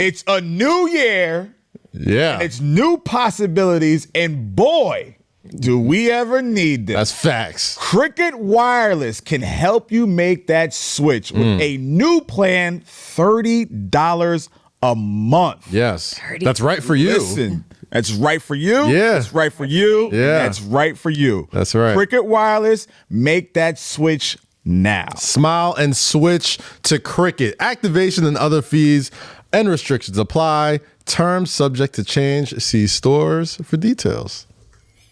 It's a new year. Yeah. And it's new possibilities. And boy, do we ever need this. That's facts. Cricket Wireless can help you make that switch with a new plan, $30 a month. Yes. That's right for you. Listen, that's right for you. Yeah. That's right for you. Yeah. That's right for you. That's right. Cricket Wireless, make that switch now. Smile and switch to Cricket. Activation and other fees and restrictions apply. Terms subject to change. See stores for details.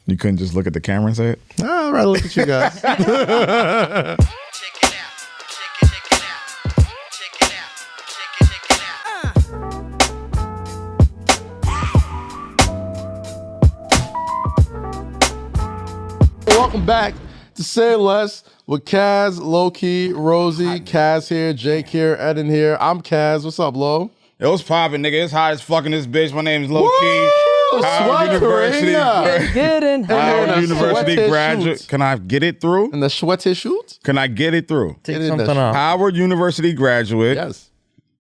You couldn't just look at the camera and say it? I'd rather look at you guys. Welcome back to SayLess with Kaz, Lowkey, Rosy. Kaz here, Jake here, Eddin here. I'm Kaz. What's up, Lo? It was popping, nigga. It's hot as fucking this bitch. My name is Lowkey. Howard University. Howard University graduate. Can I get it through? And the sweaty shoot? Can I get it through? Take something off. Howard University graduate. Yes.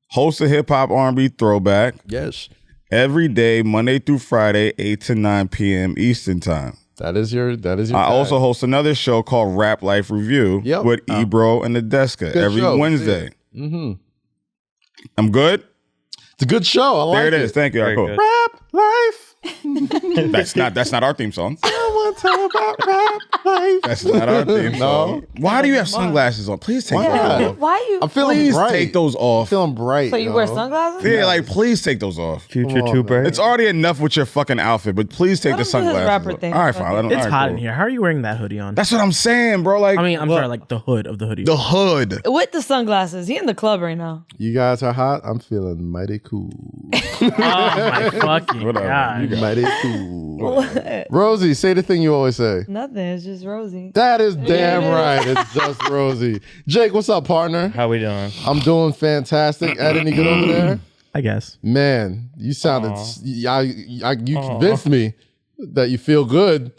Host a hip hop R&B throwback. Yes. Every day, Monday through Friday, 8 to 9 p.m. Eastern time. That is your I also host another show called Rap Life Review with Ebro and the Deska every Wednesday. Mm-hmm. I'm good? It's a good show. I like it. There it is. Thank you. All right, cool. Rap Life. That's not our theme song. Someone tell about Rap Life. That's not our theme song. Why do you have sunglasses on? Please take those off. Why you? I'm feeling Please bright. take those off. I'm feeling bright. So you wear sunglasses? Yeah, like please take those off. Future too bright. It's already enough with your fucking outfit, but please take Let the him do his sunglasses rapper off. thing. All right, fine. Let him- It's all right, hot cool. in here. How are you wearing that hoodie on? That's what I'm saying, bro. Like, I'm sorry, like the hood of the hoodie. the hood. With the sunglasses. He in the club right now. You guys are hot. I'm feeling mighty cool. Oh my fucking Whatever. god! You got Mighty cool. What? Rosie, say the thing you always say. Nothing. It's just Rosie. That is damn right. It's just Rosie. Jake, what's up, partner? How we doing? I'm doing fantastic. Ed, any good over there? I guess. Man, you sounded. You convinced me that you feel good.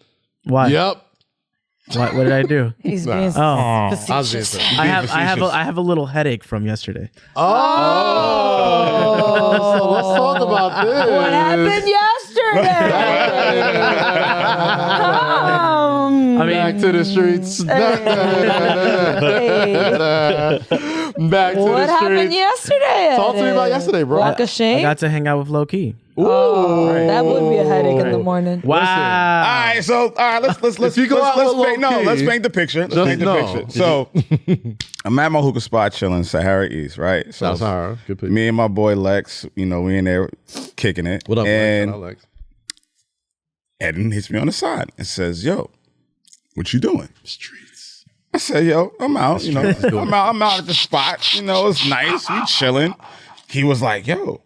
Why? Yep. What did I do? He's being facetious. I have a little headache from yesterday. So let's talk about this. What happened yesterday? I mean, Back to the streets. Back to What the happened streets. yesterday? Talk to me about yesterday, bro. Roc I Nation? got to hang out with Lowkey. That would be a headache in the morning. Wow. All right, so let's you go out with paint, low-key, let's paint the picture. Let's just paint the know. picture. So I'm at my hookah spot chilling, Sahara East, right? So That's her. Good picture. me and my boy Lex, we in there kicking it. What up, and Lex? Eddin hits me on the side and says, "Yo, what you doing?" Streets. I said, "Yo, I'm out. I'm out at the spot. It's nice. We chilling." He was like, "Yo,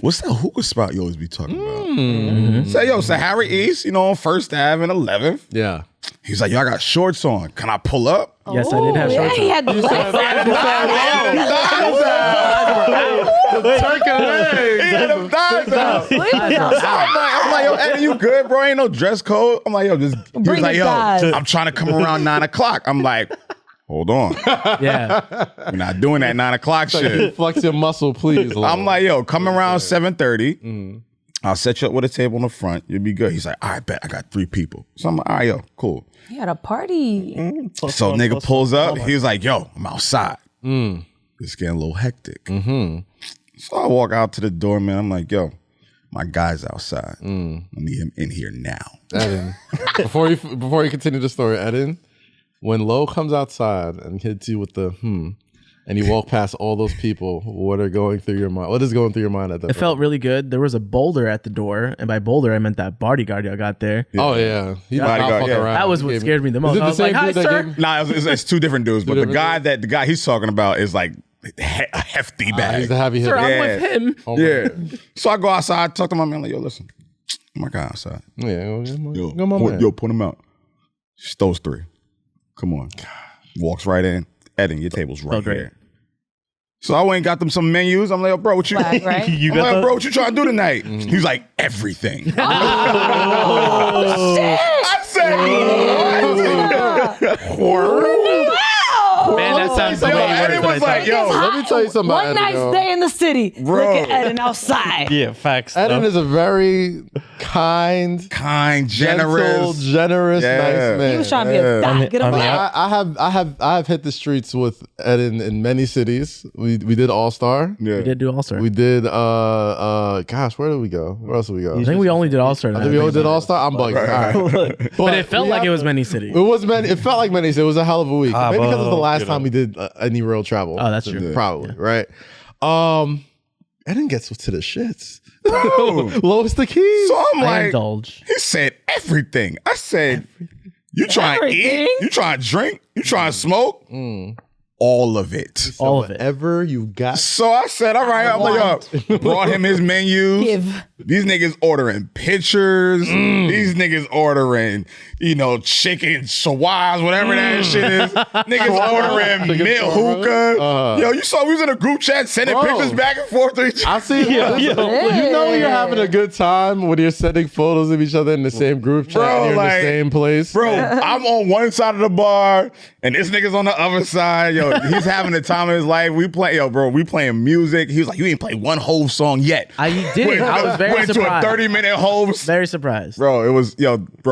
what's that hookah spot you always be talking about?" Say, "Yo, Sahara East, on First Ave and 11th." Yeah. He's like, "Yo, I got shorts on. Can I pull up?" Yes, I did have Yeah, shorts he on. had the legs. Yeah, them thighs out. I'm like, "Yo, Eddie, you good, bro? Ain't no dress code." I'm like, "Yo, just." He was Bring like, the "Yo, thighs. I'm trying to come around 9 o'clock." I'm like, "Hold on, Yeah. we're not doing that 9 o'clock shit." Flex your muscle, please. I'm like, "Yo, come around 7:30. I'll set you up with a table in the front. You'll be good." He's like, "All right, bet I got 3 people." So I'm like, "All right, yo, cool." He had a party. So nigga pulls up. He's like, "Yo, I'm outside." It's getting a little hectic. So I walk out to the door, man. I'm like, "Yo, my guy's outside. I need him in here now." Eddin, before you continue the story, Eddin, when Lo comes outside and hits you with the and you walk past all those people, what is going through your mind? What is going through your mind at that It felt really good. There was a boulder at the door, and by boulder I meant that bodyguard I got there. Oh yeah, he's not Bodyguard, fucking yeah. around. That was what scared me the most. Is it I the was like, same "Hi, dude that sir." gave- Nah, it's 2 different dudes, but the different guy he's talking about is like a hefty bag. He's the heavy hitter. Sir, I'm Yeah. with him. Oh, Yeah. So I go outside, talk to my man, like, "Yo, listen, my guy outside. Yeah, Yo, go my man. point him out." Just those 3. Come on. Walks right in. Eddin, your table's right Felt great. here. So I went and got them some menus. I'm like, "Yo, bro, what you Swag, right? I'm like, "Bro, what you trying to do tonight?" He's like, "Everything." Oh, shit. I said, "What?" Man, that sounds Yo, way worse Eddin than I was like, thought. yo, let me tell you something about One Eddin, nice yo. day in the city. Bro. Look at Eddin outside. Yeah, facts. Eddin though. is a very kind, generous. gentle, generous, Yeah. nice man. He was trying to be a dot. Get him on the back. I have hit the streets with Eddin in many cities. We did All Star. Yeah. We did do All Star. We did gosh, where did we go? Where else did we go? I think we only did All Star. I think we all did All Star. I'm bugging. All right. But it felt we like have- it was many cities. It was many. It felt like many. It was a hell of a week. Maybe because it was the last you know. time we did any real travel. Oh, that's true. Probably right. Eddin gets to the shits. Bro. Lowest the keys. So I'm I like, indulge. he said everything. I said, you trying to eat? Everything? You trying to drink? You trying to smoke? All of it. All of it. Whatever you got. So I said, all right, I'm like, yo, brought him his menus. Give. These niggas ordering pictures. These niggas ordering, chicken shawaz, whatever that shit is. Niggas ordering Chicken mint shawarma. hookah. Yo, you saw we was in a group chat sending Bro. pictures back and forth to each I other. see. Listen, you know you're having a good time when you're sending photos of each other in the same group chat. Bro, and you're in like- the same place. Bro, I'm on one side of the bar and this nigga's on the other side. Yo, he's having the time of his life. We playing music. He was like, you ain't played one whole song yet. I did. I was very went surprised. to a 30-minute whole. Very surprised. Bro,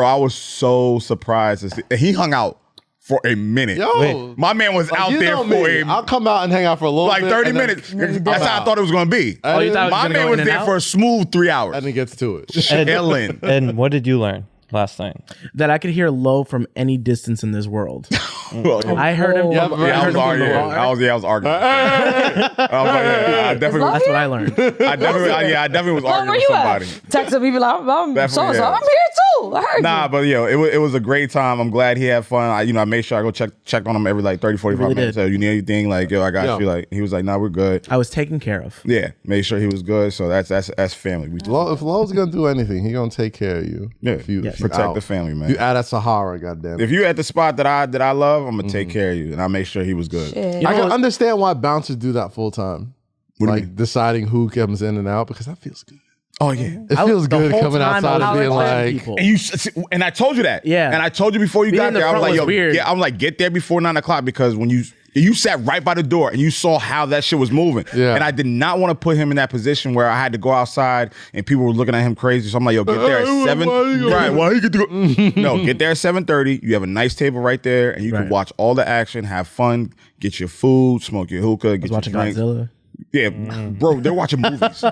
I was so surprised. He hung out for a minute. Yo, My man was out you there know for me. I'll come out and hang out for a little like bit. 30 and then minutes. That's how I thought it was going to be. Oh, you thought it was My gonna man go was in and there out? for a smooth 3 hours. And it gets to it. Chilling. And what did you learn last night? That I could hear Low from any distance in this world. Well, I heard him. Yeah, From, yeah, I I heard was him from arguing. the bar. I was arguing. I was like, I definitely, That's what I learned. I definitely was Where arguing were with you somebody. at? Text him, he be like, I'm Definitely, so-and-so. yeah. I'm here too. I heard Nah, you. but it was a great time. I'm glad he had fun. I made sure I go check on him every like 30, 45 really minutes. did. So you need anything? Like, yo, I got Yeah. you. Like, he was like, nah, we're good. I was taken care of. Yeah, made sure he was good. So that's family. We If Lowe's gonna do anything, he gonna take care of you. Yeah, if you protect out. the family, man. You out at Sahara, goddamn. If you at the spot that I love, I'm gonna take care of you, and I make sure he was good. Shit. I can understand why bouncers do that full time. What do you Like deciding who comes in and out because that feels good. Oh yeah. It feels the good whole coming time outside I and was being questioning like, people. And I told you that. Yeah. And I told you before you Being got in the there, I was front like, was yo, weird. yeah, I'm like, get there before 9 o'clock because when you sat right by the door and you saw how that shit was moving. Yeah. And I did not want to put him in that position where I had to go outside and people were looking at him crazy. So I'm like, yo, get there at 7. Right. Well, he get to go. No, get there at 7:30. You have a nice table right there and you can Right. watch all the action, have fun, get your food, smoke your hookah, get your Watching drink. Godzilla. Yeah, bro, they're watching movies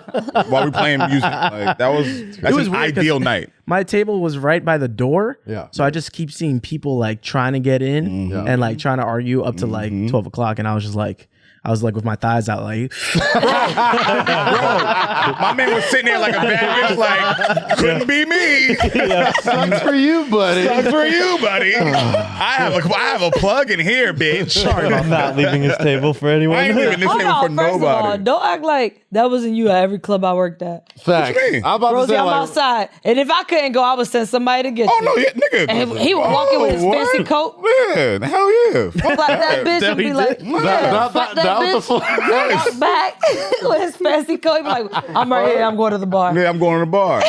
while we playing music. Like that's was an weird 'cause ideal night. My table was right by the door. Yeah. So I just keep seeing people like trying to get in Mm-hmm. and like trying to argue up to like 12 o'clock. And I was like with my thighs out, like, My man was sitting there like a bad bitch, like, couldn't be me. sucks for you, buddy. Sucks for you, buddy. I have a plug in here, bitch. Sorry about not leaving his table for anyone. I ain't leaving this Hold table on, for first of all, nobody. don't act like that wasn't you at every club I worked at. Facts. What you mean? I'm about Rosie, to say I'm like, outside. And if I couldn't go, I would send somebody to get Oh you. no, yeah, nigga. And he would walk in with his what? fancy coat. Yeah, hell yeah. Fuck Like that bitch would be he like, did. fuck that bitch. Walk back with his fancy coat. He'd be like, I'm right here. I'm going to the bar. Yeah, I'm going to the bar.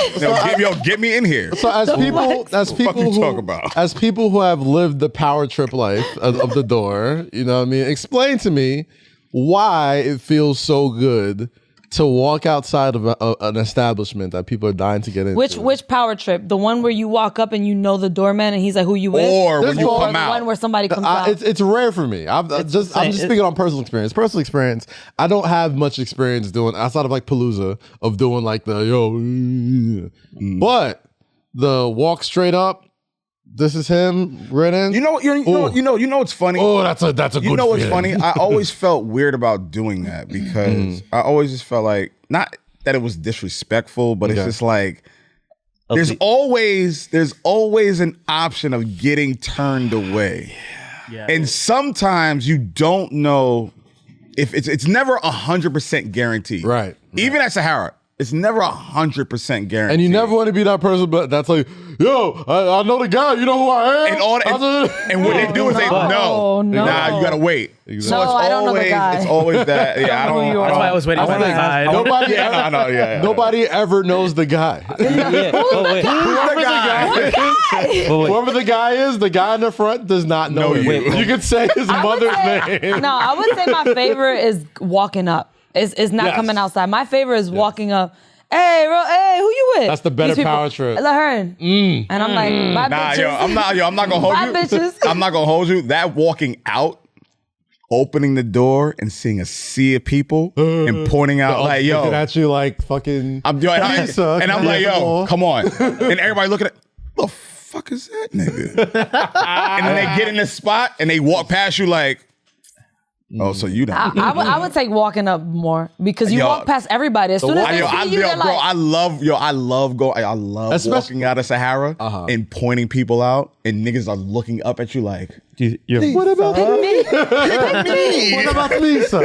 Get me in here. So as people fuck you who talk about? as people who have lived the power trip life of the door, you know what I mean? Explain to me why it feels so good to walk outside of an establishment that people are dying to get into. Which power trip? The one where you walk up and you know the doorman and he's like, who you with? Or when you Or come the out. one where somebody comes out. It's rare for me. I'm just speaking on personal experience. Personal experience. I don't have much experience doing outside of like Palooza of doing like the but the walk straight up. This is him written. You know what's funny? Oh, that's a good. You know what's feeling. funny? I always felt weird about doing that because I always just felt like, not that it was disrespectful, but it's Okay. just like there's always an option of getting turned away. yeah. And sometimes you don't know if it's never 100% guaranteed. Right. Even at Sahara, It's never 100% guaranteed. And you never want to be that person, but that's like, yo, I know the guy. You know who I am. And what they do is they no. nah, you gotta wait. Exactly. So it's I don't know the guy. It's always that. Yeah, I don't. That's why I was waiting for the guy. Nobody ever knows the guy. Whoever the guy is, the guy in the front does not know you. You could say his mother's name. No, I would say my favorite is walking up. It's not coming outside. My favorite is walking up. Hey, who you with? That's the better power trip. Laverne. And I'm like, bye, bitches. I'm not gonna hold you. Bitches. I'm not gonna hold you. That walking out, opening the door and seeing a sea of people and pointing out like, yo, looking at you like fucking. I'm doing, and I'm like, yo, come on, and everybody looking at, what the fuck is that nigga? And then they get in this spot and they walk past you like. Oh, so you don't. I would take walking up more because you walk past everybody. As soon as they see you, they're like, I love walking out of Sahara and pointing people out, and niggas are looking up at you like, what about me? What about me, sir?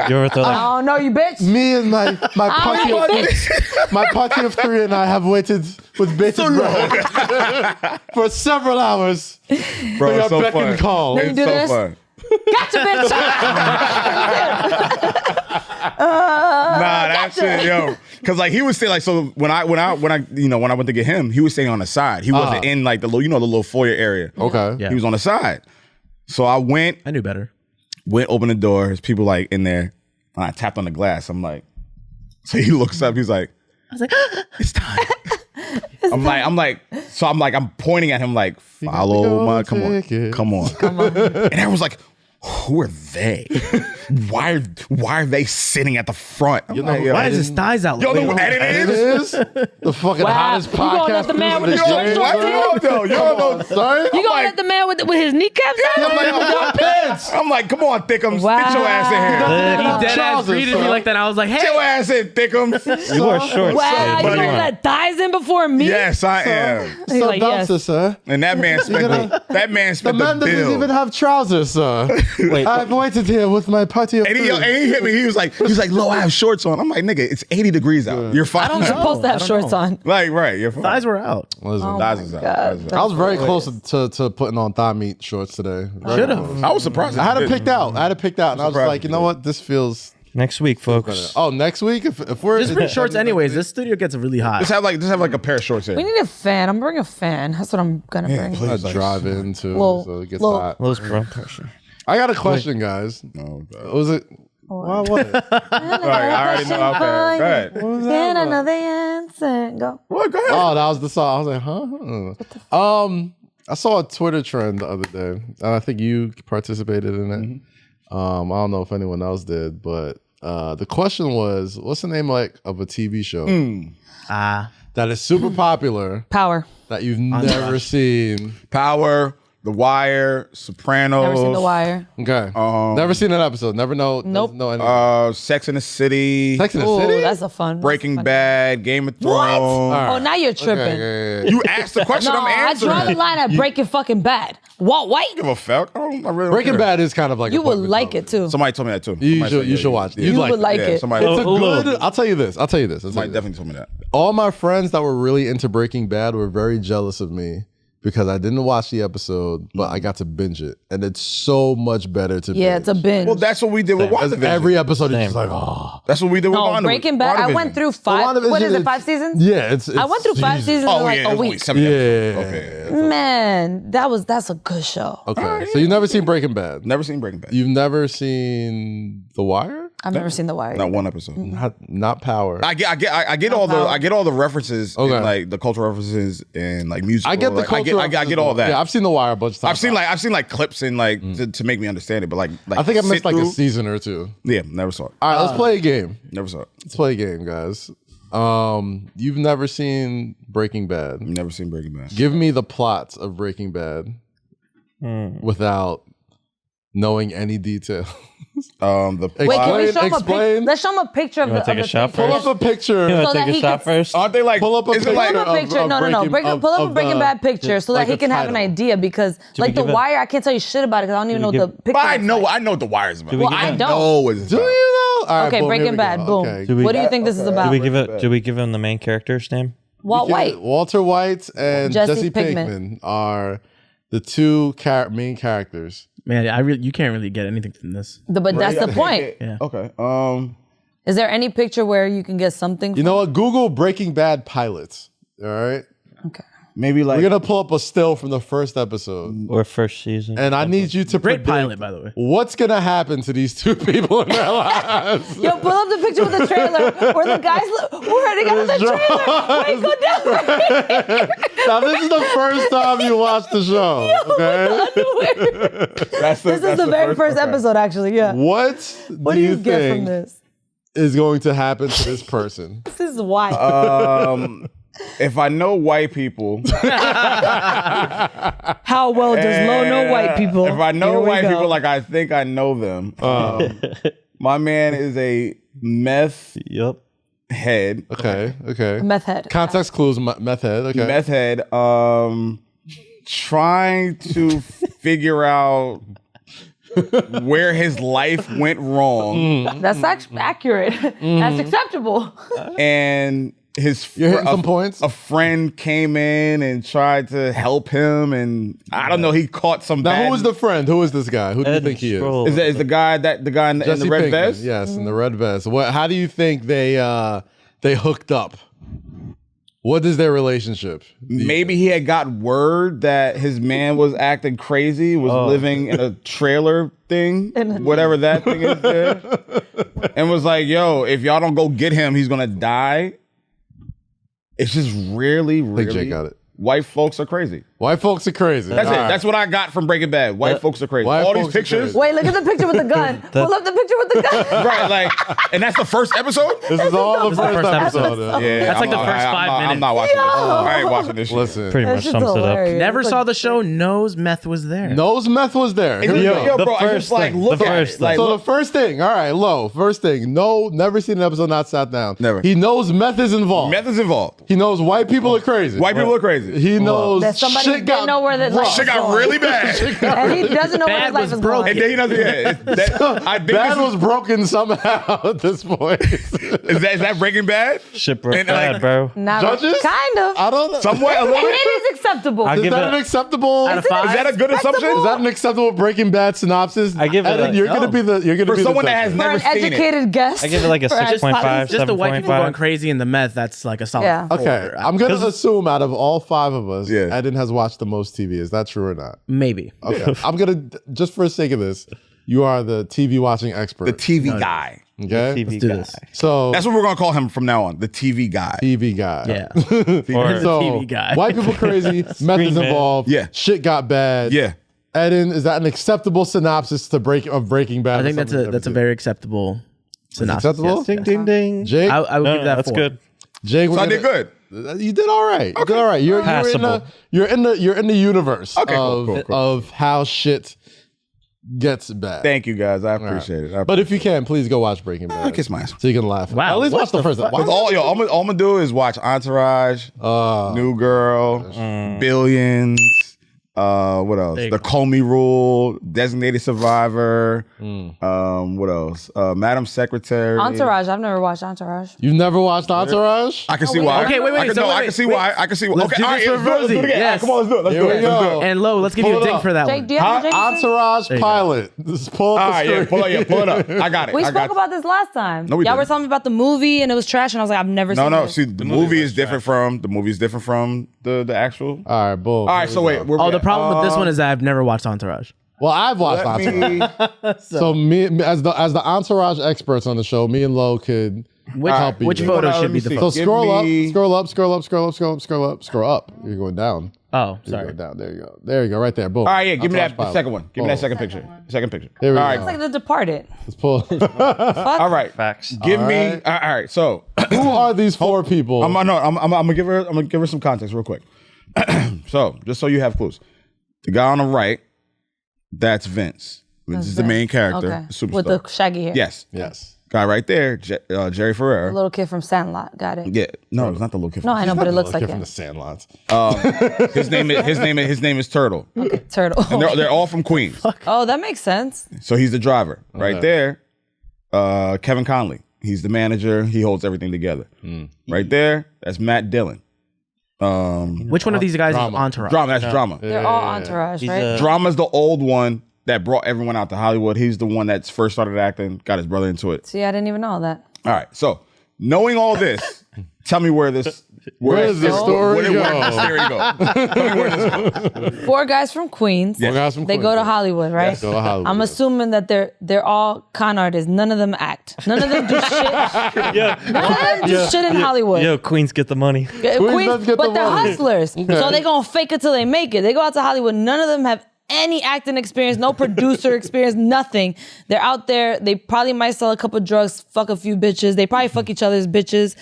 You're with the I don't know you, bitch. Me and my party of three and I have waited with bated breath for several hours. Bro, for your so beck fun. and call. Then you do this. Fun. Gotcha, bitch. That shit, yo. Cause like he was saying, like, so when I went to get him, he was staying on the side. He wasn't in like the little foyer area. Okay. Yeah. He was on the side. So I knew better. Went, opened the door. There's people like in there. And I tapped on the glass. I'm like, so he looks up. He's like, I was like, it's time. I'm pointing at him like, follow my, come on. And everyone's like, who are they? Why are they sitting at the front? Why is his thighs out? Yo, know what Eddin is? The fucking hottest podcast. You gonna let the man with the short shorts Sorry? You gonna let the man with his kneecaps out? I'm like, come on, Thickums. Get your ass in here. He dead ass greeted me like that. I was like, hey. Get your ass in, Thickums. You are short. Wow, you gonna let thighs in before me? Yes, I am. He's like, yes. Sir. And that man spent The man the doesn't bill. even have trousers, sir. Wait, I've waited here with my party of And three. he hit me. He was like, Lo, I have shorts on. I'm like, nigga, it's 80 degrees out. You're fine. I'm supposed to have shorts on. Like, right, you're fine. Thighs were out. Listen, Thighs is out. I was very close to putting on thigh meat shorts today. Should have. I was surprised. I had it picked out. And I was surprised like, you know what? This feels next week, folks. better. Oh, next week? If we're Just bring shorts anyways. This studio gets really hot. Just have like a pair of shorts here. We need a fan. I'm bringing a fan. That's what I'm gonna bring. I drive in too, so it gets Little- hot. Low blood pressure. I got a question, guys. Oh, God. Was it? Why what? I already know. Okay, go ahead. Can I know the answer? Go. What? Go ahead. Oh, that was the song. I was like, huh? I saw a Twitter trend the other day, and I think you participated in it. I don't know if anyone else did, but the question was, what's the name of a TV show that is super popular Power. that you've never seen? Power, The Wire, Sopranos. Never seen The Wire. Okay. Never seen an episode. Never know. Nope. Know anything. Sex in the City. Sex in the Ooh, City? that's a fun. Breaking that's Bad, Game of Thrones. Oh, now you're tripping. Okay. You asked the question, No, I'm I answering. draw the line at Breaking fucking Bad. Walt White. Give a fuck. I really don't Breaking care. Bad is kind of like You a would fucking like show. it too. Somebody told me that too. You should watch it. You would like Yeah, it. somebody. It's a Oh, good. I'll tell you this. Somebody definitely told me that. All my friends that were really into Breaking Bad were very jealous of me because I didn't watch the episode, but I got to binge it, and it's so much better to Yeah, binge. it's a binge. Well, that's what we did with Because WandaVision. every episode is just like, oh. That's what we did with No, WandaVision. Breaking Bad. I went through five. WandaVision What is it? is- 5 seasons? Yeah, it's I went through 5 seasons in like yeah, a it's only week. 7 Yeah. episodes. Okay. Man, that's a good show. Okay, so you've never seen Breaking Bad. Never seen Breaking Bad. You've never seen The Wire? I've never seen The Wire. Not one episode. Not Power. I get all the references, Okay. and, like the cultural references and like music. I get the culture. I get all that. Yeah, I've seen The Wire a bunch of times. I've seen like clips and like to make me understand it, but like I think I missed sit like a through- season or two. Yeah, never saw it. All right, let's play a game. Never saw it. Let's play a game, guys. You've never seen Breaking Bad. Never seen Breaking Bad. Give me the plots of Breaking Bad without knowing any detail. The Wait, can we show him a Explain. picture? Let's show him a picture of You the wanna take a of the shot thing. Pull up a picture. You want So to that take a he shot can- first? aren't they like? Pull up a is picture. it like? Pull up a picture. of No. Breaking- Pull up a of Breaking the- Bad picture so that like he the can have an title. idea because we like The give it- Wire, I can't tell you shit about it because I don't even know we the give- picture. But I looks know like. what The Wire is about. we give I it- know what it's Do about. you know? All right, Okay, boom, here Breaking we Bad. go. Boom. Okay. What do you think this is about? Do we give him the main character's name? Walt White. Walter White and Jesse Jesse Pinkman Pinkman are the two main characters. Man, you can't really get anything from this. But that's the point. Yeah. Okay. Is there any picture where you can get something? You know what? Google Breaking Bad pilots. All right. Okay. Maybe like We're gonna pull up a still from the first episode, Or first season? and I need you to Great predict pilot, by the way. what's gonna happen to these two people in their lives. Yo, pull up the picture with the trailer where the guys were hurting out of the trailer. Wait, go down. Now, this is the first time you watch the show. Okay. this This is the very first episode, actually. Yeah. What What do you get from this? is going to happen to this person? This is why. if I know white people, How well does Lo know white people? if I know Here we white go. people like I think I know them, my man is a meth Yep. head. Okay. Meth head. Context clues, meth head. Okay. Meth head. Trying to figure out where his life went wrong, That's actually accurate. That's acceptable. and You're hitting some points. a friend came in and tried to help him, and I don't know, he caught some Now, bad. who is the friend? Who is this guy? Who do you Eddin think he is? Scroll. is the guy in the Jesse red Pinkman. vest? Yes, in the red vest. How do you think they hooked up? What is their relationship? Maybe he had got word that his man was acting crazy, was living in a trailer thing, whatever that thing is there, and was like, yo, if y'all don't go get him, he's gonna die. It's just really, I think Jake got it. white folks are crazy. White folks are crazy. That's All it. right. That's what I got from Breaking Bad. White folks are crazy. White All these folks are pictures, crazy. Wait, look at the picture with the gun. Pull up the picture with the gun. right? Like, and that's the first episode. This is all the first episode. Yeah, That's like the first 5 I'm minutes. not watching this. I ain't watching this shit. Listen, Pretty That's much just sums it up. hilarious. Never It's saw like- the show, knows meth was there. knows meth was there. Here we Yo, go. bro, I first just like thing. look The at first it. Like, So look, the first thing, all right, Low. First thing, no, never seen an episode not sat down. Never. He knows meth is involved. meth is involved. He knows white people are crazy. White people are crazy. He knows That somebody shit got didn't know where the life Shit got going. really bad. And he doesn't know where Bad his life was is broken. going. And then he doesn't. Yeah, I think Bad this was broken somehow at this point. is that Breaking Bad? Shit broke And, bad, like, bro. Not Judges? kind of. I don't know. Somewhat a little bit. It is acceptable. I Is give that it an acceptable? Out of 5? Is that a good assumption? Is that an acceptable Breaking Bad synopsis? I give it Eddin, a- you're gonna be the For be someone the that has judge. For never an seen it. educated guest. I give it like a For 6.5, Just the white people going 7.5. crazy in the meth, that's like a solid Yeah. 4. Okay, I'm gonna assume out of all 5 of us, Yeah. Eddin has watched the most TV. Is that true or not? Maybe. Okay, I'm gonna just for the sake of this, you are the TV watching expert. The TV guy. okay, TV do guy. this. so That's what we're gonna call him from now on. The TV guy. TV guy. Yeah. Or So TV guy. white people crazy, meth is Screen man. involved. Yeah. shit got bad. Yeah. Eddin, is that an acceptable synopsis to Breaking Bad? I think that's a very acceptable synopsis. acceptable. yes. ding, ding, ding. Jake. I would No, give that that's 4. good. Jake, So I did good. You did all right. You did all right. You're Passable. in the universe Okay, cool, cool. of how shit gets bad. Thank you guys. I appreciate it. But if you can, please go watch Breaking Bad. I kiss my ass. So you can laugh. Wow, At least what watch the the first. fuck? Watch All I'm gonna do is watch Entourage, New Girl, Billions. What else? There you The go. Comey Rule, Designated Survivor. What else? Madam Secretary. Entourage. I've never watched Entourage. You've never watched Entourage? I can see why. Okay, wait, I can, so no, wait, I can see why. I can see why. Let's Okay, do all right, this let's for do it. Let's do it Rosie. again. Yes. Come on, let's do it. Let's Here do we it. Let's do go. it. And Lo, let's give you Pull a it ding up. for that Jake, one. do you have the Jason? Entourage you go. pilot. Just pull All up the right, screen. pull it up. I got it. We I got spoke about this last time. No, we Y'all were didn't. telling me about the movie and it was trash, and I was like, I've never seen No. this. See, the movie is different from the actual. All right, boom. All right, so wait. where we Oh, the at? problem with this one is that I've never watched Entourage. Well, I've watched Let Entourage. me. So me as the Entourage experts on the show, me and Lo could help you. Which there. photo Let should me be the see. photo? So Give scroll me- up. Scroll up. You're going down. Oh, You're sorry. going down. There you go. There you go. Right there. Boom. All right, yeah. Give me that Entourage pilot. second one. Give me that Boom. second picture. Second picture. There we All go. right. It's like The Departed. Let's pull. All right. Facts. Give All me. right. All right. So Who are these 4 people? I'm gonna give her some context real quick. So just so you have clues, the guy on the right, that's Vince. Vince is the main character, Okay. the superstar. With the shaggy hair. Yes. Yes. Guy right there, Jerry Ferrera. The little kid from Sandlot. Got it. Yeah. No, it's not the little kid. No, I know, but it looks like Kid from him. the Sandlots. His name is Turtle. Turtle. And they're all from Queens. Oh, that makes sense. So he's the driver. Right Okay. there, Kevin Conley. He's the manager. He holds everything together. Right there, that's Matt Dillon. Which one of these guys is Entourage? Drama. That's Drama. They're all Entourage, right? Drama's the old one that brought everyone out to Hollywood. He's the one that first started acting, got his brother into it. See, I didn't even know that. All right, so knowing all this, tell me where does this story go? Tell me where this goes. 4 guys from Queens. Four guys from They go to Hollywood, right? Yes, go to Hollywood. I'm assuming that they're all con artists. None of them act. None of them do shit. None of them do shit in Hollywood. Yo, Queens get the money. does get but the they're money. hustlers. So they gonna fake it till they make it. They go out to Hollywood. None of them have any acting experience, no producer experience, nothing. They're out there. They probably might sell a couple drugs, fuck a few bitches. They probably fuck each other's bitches.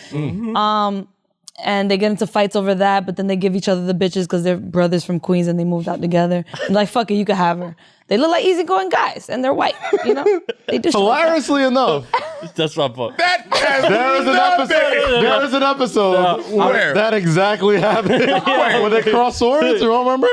And they get into fights over that, but then they give each other the bitches because they're brothers from Queens and they moved out together. And like, fuck it, you can have her. They look like easygoing guys and they're white, you know? They do shit like that. Hilariously enough, That's my point. there is an episode Where? that exactly happened. When they cross swords, you don't remember?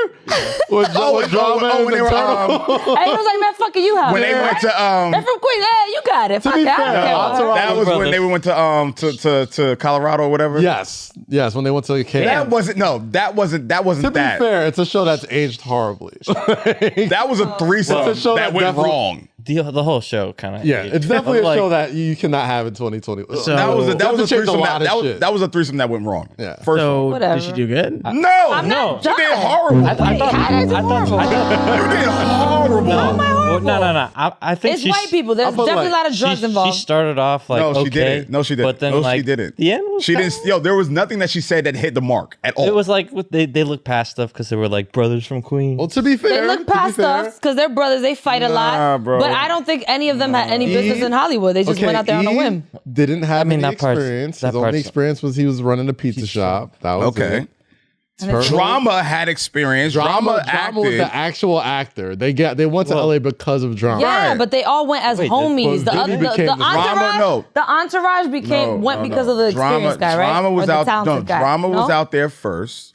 With Drama and when they the were Turtle. And he was like, man, fuck it, you have when her. they went to They're from Queens. Hey, you got it. Fuck be it. I fair, don't care about her. that was when they went to Colorado or whatever. Yes, when they went to the camp. That wasn't To be that. fair, it's a show that's aged horribly. That was a threesome It's a show that that went definitely- wrong. The whole show kind of. Yeah, it's definitely a show that you cannot have in 2020. So- That was a threesome lot of that shit. was a threesome that went wrong. Yeah. First of So Whatever. did she do good? all. No, not she did done. horrible. I thought. You did horrible. I think It's she's, white people. There's put, definitely like, a lot of drugs She involved. started off like No, she okay, didn't. No, she didn't. But then No, she like didn't. the end was She didn't. There was nothing that she said that hit the mark at all. It was like they looked past stuff because they were like brothers from Queens. Well, to be fair, They look past us because they're brothers. They fight a Nah, lot. bro. But I don't think any of them had any business in Hollywood. They just went out there on a whim. Didn't have any that part's- experience. that His only part's- experience was he was running a pizza shop. That was okay. it. Turtle- Drama had experience. Drama was acted. the actual actor. They went to LA because of Drama. Yeah, Right. but they all went as homies. but then he became the entourage, no. the entourage went because of the experienced guy, right? Drama was Or the out. talented No, guy. Drama was No? out there first.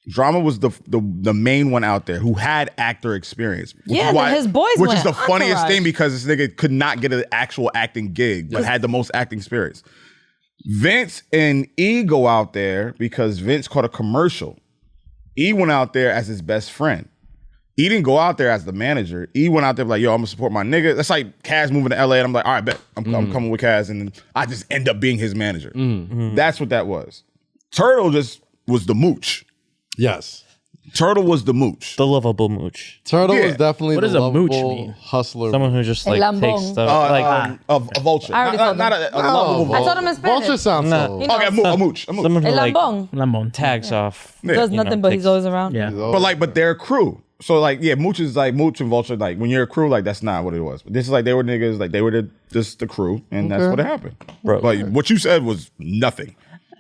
Drama was the main one out there who had actor experience. Which Yeah, is then his boys Which is went. the funniest Entourage. thing because this nigga could not get an actual acting gig, but had the most acting experience. Vince and E go out there because Vince caught a commercial. E went out there as his best friend. E didn't go out there as the manager. E went out there like, yo, I'm gonna support my nigga. That's like Kaz moving to LA and I'm like, all right, bet. I'm coming with Kaz. And then I just end up being his manager. That's what that was. Turtle just was the mooch. Yes. Turtle was the mooch. the lovable mooch. Turtle Yeah. was definitely What the does a mooch lovable mean? hustler. Someone who just like lambong. takes stuff like A vulture. I already told not them. a lovable I vulture. told him in Spanish. Vulture sounds Nah. so. He knows. Okay, a mooch. A mooch. someone who El like lambong. Lamon. tags off. Does you nothing, know, but he's takes- always around. Yeah. But they're crew. So like, yeah, mooch is like mooch and vulture. Like when you're a crew, like that's not what it was. But this is like they were niggas, like they were just the crew, and that's what happened. Bro. But what you said was nothing.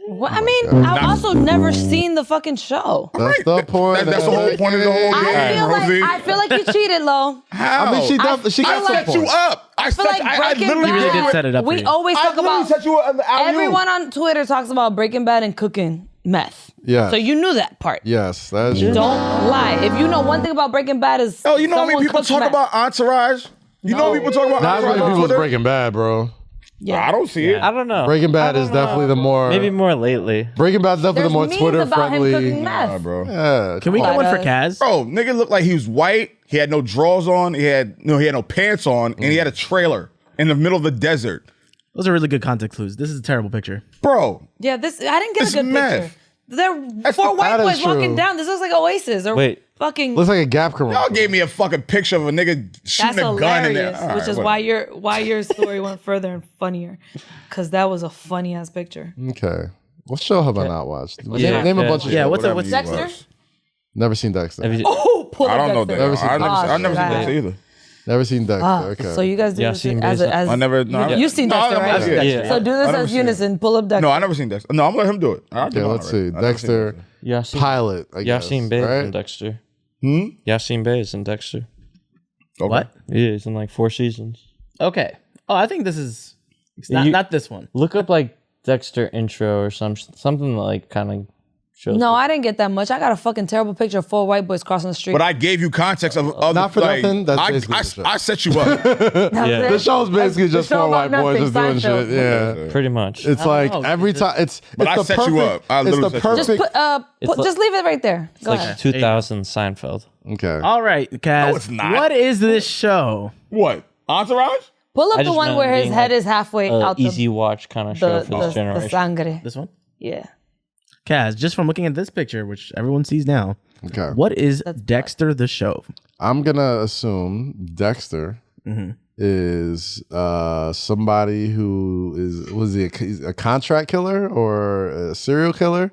Well, I mean, I've also never seen the fucking show. That's the point. That's the whole point of the whole game, Rosie. I feel like you cheated, Lo. How? I mean, she definitely she I got some set you points. up. I feel like Breaking You really did set it up Bad. for We you. always talk about. set you up. Everyone on Twitter talks about Breaking Bad and cooking meth. Yeah. So you knew that part. Yes, that's true. Don't lie. If you know one thing about Breaking Bad is Oh, you know how many someone people cooks talk meth. about Entourage? You know how people talk about Not as Entourage many on people was Twitter? Breaking Bad, bro. Yeah. I don't see it. I don't know. Breaking Bad is definitely the more. Maybe more lately. Breaking Bad's definitely There's the more memes Twitter about him friendly. cooking meth. Nah, bro. Yeah, Can we come get on. one for Kaz? Bro, nigga looked like he was white. He had no drawers on. He had no pants on, and he had a trailer in the middle of the desert. Those are really good context clues. This is a terrible picture. Bro, Yeah, I didn't get It's a good meth. picture. They're four white that is boys walking true. down. This looks like Oasis or Wait. fucking. Looks like a Gap commercial. y'all gave me a fucking picture of a nigga shooting That's a gun in there. hilarious, All which right, is whatever. why your story went further and funnier, because that was a funny ass picture. Okay. What show have I not watched? Yeah. Name a bunch of Yeah, shows. what's Whatever what's you Dexter? watch. Never seen Dexter. Have you- Oh, pull I up don't know Dexter. that. I've never seen shit. Dexter either. Never seen Dexter. Okay. So you guys do Yeah, this seen as Dexter. as I never. No, you've seen Dexter, I've right? seen Dexter. Yeah. So do this I never as seen it. unison. Pull up Dexter. No, I never seen Dexter. No, I'm gonna let him do it. Okay, let's see. Dexter Yasin, pilot. I guess. Yasin Bey is in right? Dexter. Yasin Bey is in Dexter. Okay. What? Yeah, he's in like 4 seasons. Okay. Oh, I think this is not this one. Look up like Dexter intro or something like kind of shows. No, I didn't get that much. I got a fucking terrible picture of 4 white boys crossing the street. But I gave you context of Not for nothing, that's basically the show. I set you up. The show's basically just show 4 about white boys just doing Seinfeld. shit. Yeah. Pretty much. It's like every time But I the set you up. I It's literally the set you up. perfect. Just leave it right there. Go like ahead. 2000 Seinfeld. Okay. All right, Kaz. No, it's not. What is this show? What? Entourage? Pull I up the just one meant where his being head like is halfway out Easy watch kind of show for this the generation. sangre. This one? Yeah. Kaz, just from looking at this picture, which everyone sees now, Okay. what is Dexter the show? I'm gonna assume Dexter is somebody who was he a contract killer or a serial killer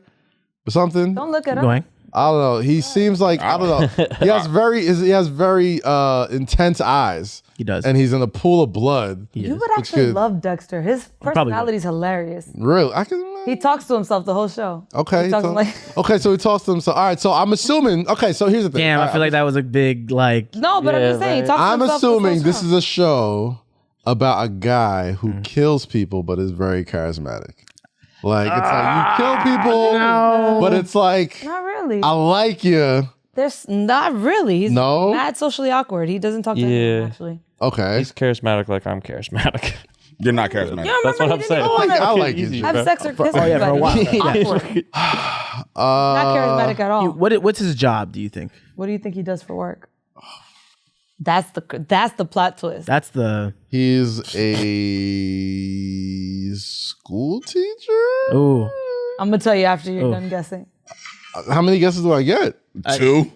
or something? Don't look at him. Going. I don't know. He seems like I don't know. He has very intense eyes. He does. And he's in a pool of blood. You would actually could- love Dexter. His probably personality is hilarious. Really? I can. He talks to himself the whole show. Okay. He talks Okay, so he talks to himself. All right, so I'm assuming. Okay, so here's the thing. Damn, I feel like that was a big, like, No, but I'm just saying. He talks I'm to himself the assuming whole this show. is a show about a guy who kills people but is very charismatic. Like it's like you kill people, but it's like Not really. I like you. There's not really. He's No? mad socially awkward. He doesn't talk to anyone, actually. Okay. He's charismatic like I'm charismatic. You're not charismatic. You That's remember what he I'm saying. didn't even I wanna like his. have sex or kiss for a while. anybody. Awkward. Not charismatic at all. what's his job, do you think? What do you think he does for work? That's the plot twist. That's the, He's a school teacher. ooh. I'm gonna tell you after you're done guessing. How many guesses do I get? 2.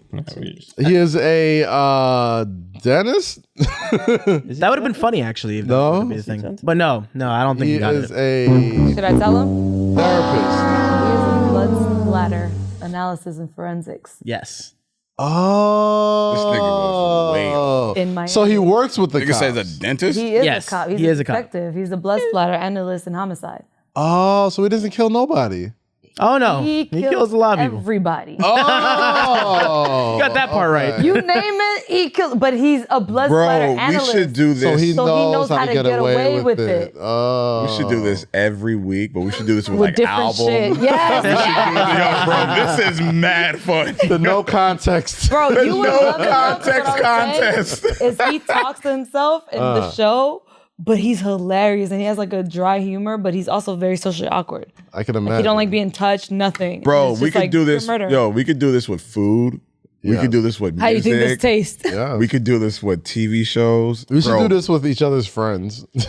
He is a dentist. That would have been funny, actually. If No? that would be the thing. But no, I don't think He you got is it. a Should I tell him? therapist. He is in blood splatter analysis and forensics Yes. Oh. This nigga was way off. in Miami. So he works with the Nigga cops. says a dentist? He is Yes, a cop. He's he a is a cop. detective. He's a blood splatter analyst in homicide. Oh, so he doesn't kill nobody. Oh, no. He kills a lot of people. everybody. Oh. You got that part right. You name it, he kills. But he's a blood Bro, splatter we analyst. should do this. So he So knows how to get away with it. Oh. we should do this every week, but we should do this with, with like different albums. shit. Yes, yes. Yo, bro, this is mad fun. The no context. Bro, The you would no love it. context What I'm saying contest. Is he talks to himself in the show, but he's hilarious and he has like a dry humor, but he's also very socially awkward. I can imagine. He don't like being touched, nothing. Bro, It's we just could like do this. pure murder. Yo, we could do this with food. We Yeah. could do this with music. How you think this tastes? Yeah. We could do this with TV shows. We should Bro. do this with each other's friends. Oh,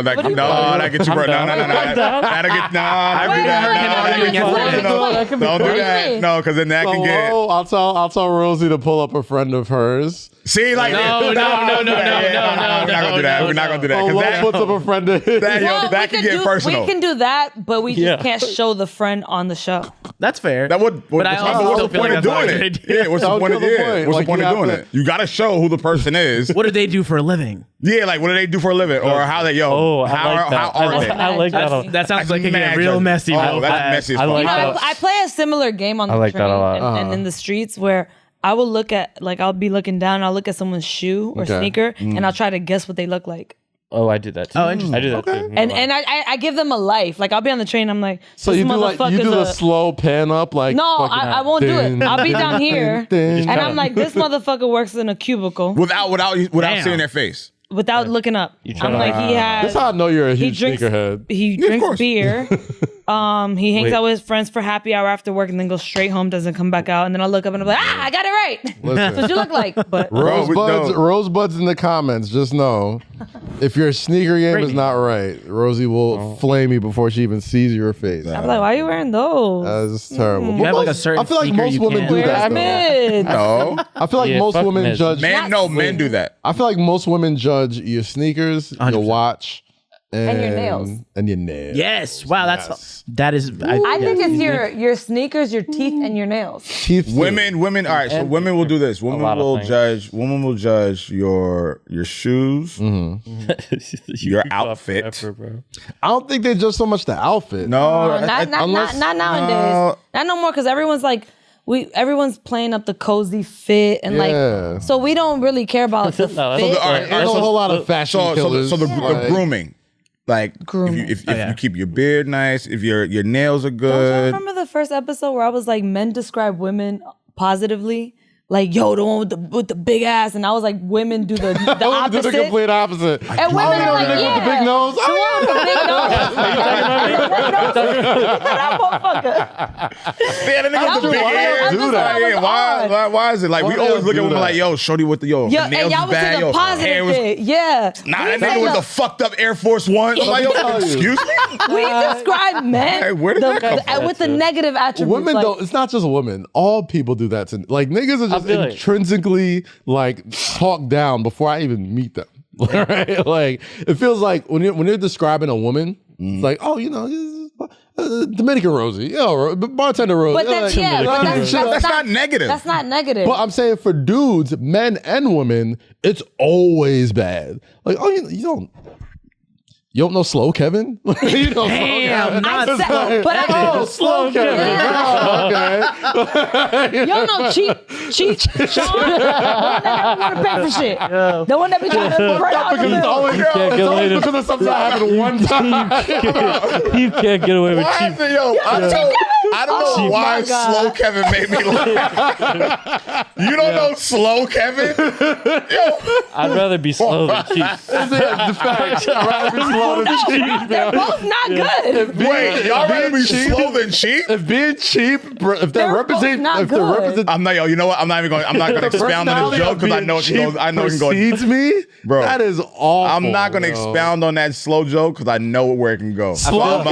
that, do you that get you, bro. No, no, no, no. That'll get, Don't do that. No, because then that can get. I'll tell Rosie to pull up a friend of hers. See, like, No. We're not gonna do that. We're not gonna do that. Oh, 'Cause Lo that, puts up a friend of his. that, yo, Well, that can get personal. We can do that, but we Yeah. just can't show the friend on the show. That's fair. That would. But I also what's still the feel point like of that's doing not a it? good idea. Yeah, what's the Don't point kill of the yeah? point. What's Like, the point you of have doing to- it? You gotta show who the person is. What do they do for a living? Yeah, like what do they do for a living, or how they Oh, how I like that. how are they? I like that. That's- That sounds like it get Mad real judgment. messy. Oh, real that's fast. messy as I fuck. like You know, that. I play a similar game on the like that train a lot. and in the streets where I will look at, like, I'll be looking down, I'll look at someone's shoe or Okay. sneaker, and I'll try to guess what they look like. Oh, I do that too. Oh, interesting. I do that too. And I give them a life. Like, I'll be on the train, I'm like, So this you do like you do the motherfucker's a- slow pan up like No, fucking- I won't do it. I'll be down here, dun, and I'm like, this motherfucker works in a cubicle Without Damn. seeing their face. without looking up. try I'm to- like, he has. That's how I know you're a He huge drinks. sneakerhead. He of drinks course. beer. He hangs Wait. out with his friends for happy hour after work, and then goes straight home. Doesn't come back out, and then I look up and I'm like, I got it right. That's what you look like. But Bro, we don't- Rosebuds in the comments. Just know, if your sneaker game is not right, Rosie will flame you before she even sees your face. I'm like, why are you wearing those? That's terrible. You have like a certain I feel like sneaker most you women can't do wear. that. I'm Though. in. No, I feel like Yeah, most fuck women men. judge. men do that. I feel like most women judge your sneakers, your 100%. watch, and your nails. And your nails. Yes. Wow. Yes. That is. I think it's your sneakers, your teeth, and your nails. Teeth. too. Women. All right, so women will do this. lot Women of will things. judge. Women will judge your shoes, your outfit. I don't think they judge so much the outfit. No, Not nowadays. Not no more, because everyone's like. Everyone's playing up the cozy fit and Yeah. like, so we don't really care about the fit. that's- all right, There's a whole lot of fashion killers. So the like- grooming, like Grooming. if you keep your beard nice, if your nails are Don't you good. remember the first episode where I was like, men describe women positively? Like, yo, the one with the big ass, and I was like, women do the opposite. Do the complete opposite. And women are like, with the big nose. The one with the big nose. That motherfucker. Yeah, the nigga with the big hair. do that. Yeah, why is it like we Why always look at do women that? like, yo, shorty with the Yo, her and nails y'all is was bad, in the hair positive was. thing. Yeah. Nah, We that say nigga with the- the fucked up Air Force One. I'm like, yo, excuse me? We describe men Hey, where did that come from? with the negative attributes. Women like, don't. It's not just women. All people do that. Like niggas are just feel like- intrinsically like talked down before I even meet them. Right? Like it feels like when you're describing a woman, it's like, oh, you know, Dominican Rosy, yo, bartender Rosy. But that's, Like, That's not negative. That's not negative. But I'm saying for dudes, men and women, it's always bad. Like, oh, you don't know Slow Kevin? You know Damn, not Slow Kevin. but I Oh, Slow Kevin. Yeah. Oh, okay. You don't know cheap Sean? The one that never want to pay for shit. The one that be trying to right out the Because it's middle. always, can't get it's always laid. because of something that happened one time. You can't get away with Why cheap. is it, yo? I don't know Oh why my God. Slow Kevin made me laugh. You don't know Slow Kevin? Yo, I'd rather be slow than cheap. The fact, I'd rather be slow than cheap. They're both not good. wait, y'all rather be cheap- slow than cheap? If being cheap, if They're that represent, both not if the good. represent, I'm not, yo, you know what? I'm not going to expound on this joke because I know it can go. I know it can go. precedes me, Bro, that is awful. I'm not going to yo. expound on that slow joke because I know where it can go. Slow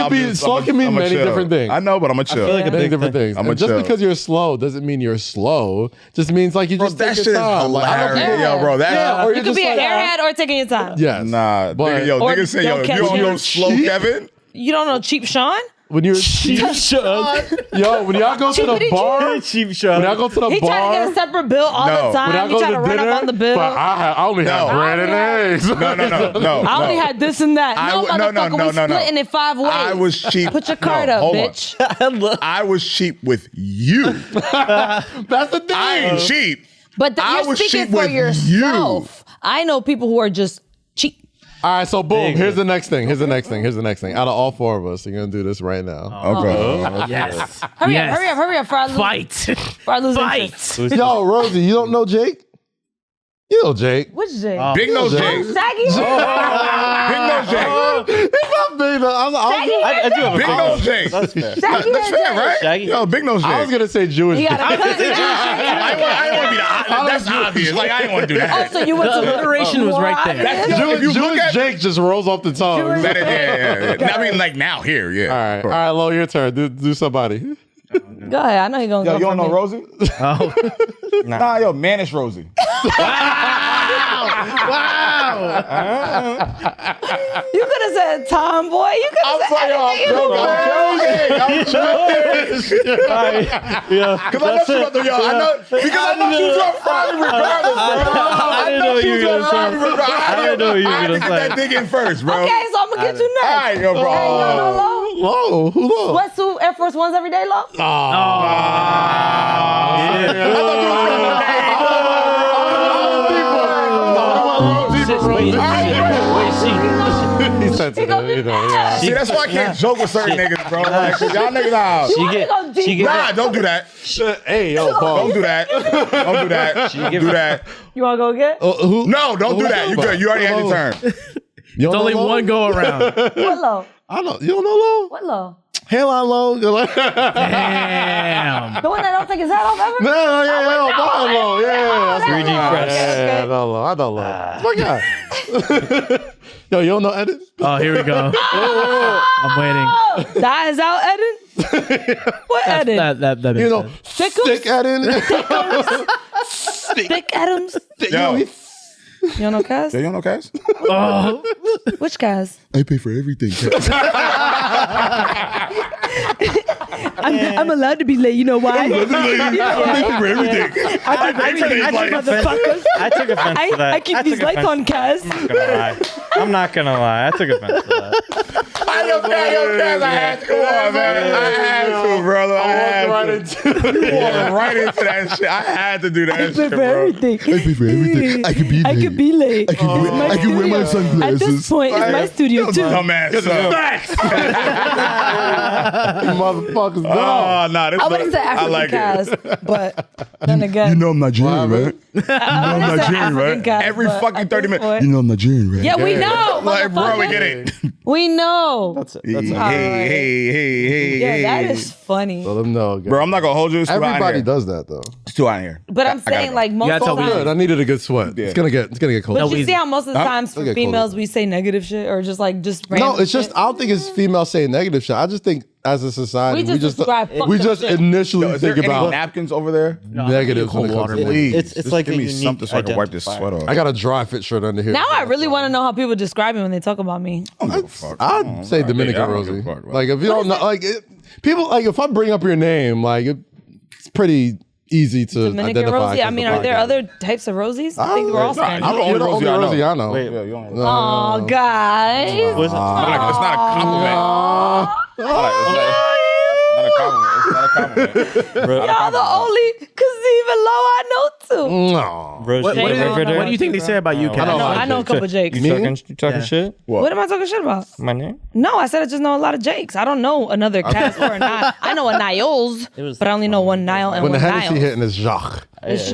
can mean many different things. I know, but I'm going to chill. feel like a Many big different things. I'm And gonna just chill. because you're slow doesn't mean you're slow. Just means like you Bro, just that take shit your is time. Like, I don't hilarious. care. Yo, bro, that. Yeah, or You you're could just be a like, airhead or taking your time. Yes. Nah, But- nigga, yo, Or niggas say, yo, don't if catch you don't know him. Slow Cheap? Kevin, You don't know cheap Sean? when you're cheap, yo, when y'all go to the Cheapity bar, Cheap when shot. y'all go to the He trying to get a bar, separate bill all No. the when time. y'all He go trying to to run dinner, up on the bill. but I only have No. bread and eggs. no. I only had this and that. No, motherfucker, we splitting it 5 ways. I was cheap. Put your card up, hold on. bitch. I was cheap with you. That's the thing. I ain't cheap. But I you're was speaking cheap for with yourself. I know people who are just cheap. All right, so boom. Big. Here's the next thing. Out of all 4 of us, you're gonna do this right now. Okay. Yes. Hurry Yes. up before I lose. Fight. Before I lose interest. Fight. Yo, Rosie, you don't know Jake? You know Jake. Which Jay? Big nose Jake. Shaggy? Big nose Jake. It's not big. Shaggy? I do have a Big big nose Jake. That's fair. That's fair, right? Shaggy? Yo, big nose I was Jake. gonna say Jewish. He Jake. got a cut. I didn't want to be that's obvious. Like, I didn't want to do Oh, that. so you went to The alliteration was right there. That's- What? If you look Jewish at- Jake just rolls off the tongue. Jewish- That is, yeah. I mean, like now, here, yeah. All right, Lo, your turn. Do somebody. Go ahead. I know he gonna Yo, go you don't for know me. Rosie? Oh. Nah, yo, Manish Rosie. You could have said tomboy. You could have said anything you want. I'm joking. Yeah. Because I know she about to, yo, I know she was gonna fry me regardless, bro. I didn't know she you was were gonna fry gonna me say. regardless. I didn't know you were I had to gonna get that say. dig in first, bro. Okay, so I'm gonna get you All next. right, yo, bro. Hey, you don't know Lo? Lo, who Lo? Sweatsuit Air Force Ones every day, Lo? I thought you was He's sensitive. You know, yeah. See, that's why I can't joke with certain niggas, bro. Like, 'cause y'all niggas out. She wanna get. go deep? She get. Nah, don't do that. Hey, yo, Paul. Don't do that. Don't do that. Don't do that. You wanna go again? Who? No, don't do that. You good. You already had your turn. You It's don't only know Lo? one go around. What Lo? I know. You don't know Lo? What Lo? Hairline Lo. You're like, Damn. The one that don't take his hat off ever? no, yeah, Bond Lo. Yeah. 3D press. Yeah, I know Lo. I know Lo. My God. Yo, you don't know Eddin? Oh, here we go. I'm waiting. That is out, Eddin? What Eddin? That makes You know, sense. thick Eddin. Thick Adams? Yo, You don't know Kaz? you don't know Cass? Oh. Which Kaz? I pay for everything. I'm allowed to be late. You know why? I pay for everything. Motherfuckers. I took offense to that. I keep these lights on, Kaz. I'm not gonna lie. I took offense to that. I had to. Come on, man. I had to, brother. I had right into right into that shit. I had to do that shit, For bro. everything. I pay for everything. I could be late. I could be late. I can wear my sunglasses. At this point, it's my studio too. Dumbass. Motherfuckers, no. Oh, nah, this I would have said I African like cast, it. but then again, You know I'm Nigerian, right? I would have said Nigerian, right? African cast, Every but fucking at 30 this minutes. point- You know I'm Nigerian, right? Yeah, we know. Like, bro, we motherfucker. get it. We know. That's Hey, it. hey. Yeah, that is funny. Let them know. Guys. Bro, I'm not gonna hold you. It's too hot in Everybody here. does that though. It's too hot in here. But I'm I gotta saying, go. like, most Yeah, of that's the how we Good. I time. needed a good sweat. Yeah. It's gonna get cold. But you see how most of the times for Okay, cool. females we say negative shit or just random No, it's just shit? I don't think it's female saying negative shit. I just think as a society We just describe fucked we up just shit. initially Is there think any about napkins over there? negatives cold when it comes water, to man. ladies. It's Just like give a me unique something so I can wipe this identifier. sweat off. I got a dry fit shirt under here. Now I really want to know how people describe me when they talk about me. I'd say Dominican I don't Rosy. give a fuck, bro. Like if you don't know, like people, like if I bring up your name, like it's pretty easy to Dominican identify. Rosy. I mean, are there other types of Rosies? I think we're all Spanish. I'm the You're the only only Rosy I know. Rosy I know. Wait, Yeah, you don't. Oh, guys. Was it? It's not a compliment. It's not a compliment. It's not a compliment. Bro, Y'all the only Kazeem and Low I know too. No. Rose What do Riverdale. you think they say about you, Kat? I know a couple Jakes. You talking Yeah. shit? What am I talking shit about? My name? No, I said I just know a lot of Jakes. I don't know another cast or a Nile. I know a Niles, was- but I only know one Nile and When the one Hennessy Niles. hitting is Jacques. It's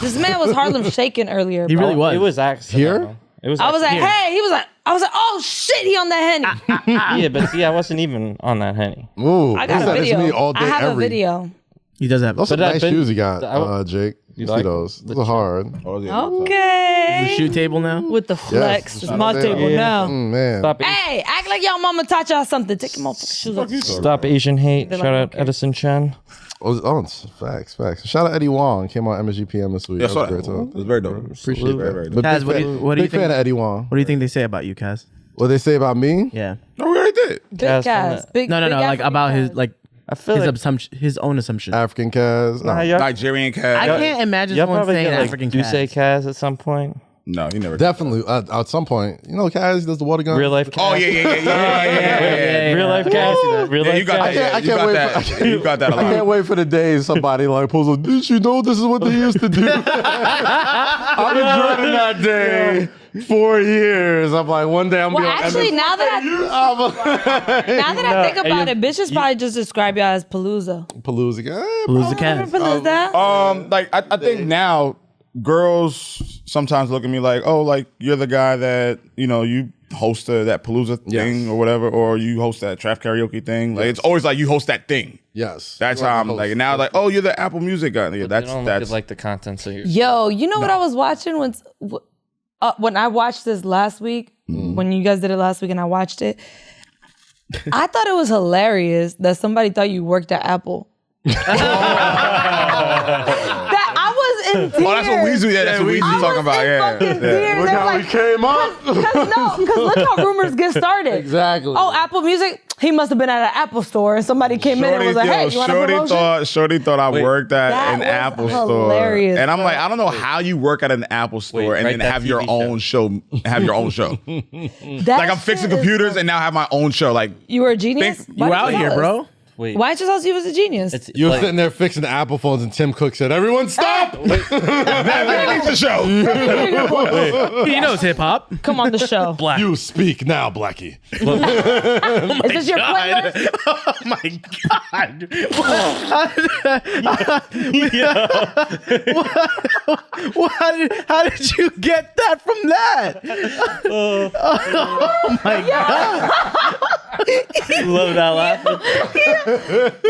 This man was Harlem shaking earlier. He bro. really was. It was accidental. It was. I was like, accidental. hey, I was like, oh shit, he on that Henny. Yeah, but see, I wasn't even on that Henny. Ooh, I got he a said it's video. me all day, I have every. a video. He does have. Those are But I've nice been- shoes you got, Jake. You See like those? the Those are hard. Okay. the shoe table now. With the flex. Yes. It's my Yeah. table now. Man. Stop, Hey, act like y'all mama taught y'all something. Take your motherfucking shoes off. Stop Asian hate. like, Shout out okay. Edison Chen. Oh, it's facts. Shout out Eddie Wong. Came on MSGPM this week. Yeah, That so was great that talk. was very dope. Appreciate Very, that. very dope. But Kaz, big what do fan- you- what do you big fan think- of Eddie Wong. What do you think they say about you, Kaz? What they say about me? Yeah. No, we already did. Big Cast from cast. the- Big, No, big like African about his cast. like I feel his like assumption, his own assumption. African Kaz. No. Nigerian I cat. can't imagine y'all someone probably saying get like African Duce Kaz. Kaz at some point. No, you never. Definitely. At some point. You know, Kaz does the water gun? Real life Kaz. Oh yeah. Real life Kaz. Real Yeah, life you got Kaz. that. Yeah, I you can't got wait that. for- You got that a I can't lot. wait for the days somebody like pulls up, did you know this is what they used to do? I've been dreading that day for years. I'm like, one day I'm Well, going to be actually, on now that I think about it, bitches probably just describe y'all as Palooza. Palooza. Palooza Remember Kaz. Palooza? Like I think now girls sometimes look at me like, oh, like you're the guy that you host that Palooza thing or whatever, or you host that Trap Karaoke thing. Like it's always like you host that thing. Yes. That's You are how the I'm host. like now. Like, oh, you're the Apple Music guy. Yeah, They don't look that's at, like the content. So you're Yo, you know what I was watching when I watched this last week, when you guys did it last week and I watched it, I thought it was hilarious that somebody thought you worked at Apple. That I was in tears. Oh, that's what Weezy. Yeah, that's what Weezy I talking was about. in Yeah, fucking yeah. tears. Look They're how like, we came up. Because look how rumors get started. Exactly. Oh, Apple Music, he must have been at an Apple store and somebody came in and was like, hey, you want a promotion? Shorty thought I worked at That an was Apple hilarious, store, and I'm bro. like, I don't know how you work at an Apple store and write then that have your TV own show. Have your own show. That Like I'm fixing shit is computers so- and now have my own show. Like You were a genius? Think- Why You didn't out tell here, us? bro? wait. Why didn't you tell us he was a genius? It's You were like, sitting there fixing the Apple phones, and Tim Cook said, "Everyone, stop! that needs a show. He knows hip hop. Come on the show. You speak now, Blackie." Is this your playlist? Oh my god! How did you get that from that? Oh my god! love that laughing.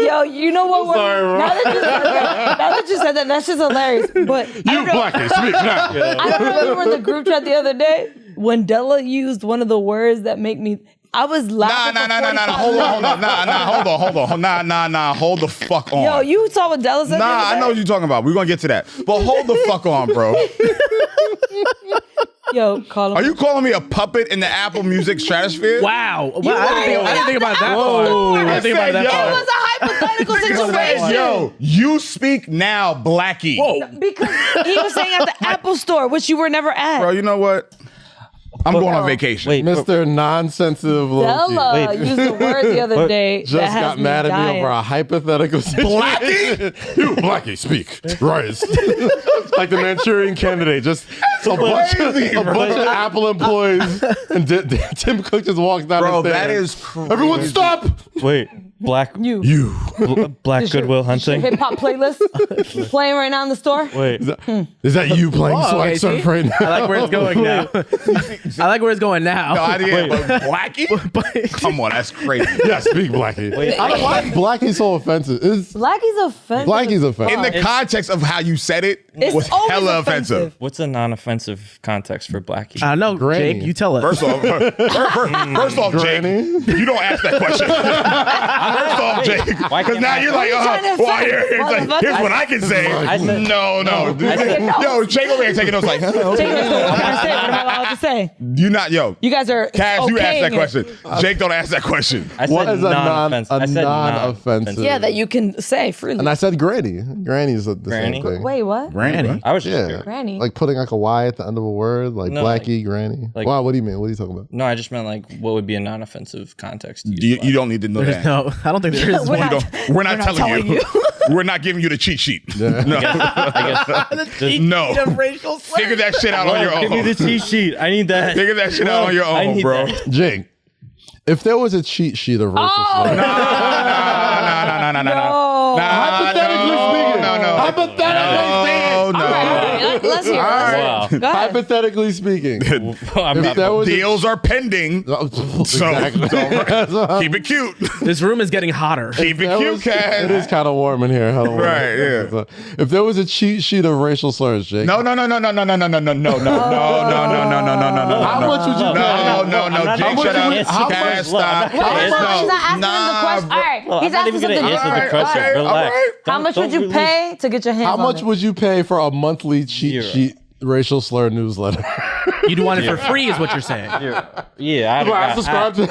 Yo, you know what? Now that you said that, that's just hilarious. But I You, don't know, Blackie, speak now. I don't know if you were in the group chat the other day when Della used one of the words that make me. I was laughing. Nah. for Hold 45 on. Hold on. Nah. Hold the fuck on. Yo, you saw what Della said? the Nah, other I day? know what you're talking about. We're gonna get to that. But hold the fuck on, bro. Yo, call him. Are you calling me a puppet in the Apple Music stratosphere? Wow! I didn't think about that. Whoa. I didn't think about that. Yo. It part. was a hypothetical situation. Yo, you speak now, Blackie. Whoa! Because he was saying at the Apple store, which you were never at. Bro, you know what? I'm going on vacation. Wait, Mr. Non-sensitive Lowkey Bella used the word the other day. just that has got mad at dying. me over a hypothetical situation. Blackie? You, Blackie, speak. Right. Like the Manchurian Candidate. Just a bunch of Apple employees. And Tim Cook just walks down Bro, the stairs. that is crazy. Everyone stop! wait, Black You. Black Goodwill Hunting. Hip hop playlist playing right now in the store. Wait, Is that you playing Oh, Swag okay, Surf see? right now? I like where it's going now. I like where it's going now. No idea, but Blackie? Come on, that's crazy. Yeah, speak Blackie. I don't why is Blackie so offensive. Blackie's offensive. Blackie's offensive. In the context of how you said it, It's was always hella offensive. what's a non-offensive context for Blackie? I don't know, Granny. Jake. You tell us. First off, Jake, Granny? you don't ask that question. First off, Jake, Why because can't now I- you're like, trying to well, say? here's what I can say. I said- No. said no. Yo, Jake over here taking notes like, Take this to what can I say? What am I allowed to say? you not, yo. You guys are Cass, you asked that okaying it. question. Jake don't ask that question. I said What is a non-offensive. I said non-offensive? Yeah, that you can say freely. And I said Granny. Granny's the Granny? same thing. Wait, what? Granny. I was just Yeah. curious. Granny. Like putting like a Y at the end of a word, like No, Blackie, Granny. like- Wow, what do you mean? What are you talking about? No, I just meant like what would be a non-offensive context to use You don't need to know There's that. no, I don't think there is We're one. not- We're not telling you. We're not giving you the cheat sheet. No. I guess. Just, No. Figure that shit out on your Give me own. the cheat sheet. I need that. Figure that shit out on your I own, need bro. that. Jake, if there was a cheat sheet of racial slurs, No. hypothetically speaking, hypothetically speaking, All right, let's hear it. Wow. Go ahead. hypothetically speaking, I'm if there was a- Deals are pending. So Exactly. keep it cute. This room is getting hotter. Keep it There cute, was- It Cass. is kind of warm in here. Hold on. Right, yeah. So, if there was a cheat sheet of racial slurs, Jake, No. How how much would you pay? No. Jake, shut up. How Cass, much- stop. Look, I'm not He's not asking him the question. All right, Look, he's I'm not asking even something gonna answer different. the question. Okay, Relax. all right. How much would you pay to get your hands How on much it? would you pay for a monthly cheat Zero. sheet racial slur newsletter? You'd want it for free, is what you're saying. Yeah, I subscribe to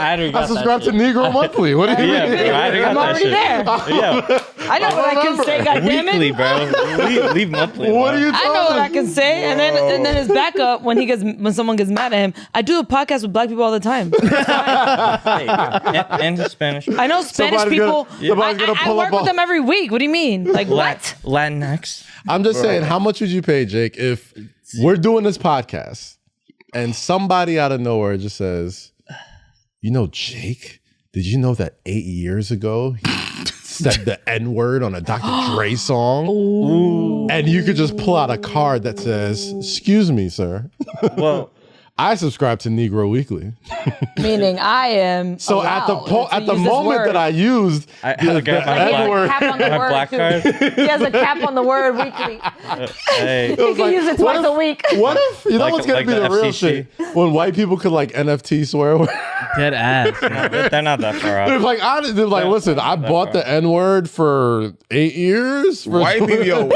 Negro Monthly. What do you Yeah, mean? bro, I already got I'm that already shit. there. Yeah, I know what I can say, weekly, goddammit. bro. Leave monthly. What are you I talking know what I about? can say, and then his backup when someone gets mad at him. I do a podcast with black people all the time. And Spanish. I know Spanish Somebody's people. somebody's gonna I pull work up with a- them every week. What do you mean? Like what? Latinx. I'm just saying, how much would you pay, Jake, if we're doing this podcast and somebody out of nowhere just says, you know, Jake, did you know that 8 years ago he said the N-word on a Dr. Dre song? Ooh. And you could just pull out a card that says, excuse me, sir. Well, I subscribe to Negro Weekly. Meaning I am. So at the allowed to use this moment word. that I used I the got my He has a N-word, cap on the My word black too. card? He has a cap on the word weekly. hey. He can use it twice a week. what if, you know Like- what's going like to be the the real FCC? shit? When white people could like NFT swear words. Dead ass. They're not that far They're off. like, they're like, listen, I bought the N-word for 8 years. For White people,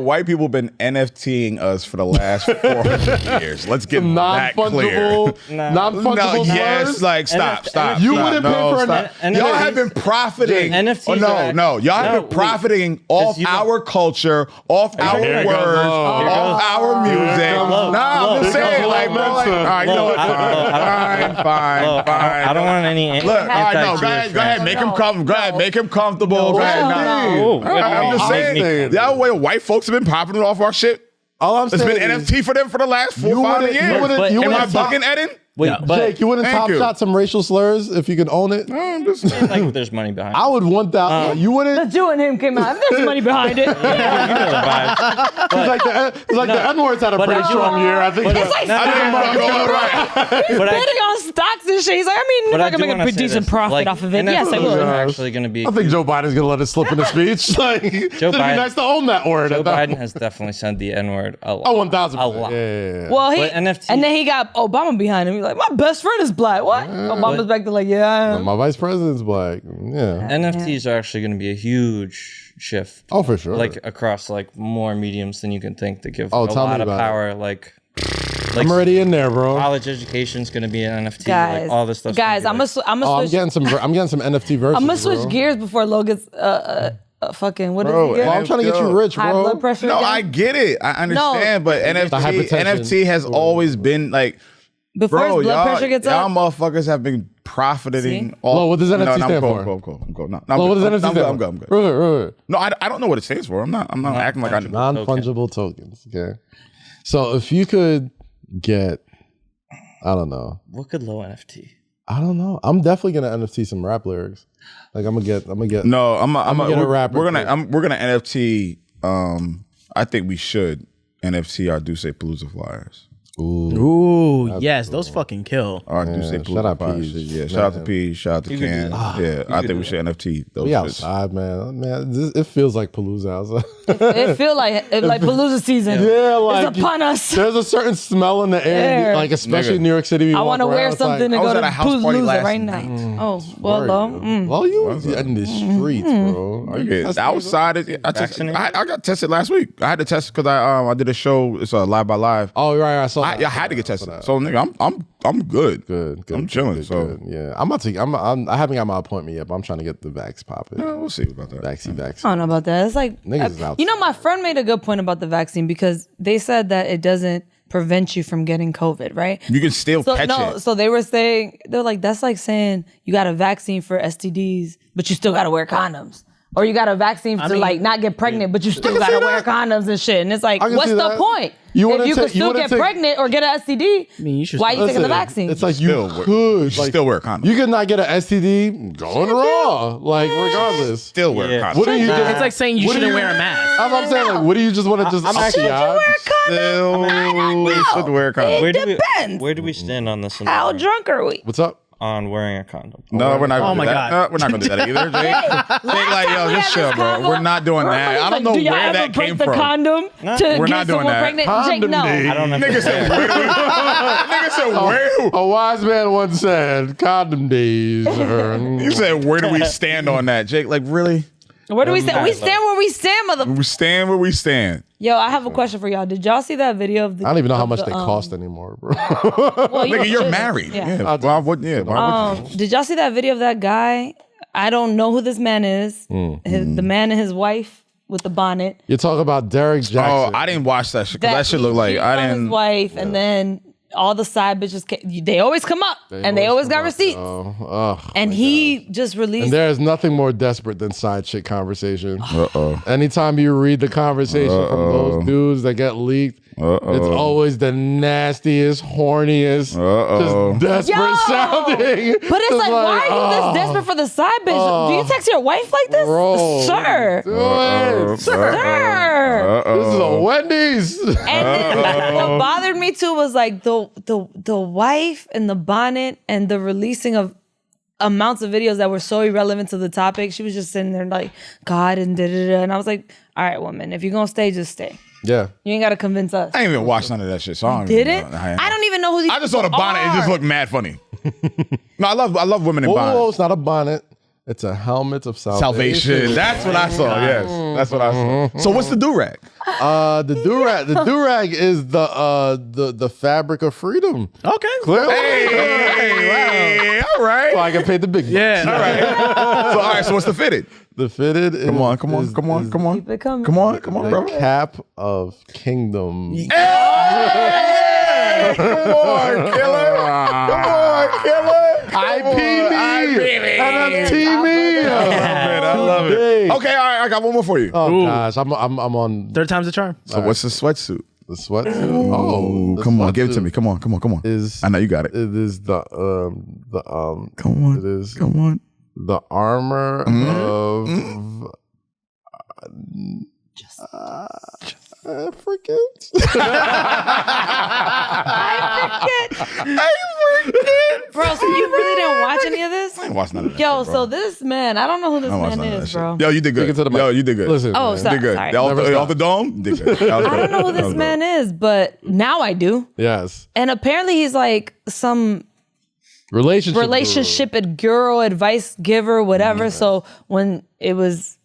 white people been NFTing us for the last 400 years. Let's get that clear. non-fungible Yes, slurs. like stop. You stop. wouldn't pay No, for stop. an Y'all NFT. have been profiting. NFTs Oh, are- no. Y'all have No, been profiting off you don't- our culture, off our Here words, goes love. off our music. comes Nah, I'm love. just Here saying, comes like, love, bro, like, Mensa. all right, you know what? Fine. Look, I don't want any. Look, all right, no, go ahead, make him comfortable. Go ahead, make him comfortable. Go ahead, No. nah. I'm just saying, that way white folks have been popping off our shit. All I'm It's saying been is, NFT for them for the last 4 you or 5 wouldn't- years. you wouldn't- you Am I wouldn't top- bugging, Eddin? Wait, but Jake, you wouldn't Thank top you. shot some racial slurs if you could own it? I'm just like there's money behind. I would want that. You The wouldn't? Jew and him came out. There's money behind it. You know the vibes. It's like the N-words had a but pretty I do- strong year. I think. It's like I think I'm gonna go right. But betting on stocks and shit. He's like, I mean, but if I I can do make a wanna pretty say decent this, profit like, off of it, yes, I NFTs will. are actually going to be. I think Joe Biden's gonna let it slip in the speech. Like, it'd be Biden- nice to own that word. Joe at that Biden point. has definitely said the N-word a lot. Oh, 1,000%. A lot. Yeah. Well, he But NFT and then he got Obama behind him. He's like, my best friend is black. What? Obama's back to like, yeah, I am. My vice president's black. Yeah. NFTs are actually going to be a huge shift. Oh, for sure. Like across like more mediums than you can think that give Oh, a tell me lot of about it. power. Like I'm already in there, bro. college education is going to be an NFT. Guys, like all this stuff. guys, I'm like, gonna Oh, I'm switch. getting some NFT verses. I'm gonna switch bro. gears before Lo gets fucking what Bro, is he Well, get? I'm trying to get you rich, High bro. blood pressure. No, again? I get it. I understand, but The hypertension. NFT has always been like Before his blood pressure gets y'all up. motherfuckers have been profiting See? all. Lo, what does NFT stand for? I'm cool. No, What does NFT stand for? I'm good. Right. No, I don't know what it stands for. I'm not acting like I know. Non-fungible tokens. Okay. So if you could get, I don't know. What could low NFT? I don't know. I'm definitely gonna NFT some rap lyrics. Like I'm gonna get. No, I'm gonna get a rapper. We're gonna NFT. I think we should NFT our Do Say Palooza flyers. Ooh, yes, those fucking kill. Our Do Say shout Palooza out flyers. Peas. Yeah, shout out to P. Shout out to Ken. Yeah, I think we should NFT those. We shits. outside, man. It feels like Palooza outside. It feel like Palooza season. Yeah, like it's upon us. There's a certain smell in the air, Yeah. like especially Nigga. in New York City. I want to wear something to I was go at to a house party Palooza last right now. Oh, well, though. Well, you in the streets, bro. Are you Yeah, outside. I got tested last week. I had to test because I did a show. It's a live by live. Oh, right. I saw. I had to get tested. So nigga, I'm good. Good. I'm chilling. Good, so good. Yeah, I'm about to. I haven't got my appointment yet, but I'm trying to get the vax popping. we'll see about that. Vaccine. I don't know about that. It's like, Niggas is outside. you know, my friend made a good point about the vaccine because they said that it doesn't prevent you from getting COVID, right? You can still catch it. So they were saying, they're like, that's like saying you got a vaccine for STDs, but you still got to wear condoms. Or you got a vaccine to like not get pregnant, but you still got to wear condoms and shit. And it's like, what's the point? If you could still get pregnant or get an STD, why are you taking the vaccine? It's like you could still wear condoms. You could not get an STD going raw, like regardless. Still wear condoms. What do you? It's like saying you shouldn't wear a mask. That's what I'm saying. Like, what do you just want to just? Should you wear condoms? Still wear condoms. It depends. Where do we stand on this? How drunk are we? What's up? On wearing a condom? No, we're not. Oh gonna my do that. God. No, we're not gonna do that either, Jake. Jake, like, yo, just chill, bro. We're not doing that. I don't know where that came the from. condom to We're get not doing someone that. pregnant? Jake, Condom no. day. I don't know. Nigga said, where do we? Nigga said, where? A wise man once said, "Condom days." You said, where do we stand on that, Jake? Like, really? Where do we stand? We stand where we stand, We stand where we stand. Yo, I have a question for y'all. Did y'all see that video of the? I don't even know how much they cost anymore, bro. Well, Nigga, you're should. married. Yeah. Yeah. Why would you? Did y'all see that video of that guy? I don't know who this man is. The man and his wife with the bonnet. You're talking about Derrick Jaxn. Oh, I didn't watch that shit because that shit looked like I His didn't. wife, and then all the side bitches. They always come up, and they always got receipts. And he just released. And there is nothing more desperate than side chick conversation. Anytime you read the conversation from those dudes that get leaked, it's always the nastiest, horniest, just desperate sounding. But it's like, why are you this desperate for the side bitch? Do you text your wife like this? Bro. Sir. Do it. Sir. This is a Wendy's. And what bothered me too was like the wife and the bonnet and the releasing of amounts of videos that were so irrelevant to the topic. She was just sitting there like, God and da-da-da. And I was like, all right, woman, if you're going to stay, just stay. Yeah. You ain't got to convince us. I ain't even watched none of that shit. So I don't Did even it? know. I don't even know who these I just saw the bonnet and it just looked mad funny. No, I love women in Whoa, bonnets. it's not a bonnet. It's a helmet of Salvation. That's what I saw. Yes, that's what I saw. So what's the do-rag? The do-rag is the fabric of freedom. Okay. Clearly. Hey, all right. So I can pay the big bucks. Yeah. All right. So all right. So what's the fitted? The fitted is Come on, come on, is- come on, is come on, Keep it coming. come on, come on, the bro. cap of kingdom. Hey! Come on, killer. Come on, killer. IPB. NFT me. I love it. Okay, all right. I got one more for you. Oh gosh, I'm on Third time's a charm. So what's the sweatsuit? the sweatsuit. Oh, Come on, give it to me. Come on, come on, come on. Is I know you got it. It is the Come on. It is Come on. the armor of Africans. Bro, so you really didn't watch any of this? I ain't watched none of that. Yo, shit, bro. so this man, I don't know who this I ain't watched man none of that is, shit. bro. Yo, you did Take it good. to the mic. Yo, you did good. Listen, Oh, man. stop. You did good. Sorry. Off the dome, you did good. That was I good. don't know who That this was man is, but now I do. Yes, And apparently he's like some relationship guru, advice giver, whatever. So when it was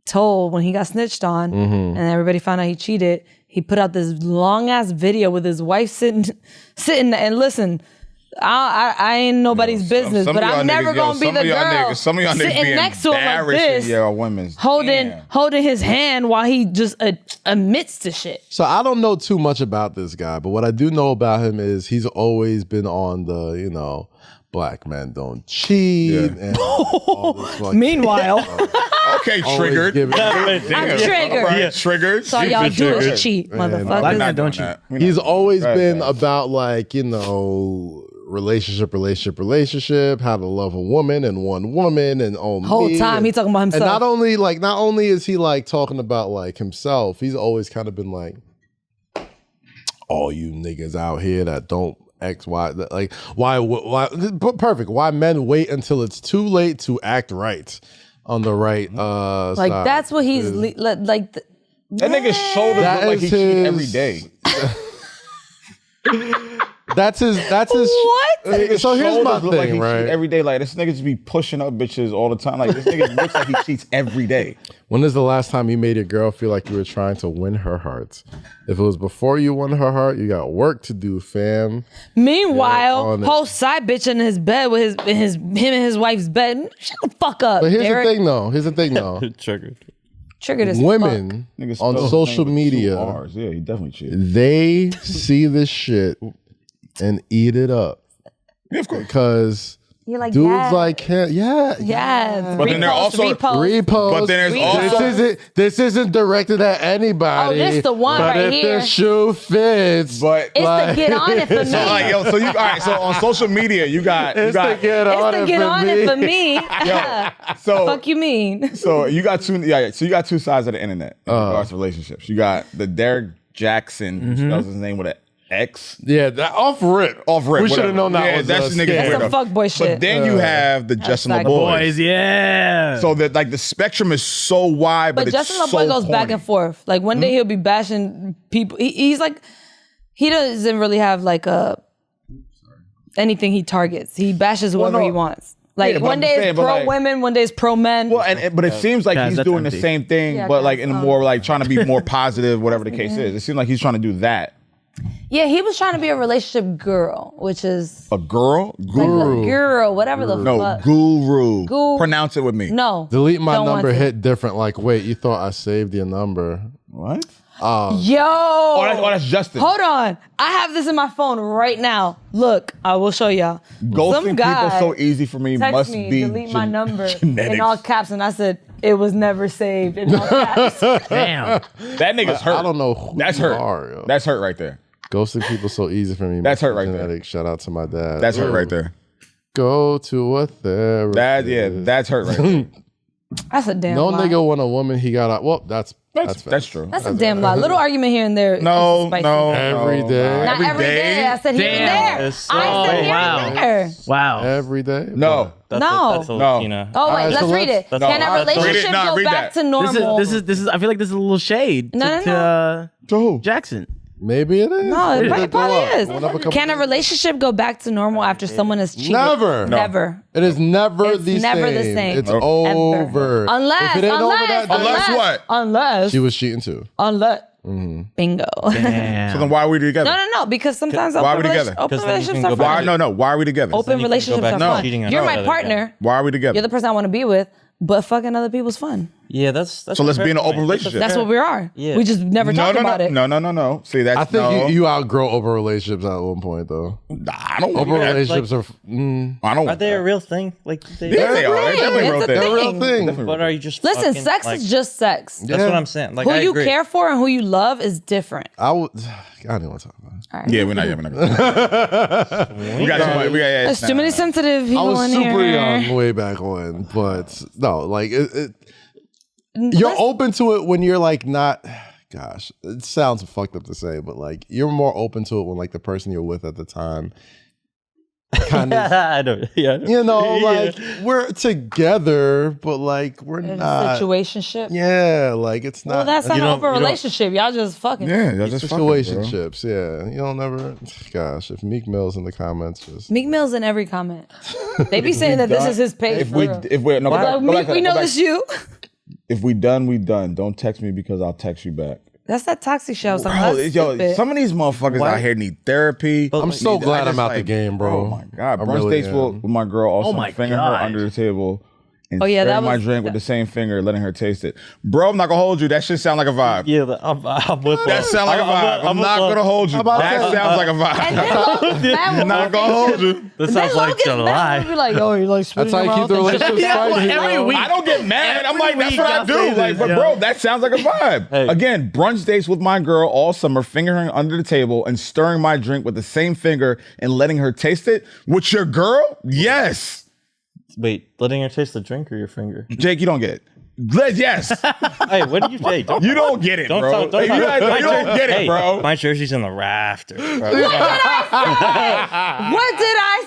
told, when he got snitched on and everybody found out he cheated, he put out this long ass video with his wife sitting and listen, I ain't nobody's business, Some but of y'all I'm never niggas- gonna be some the of y'all girl niggas- some of y'all niggas sitting be next to him like embarrassing this, y'all women's. holding his hand while he just admits to shit. So I don't know too much about this guy, but what I do know about him is he's always been on the, black men don't cheat and all this fucking Meanwhile, Okay, always triggered. giving- I'm triggered. All right, triggered. So all y'all do is cheat, Black motherfuckers. men don't cheat. He's always Right, been right. about relationship, how to love a woman and one woman and only Whole time and, he talking about himself. And not only is he like talking about like himself, he's always kind of been like, all you niggas out here that don't X, Y, like why perfect. Why men wait until it's too late to act right on the right like side. that's what he's like. That nigga's shoulders That look like is he cheat his- every day. That's his. What? So here's my Shoulders look like thing, he cheat right? every day. Like this nigga just be pushing up bitches all the time. Like this nigga looks like he cheats every day. When is the last time you made your girl feel like you were trying to win her heart? If it was before you won her heart, you got work to do, fam. Meanwhile, on it. whole side bitch in his bed with him and his wife's bed. Shut the fuck up. But here's Derrick. the thing, though. Triggered. Triggered as Women Nigga on spelled his social name with 2 media, R's. Yeah, he definitely cheated. they see this shit and eat it up Yeah, of course. because You're like, dudes yes. like him. Yeah. Yes. But then they're also- Repost. But then there's also- this isn't directed at anybody. Oh, this the one but right if here. the shoe fits, But It's the get on it for me. so like yo, so you all right? So on social media, you got it's the get on It's it the get for on me. it for me. so Fuck you mean? so you got two so you got two sides of the internet in regards to relationships. You got the Derrick Jaxn, who spells his name with an X. Yeah, that off rip. Off rip. We should have whatever. known that Yeah, was that's the nigga's That's weirdo. some fuckboy shit. But then you have the Justin like LeBoy. Boys, yeah. So that like the spectrum is so wide, but But it's Justin so LeBoy goes back corny. and forth. Like one day he'll be bashing people. He's like, he doesn't really have like anything he targets. He bashes whoever no. he wants. Like Yeah, but one I'm day saying, it's but pro like- women, one day it's pro men. Well, but it seems like Guys, he's that's doing the empty. same thing, Yeah, but like guys, in a more like trying to be more positive, whatever the case is. It seems like he's trying to do that. Yeah, he was trying to be a relationship girl, which is A girl, like guru. a girl, whatever the No, fuck. guru. Gu- Pronounce it with me. No. Delete my don't want number to. hit different. Like, wait, you thought I saved your number? What? Yo. Oh, that's Justin. Hold on. I have this in my phone right now. Look, I will show y'all. Ghosting Some guy people so easy for me text must me, be delete my number genetics. in all caps, and I said it was never saved in all caps. Damn. That nigga's hurt. I don't know who That's you hurt. are, yo. That's hurt right there. Ghosting people so easy for me. That's hurt right there. Genetic. Shout out to my dad. That's hurt Ooh. right there. Go to a therapist. That's hurt right there. That's a damn No lie. nigga want a woman he got out. Well, that's That's true. That's a damn lie. Little argument here and there. No, spicy. no. Every no, day. no. Not every day. I said here and Damn. there. It's so- I said here wow. and there. Wow. Every day. No. That's No. That's a No. Latina. Oh wait, right, let's so read it. let's- Can no, a read it. relationship No, go read back that. to normal? This is. I feel like this is a little shade No, to To who? Jackson. Maybe it is. No, it Maybe probably go up. is. Went up a couple Can a days. relationship go back to normal after someone has cheated? Never. No. Never. It is never It's the never same. the same. It's Nope. over. Unless, if it ain't over unless, that day, Unless what? Unless, she was cheating too. unless. Mm-hmm. Bingo. Damn. So then why are we together? No, because sometimes Why are open, we together? open 'Cause then you relationships can are go fun. back Why? No. Why are we together? Open Then you can go relationships back are to fun. cheating on You're each my other partner. again. Why are we together? You're the person I want to be with, but fucking other people's fun. Yeah, that's So let's be in an open relationship. That's what we are. Yeah. We just never talk about it. No. See, that's I think no. you outgrow open relationships at one point though. Nah, I don't. Open want that. relationships are. I don't. Are they a real thing? Like they, Yeah, they are. They're definitely It's real a thing. thing. real thing. Definitely But real. are you just Listen, fucking, sex like, is just sex. That's what I'm saying. Like Who I you agree. care for and who you love is different. I would. I don't want to talk about it. All right. Yeah, we're not. We got too much. There's too many sensitive I people was in super here. young way back when, but no, like you're open to it when you're like not. Gosh, it sounds fucked up to say, but like you're more open to it when like the person you're with at the time, kind of, I don't. Yeah. you know, Yeah. like we're together, but like we're It's a not. situationship. Yeah, like it's not. Well, that's not You an don't- open you don't- relationship. Y'all just fucking. Yeah, that's just fucking, bro. situationships. Yeah, you don't never. Gosh, if Meek Mill's in the comments, just Meek Mill's in every comment. They be saying that this is his page. If we, for real. if we, no, go Like, back, go Meek, back, we go know back. this you. If we done, we done. Don't text me because I'll text you back. That's that toxic shit. I was talking Bro, about. yo, some of these motherfuckers out here need therapy. I'm so glad I'm out the game, bro. Oh my God. I Brunch really dates am. with my girl also my finger her God. under the table and Oh, yeah, stirring that my was- drink with the same finger, letting her taste it. Bro, I'm not gonna hold you. That shit sound like a vibe. Yeah, I'm with That sound like a vibe. I'm not gonna hold you. about That that? sounds like a And vibe. then Logan's mad I'm when not gonna hold you. This Then sounds like Logan's mad July. when we be like, oh, you like That's spitting how you your keep the mouth and shit. relationship spicy. every bro. week. I don't get mad. I'm like, that's week what I y'all do. say Like, this, but yo. bro, that sounds like a vibe. Hey. Again, brunch dates with my girl all summer, fingering under the table and stirring my drink with the same finger and letting her taste it. With your girl? Yes. Wait, letting her taste the drink or your finger? Jake, you don't get it. Yes. Hey, what did you say? You don't get it, Don't bro. talk- don't you talk- don't my get it, Hey, bro. My jersey's in the rafters, bro. What did I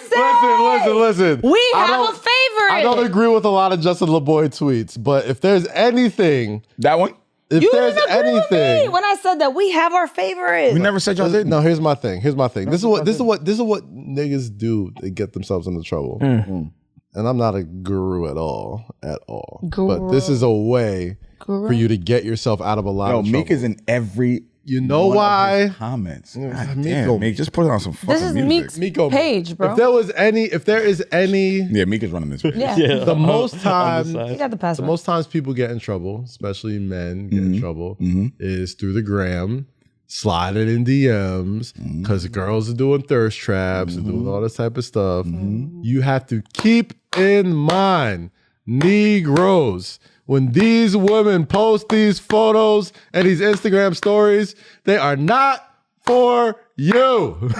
say? Listen. We I have a don't- favorite. I don't agree with a lot of Justin LeBoy tweets, but if there's anything, That one? if You there's didn't agree with me anything, when I said that we have our favorite. We never said y'all didn't. no, here's my thing. This is what niggas do to get themselves into trouble. And I'm not a guru at all. But this is a way for you to get yourself out of a lot Yo, of Meek trouble. is in every You know one of why? his comments. God Meek damn, Meek, just put on some fucking This is music. Meek's page, bro. If there is any, Yeah, Meek is running this page. Yeah. the most time, You got the the password. most times people get in trouble, especially men get in trouble, is through the gram, sliding in DMs, because girls are doing thirst traps and doing all this type of stuff. You have to keep in mind, Negroes, when these women post these photos and these Instagram stories, they are not for you.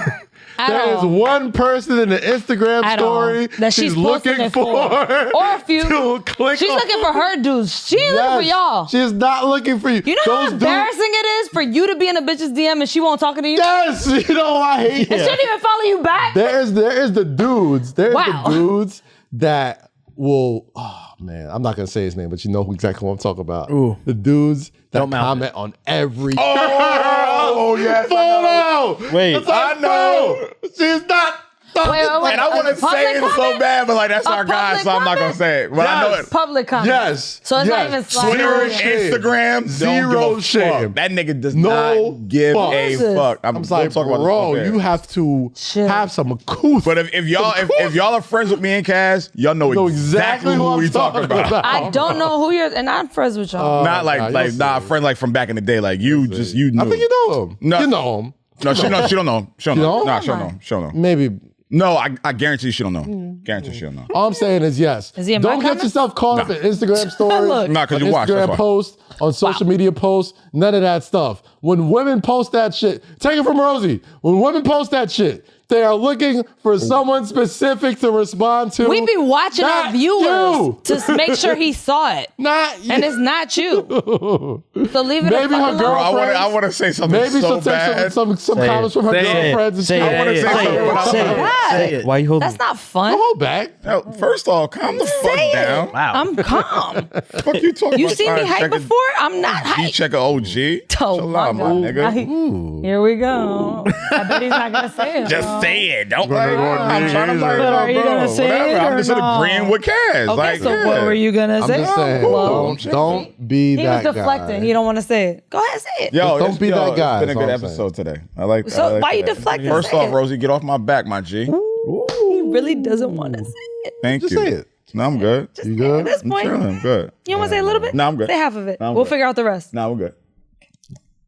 There is all. one person in the Instagram At all. story That she's posting looking it for. Or a few. to click She's on. looking for her dudes. She ain't looking for y'all. She is not looking for you. You know how embarrassing it is for you to be in a bitch's DM and she won't talk to you? Yes, you know I hate And she didn't even follow you back? There is the dudes. There's Wow. the dudes that will. Oh man, I'm not gonna say his name, but you know exactly what I'm talking about. Ooh. The dudes that Don't mouth comment on every Oh, yes. photo. Wait, It's like, I know. bro, she's not. Wait. And I want to say it so bad, but like that's A our guy, public so I'm not gonna comment? say it. But I know it. Public comment. Yes. So it's not yes. even sliding. Twitter, Shame. Instagram, Zero don't give a shame. fuck. That nigga does No not give fuck. a What is this? fuck. I'm we'll like, talk about this bro, off air. you have to Chill. have some couth. But if y'all are friends with me and Kaz, y'all know exactly who I'm we talking about. I don't know who you're, and I'm friends with y'all. Not like Nah, you'll see. friend like from back in the day. Like you knew. I think you know him. No. You know him. No, she don't know. She don't know. She don't know. don't? Nah, she don't know. She don't know. Maybe. No, I guarantee she don't know. Guarantee she don't know. All I'm saying is yes. Is he in my Don't get comments? yourself caught up in Instagram stories, Look. Nah, 'cause on you watch, that's Instagram why. posts, on social media posts, none of that stuff. When women post that shit, take it from Rosie. When women post that shit, they are looking for someone specific to respond to. We be watching our Not viewers you. to make sure he saw it. Not you. And it's not you. So leave it Maybe the fuck her girl- alone. I want to say something Maybe so she'll take bad. some comments from her Say it. girlfriends and Say shit. it. I wanna say something without say saying it. it. Say it. Why you holding? That's not fun. Hold back. Yo, first off, calm the fuck down. Wow. I'm calm. Fuck you talking You about? seen me trying to hype check a- before? I'm not You hype. check a OG. Oh, Chill out, my God. nigga. Here we go. I bet he's not gonna say it. Just though. say it. Don't like. go I'm trying to nigga. like. But are you gonna say whatever. it I'm or just no? agreeing with Kaz. Okay, Like, so yeah. what were you gonna I'm say? just saying, Well, don't be he that was deflecting. guy. He don't want to say it. Go ahead, say it. Yo, Don't be that guy, It's been a is good all I'm episode today. I like. So I like why you today. deflecting? First Say off, it. Rosie, get off my back, my G. He really doesn't want to say it. Thank Just you. say it. No, I'm good. Just You At good? this I'm point, chilling. I'm good. you want to say a little bit? No, I'm good. Say half of it. No, I'm We'll good. figure out the rest. No, we're good.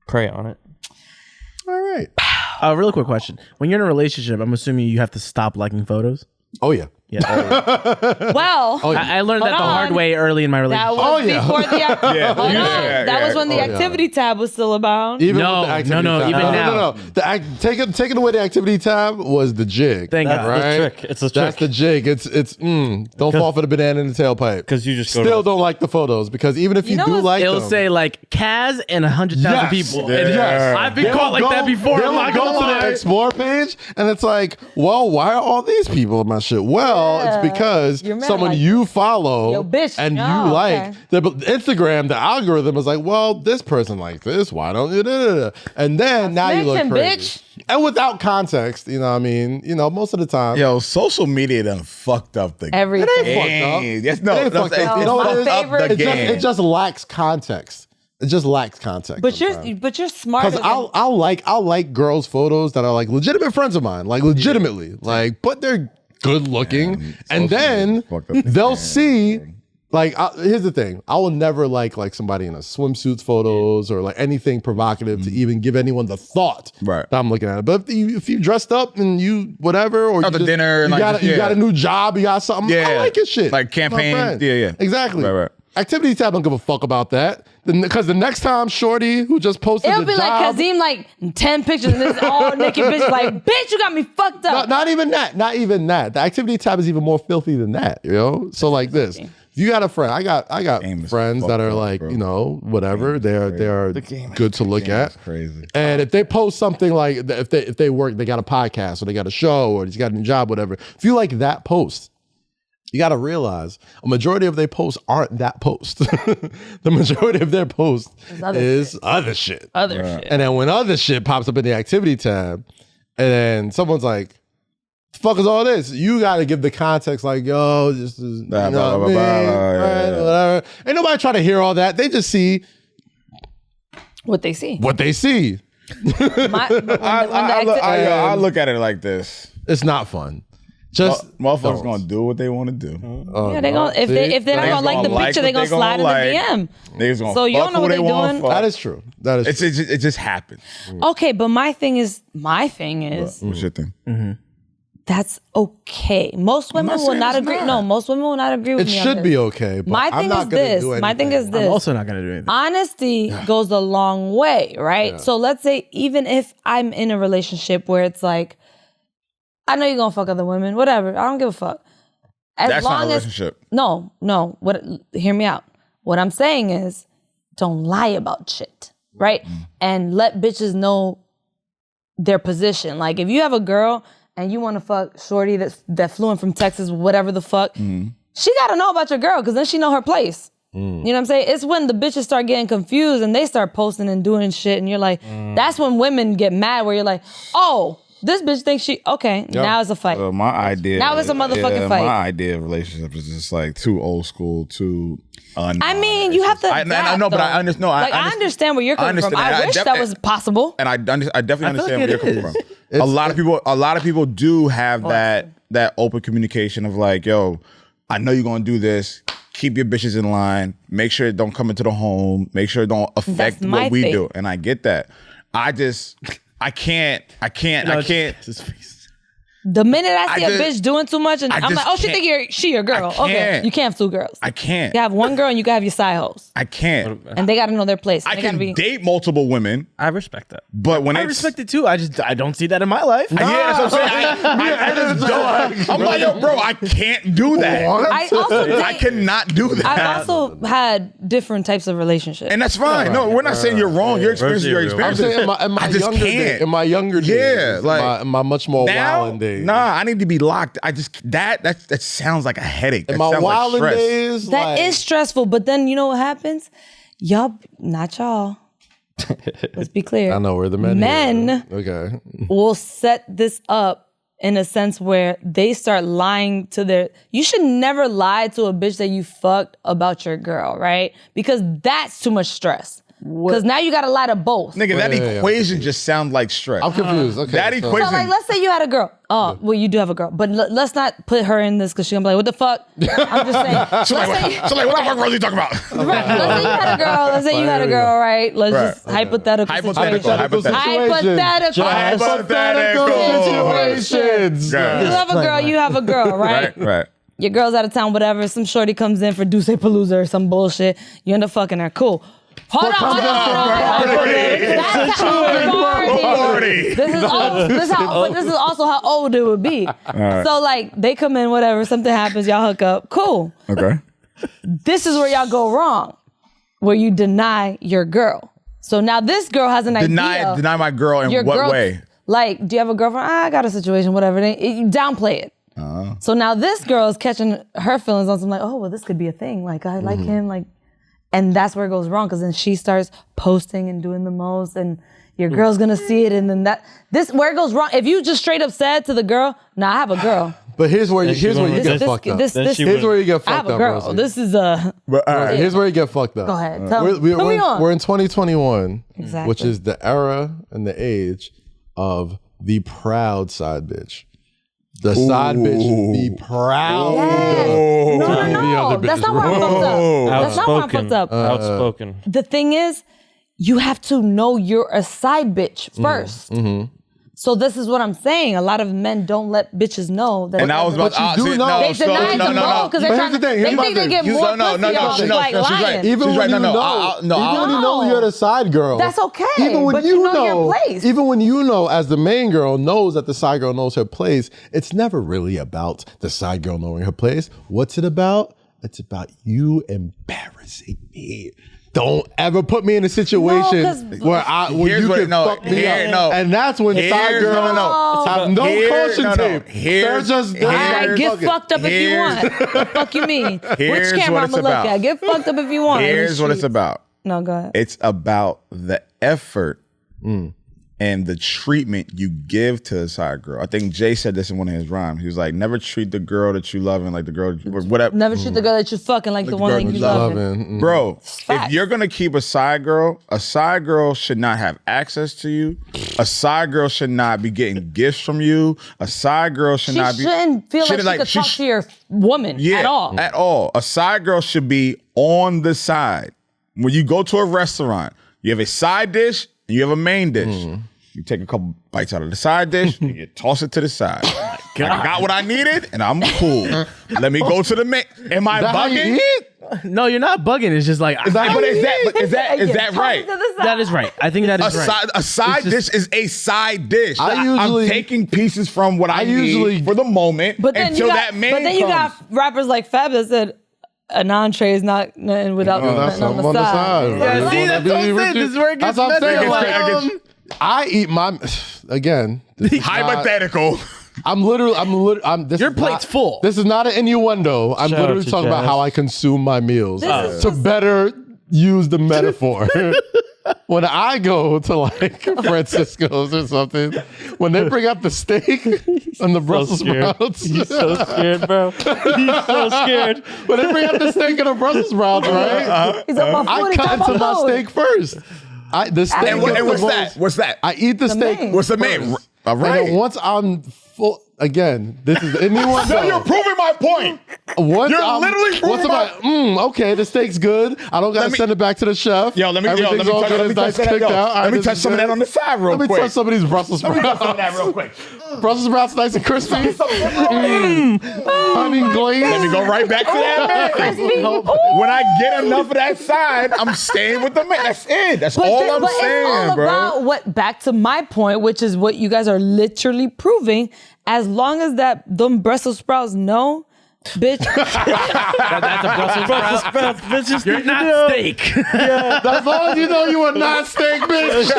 Pray on it. All right. Really quick question. When you're in a relationship, I'm assuming you have to stop liking photos. Oh yeah. Yeah. Well, I learned that the Hold hard on. way early in my that relationship. was yeah. before the Yeah, Hold on. yeah, That was yeah. when the Oh, yeah. activity tab was still about. Even No, with the activity no, tab. even now. No. Taking away the activity tab was the jig. Thank That's God. the right? trick. It's a That's trick. the jig. It's don't fall for the banana in the tailpipe. Because you just go Still to don't like the photos because even if you, know do what? like It'll them, say like Kaz and 100,000 Yes. people. Yeah. And Yes. I've been They'll caught like go- that before. They'll I'm not go gonna to the lie. explore page and it's like, well, why are all these people in my shit? Well, Yeah. it's because Your man someone like you follow Yo, bitch. and Oh, you like okay. the Instagram, the algorithm is like, well, this person likes this. Why don't you? And then now you look Snitching, crazy. bitch. And without context, you know what I mean? You know, most of the time. Yo, social media done fucked up the Everything. It ain't fucked up. Yes, no, It ain't no, fucked up. it's You know what fucked it is? up the It game. just lacks context. It just lacks context. But you're smarter. Because I'll like girls' photos that are like legitimate friends of mine, like legitimately, like, but they're good looking, and then they'll see. Like, here's the thing: I will never like somebody in a swimsuit photos or like anything provocative to even give anyone the thought that I'm looking at it. But if you dressed up and you whatever, or the dinner, you got a new job, you got something, I like your shit, like campaign, exactly. Right. Activity tab don't give a fuck about that. Because the next time Shorty who just posted it'll be job, like Kazeem, like 10 pictures and this all naked bitch like, bitch, you got me fucked up. Not even that. The activity tab is even more filthy than that, you know? So like this. If you got a friend, I got friends that are like, you know, whatever. They're good to look at. Crazy. And if they post something like if they work, they got a podcast or they got a show or they got a new job, whatever. If you like that post, you got to realize a majority of their posts aren't that post. The majority of their posts is other shit. And then when other shit pops up in the activity tab, and then someone's like, the fuck is all this? You got to give the context like, yo, this is, whatever. Ain't nobody trying to hear all that. They just see what they see. I look at it like this. It's not fun. Just motherfuckers gonna do what they want to do. Yeah, they gonna if they're not gonna like the picture, they gonna slide in the DM. Niggas gonna so you don't know what they're doing. That is true. It just happens. Okay, but my thing is, What's your thing? That's okay. Most women will not agree. No, most women will not agree with me. It should be okay. But my thing is this. My thing is this. I'm also not gonna do anything. Honesty goes a long way, right? Yeah. So let's say even if I'm in a relationship where it's like, I know you're gonna fuck other women, whatever. I don't give a fuck. That's not a relationship. No. Hear me out. What I'm saying is, don't lie about shit, right? And let bitches know their position. Like if you have a girl and you want to fuck shorty that flew in from Texas, whatever the fuck, she got to know about your girl because then she know her place. You know what I'm saying? It's when the bitches start getting confused and they start posting and doing shit and you're like, that's when women get mad where you're like, oh, this bitch thinks now it's a fight. My idea. Now it's a motherfucking fight. My idea of relationship is just like too old school, too I mean, you have to. I know, but I understand. I understand where you're coming from. I wish that was possible. And I definitely understand where you're coming from. A lot of people do have that open communication of like, yo, I know you're gonna do this. Keep your bitches in line. Make sure it don't come into the home. Make sure it don't affect what we do. And I get that. I can't. The minute I see a bitch doing too much, and I'm like, oh, she your girl. Okay, you can't have two girls. I can't. You have one girl and you can have your side hoes. I can't. And they got to know their place. I can date multiple women. I respect that. But when I respect it too. I don't see that in my life. Yeah, that's what I'm saying. I just don't. I'm like, yo, bro, I can't do that. I cannot do that. I've also had different types of relationships. And that's fine. No, we're not saying you're wrong. Your experience is your experience. I'm saying in my younger days, like my much more wild days. Nah, I need to be locked. That sounds like a headache. In my wild days, that is stressful. But then you know what happens? Y'all, not y'all. Let's be clear. I know where the men here. Will set this up in a sense where they start lying to their. You should never lie to a bitch that you fucked about your girl, right? Because that's too much stress. Because now you got to lie to both. Nigga, that equation just sounds like stress. I'm confused. Okay. That equation. So like, let's say you had a girl. Oh, well, you do have a girl. But let's not put her in this because she's going to be like, what the fuck? I'm just saying. So what the fuck Rosy talking about? Right. Let's say you had a girl. Let's say you had a girl, right? Let's just hypothetical situations. You have a girl, you have a girl, right? Right. Your girl's out of town, whatever. Some shorty comes in for Duce Palooza or some bullshit. You end up fucking her. Cool. Hold on. That's party. This is also how old it would be. Right. So like they come in, whatever, something happens, y'all hook up. Cool. Okay. This is where y'all go wrong, where you deny your girl. So now this girl has an idea. Deny my girl in what way? Like, do you have a girlfriend? I got a situation, whatever. You downplay it. So now this girl is catching her feelings on something like, oh, well, this could be a thing. Like, I like him, like. And that's where it goes wrong because then she starts posting and doing the most and your girl's gonna see it and then this where it goes wrong. If you just straight up said to the girl, nah, I have a girl. But here's where you Then she get wouldn't- fucked up. Then she Here's where you get I have fucked a up, girl. Rosy. This is But all right. Here's where you get fucked up. Go ahead. Tell me. Put me on. We're in 2021, Exactly. which is the era and the age of the proud side bitch. The side bitch be proud. Yes. of No, the no. other That's bitches. not where I'm fucked up. That's not where I'm Outspoken. fucked up. Outspoken. The thing is, you have to know you're a side bitch 1st. So this is what I'm saying. A lot of men don't let bitches know that. And I was about But you do know. they deny it to know because they're But trying here's the to. thing, They here's think my they get thing. more No, pussy off she's like right. lying. She's Even right. when No, you no. know, No, even when you know you're the side girl, That's okay, Even when but you know your know, place. even when you know, as the main girl knows that the side girl knows her place, it's never really about the side girl knowing her place. What's it about? It's about you embarrassing me. Don't ever put me in a situation 'cause- where Here's you what- can no, fuck me here- up. no. And that's when side Here's- girls have no Here- caution no, no. tape. They're Here's- just here's- Alright, get fucking- fucked up if you want. The fuck you mean? Here's Which camera what I'm it's gonna look about. at? Get fucked up if you want. Here's what it's about. No, go ahead. It's about the effort and the treatment you give to the side girl. I think Jay said this in one of his rhymes. He was like, never treat the girl that you love and like the girl, whatever. Never treat the girl that you fucking like the the one girl that you you love. Loving. Bro, Facts. if you're gonna keep a side girl should not have access to you. A side girl should not be getting gifts from you. A side girl should She not be. shouldn't feel like she could talk to your woman at all. At all. A side girl should be on the side. When you go to a restaurant, you have a side dish and you have a main dish. You take a couple bites out of the side dish and you toss it to the side. I got what I needed and I'm cool. Let me go to the main. Am I That how you bugging? eat? No, you're not bugging. It's just like Is that right? that is right. I think that is right. A side dish is a side dish. I I'm usually- taking pieces from what I usually- need for the moment But then until you got, that main but then you got comes. rappers like Fab that said an entree is not nothing without That's nothing on the side. Yeah, see, that's what I'm saying. This is where it gets That's what I'm saying. messy. Like, I eat my again. This is not- Hypothetical. This Your is plate's not- full. This is not an innuendo. I'm Shout out literally to talking about Jazz. how I consume my meals This is to just- better use the metaphor. When I go to like Francisco's or something, when they bring out the steak and the Brussels scared. sprouts, He's so scared, bro. He's so scared. when they bring out the steak and the Brussels sprouts, right? He's on my food, I he's cut on into my food. steak first. The steak And, is the what's most- that? What's that? I eat the steak. main. What's the main? first. All And right. then once I'm full, again, this is anyone. No, you're proving my point. Once You're I'm, literally once proving I'm like, okay, the steak's good. I don't gotta Let me- send it back to the chef. Everything's all good. It's nice cooked out. All right, Let me this touch is some of good. that on the side real Let me quick. touch some of these Brussels sprouts. real quick. Brussels sprouts nice and crispy. Honey glazed. Let me go right back to that main. When I get enough of that side, I'm staying with the man. That's it. That's all I'm but saying, it's all bro. about what. Back to my point, which is what you guys are literally proving. As long as them Brussels sprouts know, bitch. That's a Brussels sprout. Bitches, You're not steak. As long as you know you are not steak, bitch.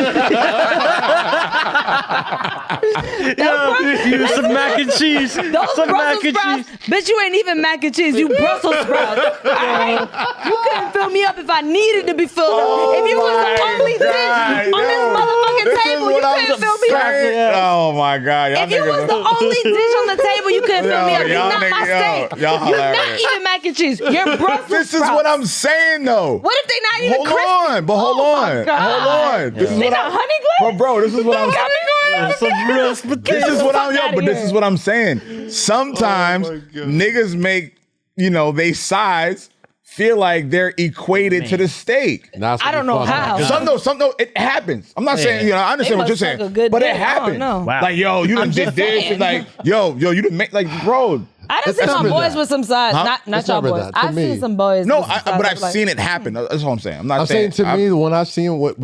Use some mac and cheese. Those Some mac Brussels and sprouts, cheese. bitch, you ain't even mac and cheese. You Brussels sprouts. All right? You couldn't fill me up if I needed to be filled up. If you was the only dish on this motherfucking table, you couldn't fill me up. Oh my God. Y'all If you was the only dish on the table, you couldn't fill me up. You're not my steak. y'all You're not hilarious. even mac and cheese. You're Brussels This is sprouts. what I'm saying, though. What if they not even Hold crispy? on, but hold Oh my on. God. Hold on. This is They what got honey glazed? Bro, this is what I'm saying. Some real spaghetti. This is what I'm, Fuck outta but this here. is what I'm saying. Sometimes niggas make, they sides feel like they're equated to the steak. That's I don't know how. Some no, it happens. I'm not saying, I understand They what you're must suck saying, a good but it dick. I don't happens. know. Wow. Like, yo, you done did just this, saying. and like, yo, you didn't make, like, bro. I done It's seen my never boys that. with some sides. Not It's y'all never boys. that, to I've me. seen some boys. No, with some sides. but I've Like, seen it happen. That's what I'm saying. I'm not I'm saying to I've- me, when I've seen what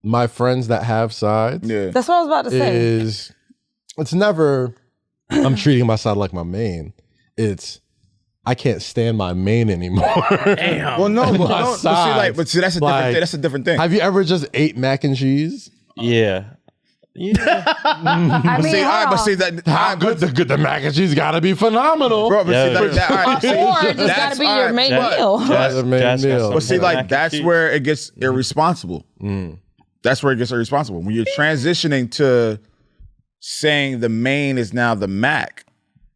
my friends that have sides yeah. That's what I was about to say. is, it's never I'm treating my side like my main. It's I can't stand my main anymore. Well, no, but see, sides. that's a different Like, thing. That's a different thing. Have you ever just ate mac and cheese? Yeah. I mean, See, all right, hold but on. see that. How good the mac and cheese gotta be phenomenal. Bro, but see, Yeah. all right, see, Or it just that's gotta be all your right, main but- meal. That's a main Jazz got meal. some But see, mac like and that's cheese. where it gets irresponsible. That's where it gets irresponsible when you're transitioning to saying the main is now the Mac.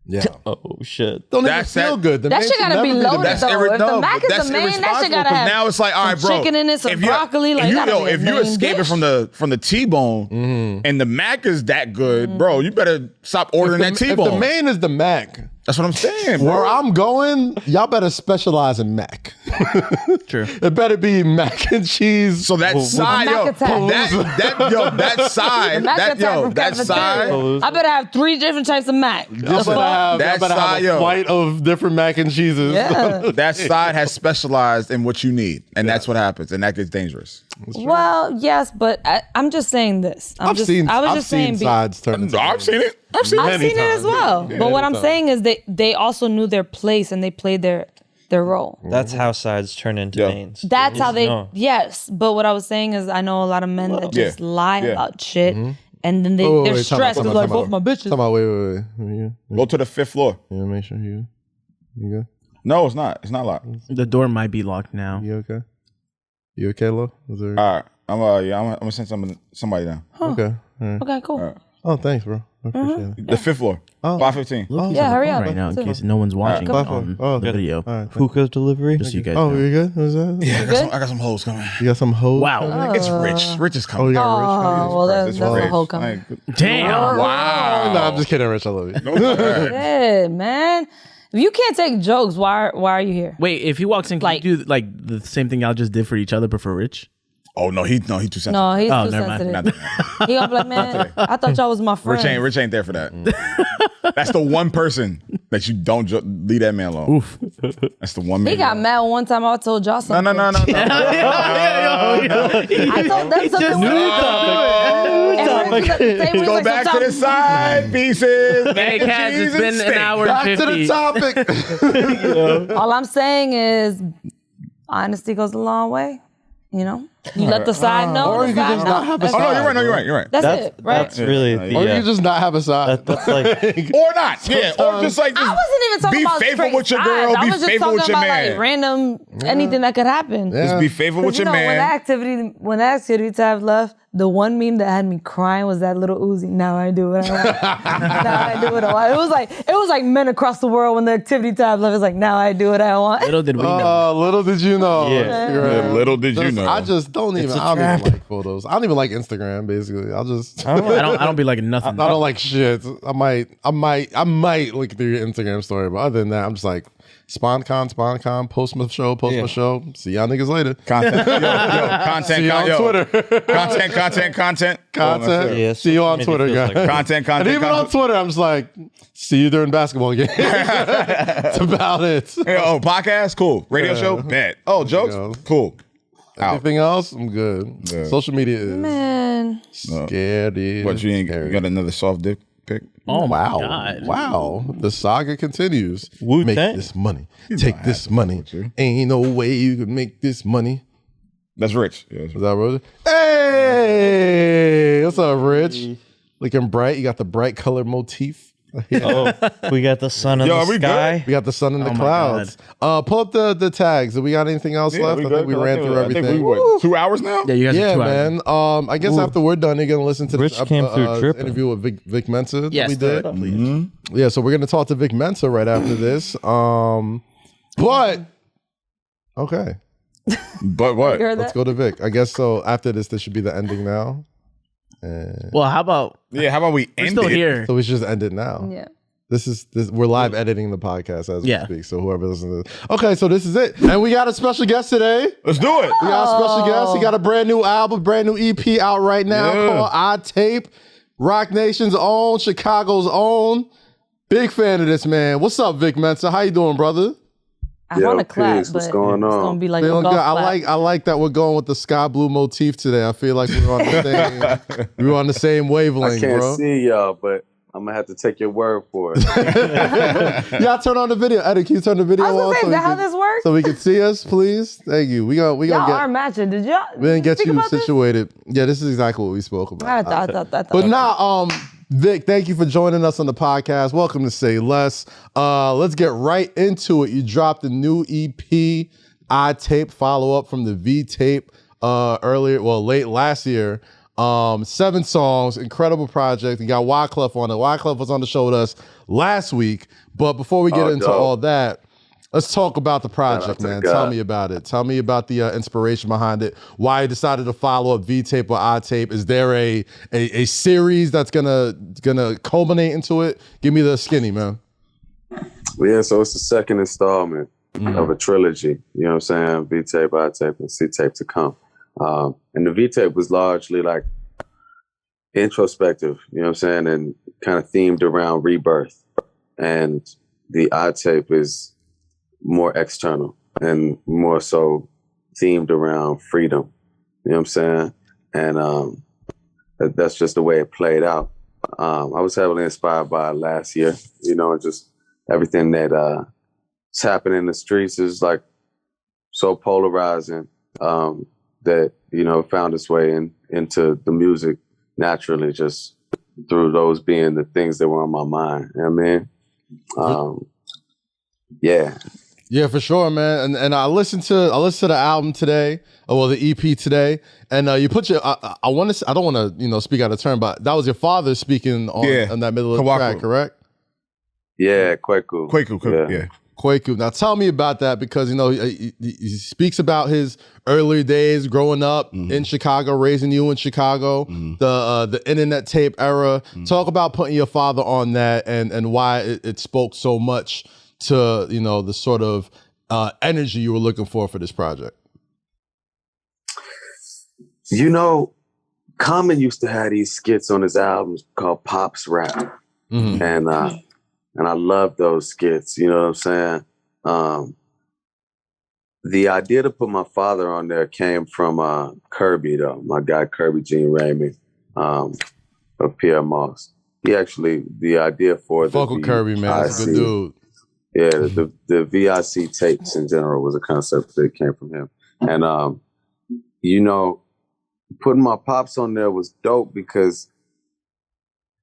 Yeah. Oh shit. Don't even That's feel that- good. The That main shit should gotta be never the loaded, best. though. If the no, mac but is that's the main, that shit irresponsible, gotta 'cause have now it's like, all right, some bro. chicken in it, some if you- broccoli, like, if you, gotta be a if you main escaping dish. from the T-bone and the mac is that good, bro, you better stop ordering that If the T-bone. main is the Mac, That's what I'm saying, where bro. I'm going, y'all better specialize in Mac. True. It better be mac and cheese. So that side, Mac yo, attack. that side, Mac that attack from that side. cafeteria. I better have 3 different types of mac. The Y'all better fuck? have, That y'all better have side, a yo. flight of different mac and cheeses. Yeah. That side has specialized in what you need, and that's what happens, and that gets dangerous. Well, yes, but I'm just saying this. I was just saying sides turn into I've seen it. I've seen I've it. seen it as well. But what I'm saying is they also knew their place and they played their role. That's how sides turn into Yeah. mains. That's how they No. yes. But what I was saying is I know a lot of men that just lie Yeah. about shit and then they're wait, time out, stressed time because out, like time both out. my bitches. Come on, wait. Go to the 5th floor. You want to make sure you good? No, it's not. It's not locked. The door might be locked now. You okay? You okay, Lo? Is there... All right, I'm gonna send somebody down. Okay. All right. Okay, cool. Oh, thanks, bro. I appreciate it. The 5th floor. 515. Look, he's Yeah, on the hurry phone up. right now in Let's case do no one's watching Alright. on the Okay. video. All right. Hookah delivery. Just so you guys Oh, know. you good? What's that? Yeah, I got some hoes coming. You got some hoes? Wow. It's Rich. Rich is Oh, coming. you got Oh, well, that's a whole comment. Damn. Wow. No, I'm just kidding, Rich. I love you. Yeah, man. If you can't take jokes, why are you here? Wait, if he walks in, can Like- you do like the same thing y'all just did for each other, but for Rich? Oh no, he too sensitive. No, he's Oh, too never mind. sensitive. Not He gonna be like, man, I thought y'all was my friend. Rich ain't there for that. That's the one person that you don't leave that man alone. Oof. That's the one man. He got mad one time I told y'all No, something. no. I told them something. Go back to the side pieces. Hey, Kaz, it's been an hour Back and to 50. the topic. All I'm saying is honesty goes a long way. You know? You let the side know. Or the you can side just know. not have a That's Oh no, side. you're right. That's it, right? That's really Yeah. the, Or you can just not have a side. that's like Or not. Yeah. Or just like I wasn't even talking be about faithful straight with your sides. girl. I Be was just faithful talking with your about man. like random anything that could happen. Just be faithful with You your know, when man. when that activity tab left, the one meme that had me crying was that little Uzi. Now I do what I want. Now I do what I want. It was like men across the world when the activity tab left. It's like now I do what I want. Little did we know. Little did you know. Yeah. You're right. Little did you know. I just don't even. I don't even like photos. I don't even like Instagram. Basically, I'll just. I don't be like nothing. I don't like shit. I might look through your Instagram story, but other than that, I'm just like SpawnCon, post my show. See y'all niggas later. Content. Content. See you on Twitter. Content. Content. Yeah, See you on social Twitter, media guys. feels like Content. And even on Twitter, I'm just like, see you during basketball game. That's about it. Oh, podcast? Cool. Radio show? Bet. Oh, jokes? go. Cool. Out. Anything else? I'm good. Yeah. Social media is Man. scary. What, you ain't Scary. got another soft dick pic? Oh my Wow. God. Wow. The saga continues. Wu-Tang? Make this money. Take this money. Ain't no way you can make this money. That's Rich. Yeah, Is that Rosa? Hey! What's up, Rich? Looking bright. You got the bright color motif. oh, we got the sun in Yo, the are we good? sky. We got the sun in the Oh my clouds. Pull up the tags. Do we got anything else left? I think we ran through everything. I think we what, 2 hours now? Yeah, you guys are Yeah, 2 hours. man. I guess after we're done, you're gonna listen to Rich this came through tripping. interview with Vic Mensa that Yes, we did. please. Yeah, so we're gonna talk to Vic Mensa right after this. But okay, But what? You heard let's that? go to Vic. I guess so. After this should be the ending now. Well, how about Yeah, how about we we're end still it? here? So we should just end it now. Yeah. This we're live editing the podcast as Yeah. we speak. So whoever listens to this. Okay, so this is it. And we got a special guest today. Let's do it. We got a special guest. He got a brand new album, brand new EP out right now Yeah. called I Tape. Roc Nation's own, Chicago's own. Big fan of this man. What's up, Vic Mensa? How you doing, brother? I want to clap, peace. but What's going it's on? gonna be like a Feeling golf good. clap. I like that we're going with the sky blue motif today. I feel like we're on the same we're on the same I wavelength, can't bro. see y'all, but I'm gonna have to take your word for it. Y'all turn on the video. Eddie, can you turn the video I was on gonna say, is we that how can- this works? so we can see us, please? Thank you. We Y'all gonna are get matching. Did y'all? we didn't get speak you about this? situated. Yeah, this is exactly what we spoke about. I thought. But now, Vic, thank you for joining us on the podcast. Welcome to Say Less. Let's get right into it. You dropped a new EP, I Tape, follow up from the V Tape late last year. 7 songs, incredible project. You got Wyclef on it. Wyclef was on the show with us last week. But before we get into all that, let's talk about the project, man. Tell me about it. Tell me about the inspiration behind it. Why you decided to follow up V-Tape or I-Tape. Is there a series that's gonna culminate into it? Give me the skinny, man. Well, yeah, so it's the second installment of a trilogy. You know what I'm saying? V-Tape, I-Tape, and C-Tape to come. And the V-Tape was largely like introspective, you know what I'm saying, and kind of themed around rebirth. And the I-Tape is more external and more so themed around freedom, you know what I'm saying? And that's just the way it played out. I was heavily inspired by last year, you know, just everything that's happening in the streets is like so polarizing. That, you know, found its way into the music naturally, just through those being the things that were on my mind. You know what I mean? Yeah. Yeah, for sure, man. And I listened to the album today, the EP today, and you put your I don't want to, you know, speak out of turn, but that was your father speaking on that middle of the track, correct? Yeah, Kwaku. Yeah. Kwaku. Now tell me about that, because you know he speaks about his early days growing up in Chicago, raising you in Chicago, the internet tape era. Talk about putting your father on that and why it spoke so much to, you know, the sort of energy you were looking for this project. You know, Common used to have these skits on his albums called Pop's Rap, and I love those skits, you know what I'm saying? The idea to put my father on there came from Kirby, though, my guy Kirby Jeremih of Pierre Moss. He actually, the idea for Fuck with Kirby, man. That's a good dude. Yeah, the VIC tapes in general was a concept that came from him. And, you know, putting my pops on there was dope because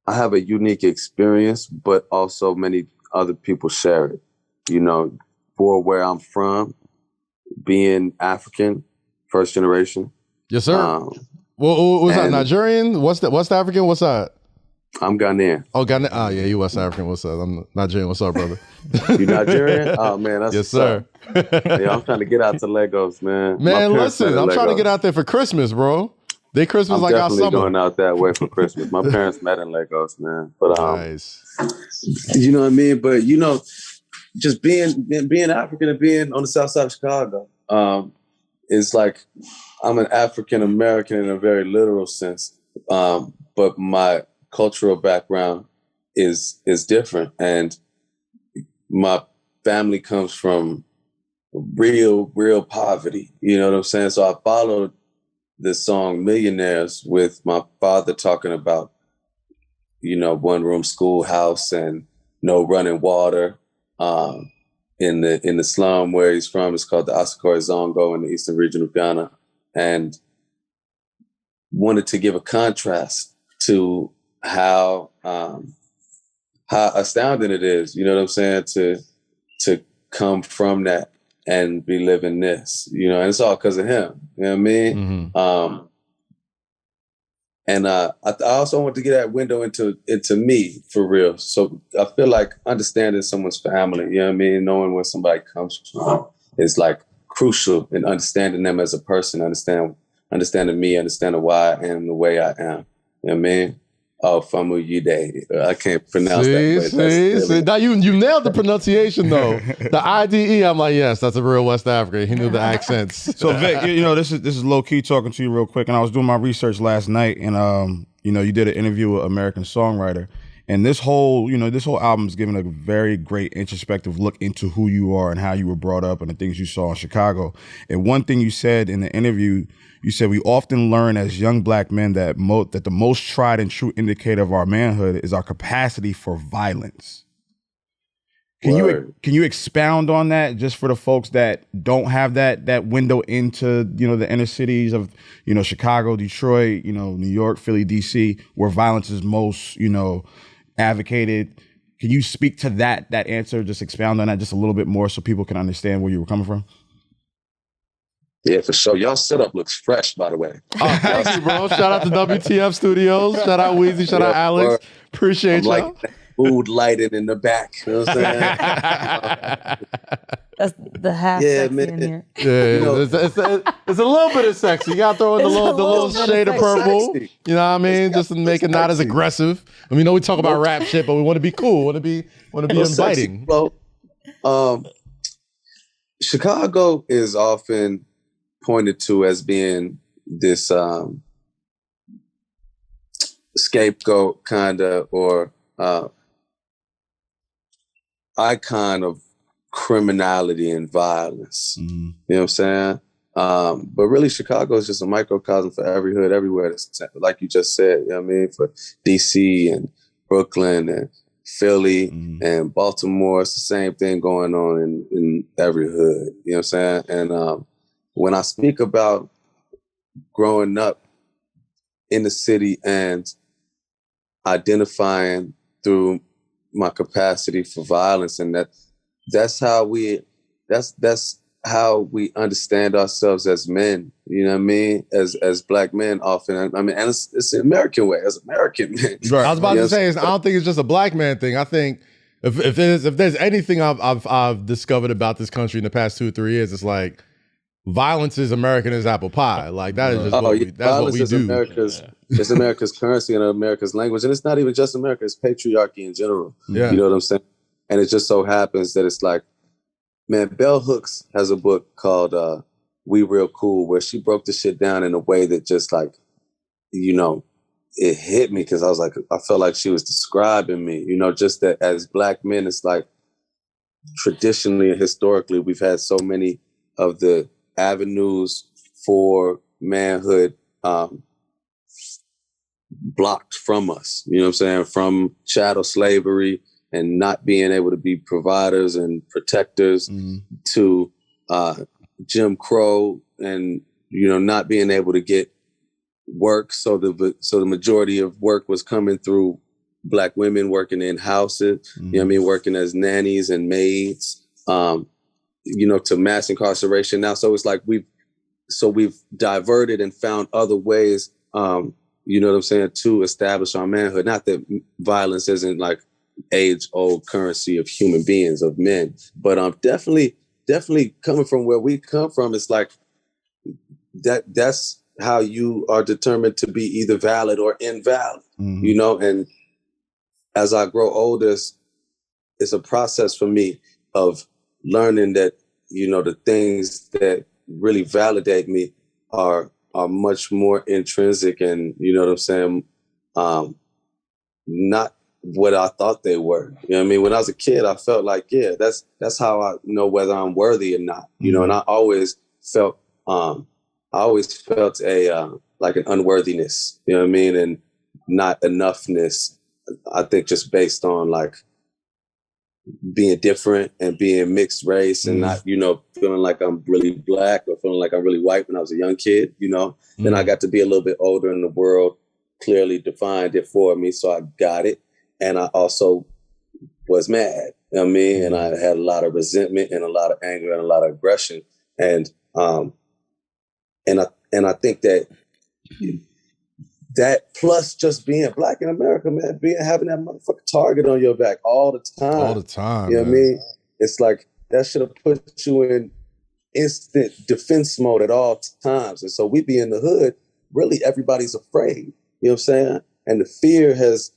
I have a unique experience, but also many other people share it. You know, for where I'm from, being African, first generation. Yes, sir. What's that, Nigerian? What's African? What's that? I'm Ghanaian. Oh, Ghanaian. Oh, yeah, you West African. What's up? I'm Nigerian. What's up, brother? You Nigerian? Oh, man, that's yes, sir. Yeah, I'm trying to get out to Lagos, man. Man, listen, I'm trying to get out there for Christmas, bro. They Christmas like our summer. I'm definitely going out that way for Christmas. My parents met in Lagos, man. But nice. You know what I mean? But you know, just being African and being on the south side of Chicago, is like I'm an African American in a very literal sense. But my cultural background is different, and my family comes from real poverty. You know what I'm saying? So I followed this song Millionaires with my father talking about, you know, one-room schoolhouse and no running water in the slum where he's from. It's called the Asakore Zongo in the eastern region of Ghana, and wanted to give a contrast to how astounding it is, you know what I'm saying, to come from that and be living this, you know, and it's all because of him, you know what I mean? And I also want to get that window into me for real. So I feel like understanding someone's family, you know what I mean, knowing where somebody comes from is like crucial in understanding them as a person, understanding me, understanding why I am the way I am. You know what I mean? Oh, Famuyide. I can't pronounce that. See. Now you nailed the pronunciation though. The IDE, I'm like, yes, that's a real West African. He knew the accents. So Vic, you know, this is low key talking to you real quick, and I was doing my research last night, and you know, you did an interview with American Songwriter, and this whole album is giving a very great introspective look into who you are and how you were brought up and the things you saw in Chicago. And one thing you said in the interview, you said, we often learn as young black men that the most tried and true indicator of our manhood is our capacity for violence. Can you expound on that, just for the folks that don't have that window into, you know, the inner cities of, you know, Chicago, Detroit, you know, New York, Philly, DC, where violence is most, you know, advocated. Can you speak to that answer? Just expound on that just a little bit more so people can understand where you were coming from. Yeah, for sure. Y'all setup looks fresh, by the way. Oh, thank you, bro. Shout out to WTF Studios. Shout out Weezy. Shout out Alex. Word. Appreciate I'm y'all. like that mood lighting in the back. You know what I'm saying? That's the half sexy in here. Yeah, You know- it's a little bit of sexy. You got to throw in the It's a little little bit shade of of purple. sexy. You know what I mean? Just to make it not as sexy. aggressive. I mean, we talk about rap shit, but we want to be cool. Want to be inviting. Bro. Chicago is often pointed to as being this scapegoat kind of or icon of criminality and violence. Mm-hmm. You know what I'm saying? But really, Chicago is just a microcosm for every hood, everywhere. Like you just said, you know what I mean? For DC and Brooklyn and Philly and Baltimore, it's the same thing going on in every hood. You know what I'm saying? And when I speak about growing up in the city and identifying through my capacity for violence, and that's how we understand ourselves as men. You know what I mean? As Black men, often. I mean, and it's an American way, as American men. Right. I was about to say, I don't think it's just a Black man thing. I think if there's anything I've discovered about this country in the past 2 or 3 years, it's like violence is American as apple pie. Like that is just what we do. It's America's currency and America's language, and it's not even just America. It's patriarchy in general. Yeah. You know what I'm saying? And it just so happens that it's like, man, Bell Hooks has a book called We Real Cool, where she broke the shit down in a way that just like, you know, it hit me because I felt like she was describing me, you know, just that as Black men, it's like traditionally and historically, we've had so many of the avenues for manhood blocked from us, you know what I'm saying? From chattel slavery and not being able to be providers and protectors to Jim Crow and, you know, not being able to get work. So the majority of work was coming through Black women working in houses, you know what I mean? Working as nannies and maids, you know, to mass incarceration now. So it's like we've diverted and found other ways, you know what I'm saying, to establish our manhood. Not that violence isn't like age-old currency of human beings, of men, but definitely coming from where we come from, it's like that's how you are determined to be either valid or invalid, you know? And as I grow older, it's a process for me of learning that, you know, the things that really validate me are much more intrinsic and, you know what I'm saying, not what I thought they were. You know what I mean? When I was a kid, I felt like, yeah, that's how I know whether I'm worthy or not, you know, and I always felt a like an unworthiness, you know what I mean? And not enoughness, I think, just based on like being different and being mixed race and not, you know, feeling like I'm really Black or feeling like I'm really white when I was a young kid, you know. Then I got to be a little bit older and the world clearly defined it for me. So I got it. And I also was mad, you know what I mean? And I had a lot of resentment and a lot of anger and a lot of aggression. And I think that plus just being Black in America, man, having that motherfucking target on your back all the time. All the time. You know what I mean? It's like that should have put you in instant defense mode at all times. And so we be in the hood, really everybody's afraid. You know what I'm saying? And the fear has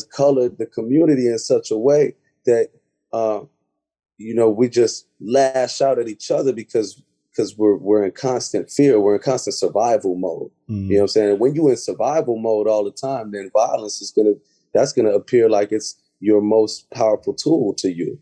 colored the community in such a way that you know, we just lash out at each other because we're in constant fear, we're in constant survival mode. You know what I'm saying? When you're in survival mode all the time, then violence is gonna appear like it's your most powerful tool to you.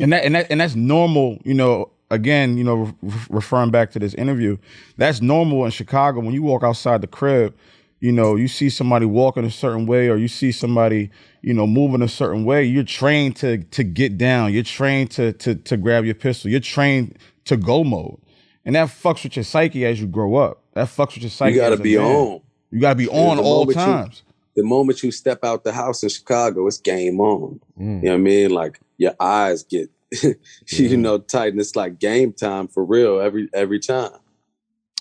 And that's normal, you know. Again, you know, referring back to this interview, that's normal in Chicago. When you walk outside the crib, you know, you see somebody walking a certain way, or you see somebody, you know, moving a certain way. You're trained to get down. You're trained to grab your pistol. You're trained to go mode, and that fucks with your psyche as you grow up. That fucks with your psyche. You gotta be on. You gotta be on all times. The moment you step out the house in Chicago, it's game on. You know what I mean? Like your eyes get you know, Titan, it's like game time for real every time.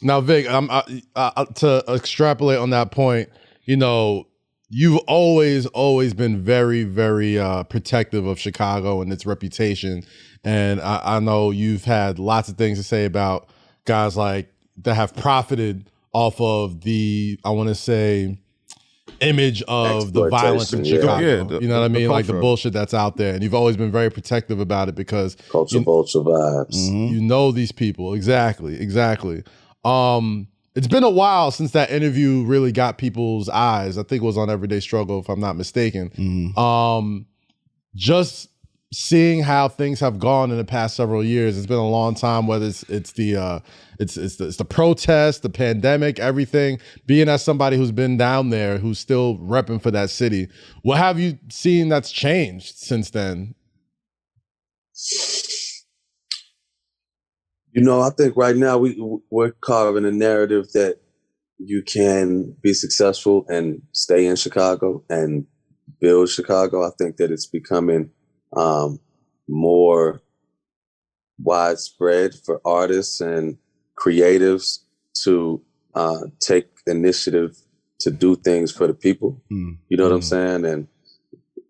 Now, Vic, to extrapolate on that point, you know, you've always been very, very protective of Chicago and its reputation. And I know you've had lots of things to say about guys like that have profited off of the, I want to say, image of the violence in Chicago. You know what I mean? Like the bullshit that's out there. And you've always been very protective about it because culture vulture vibes. You know these people. Exactly. It's been a while since that interview really got people's eyes. I think it was on Everyday Struggle, if I'm not mistaken. Just seeing how things have gone in the past several years, it's been a long time. Whether it's the protest, the pandemic, everything. Being as somebody who's been down there, who's still repping for that city, what have you seen that's changed since then? You know, I think right now we're carving a narrative that you can be successful and stay in Chicago and build Chicago. I think that it's becoming more widespread for artists and creatives to take initiative to do things for the people. You know what I'm saying? And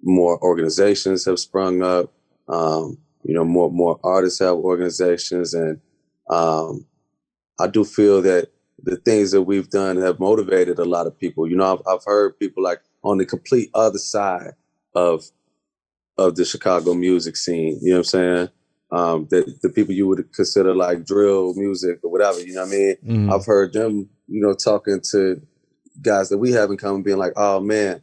more organizations have sprung up. You know, more artists have organizations, and I do feel that the things that we've done have motivated a lot of people. You know, I've heard people like on the complete other side of the Chicago music scene. You know what I'm saying? The people you would consider like drill music or whatever. You know what I mean? I've heard them, you know, talking to guys that we have in common, being like, "Oh man,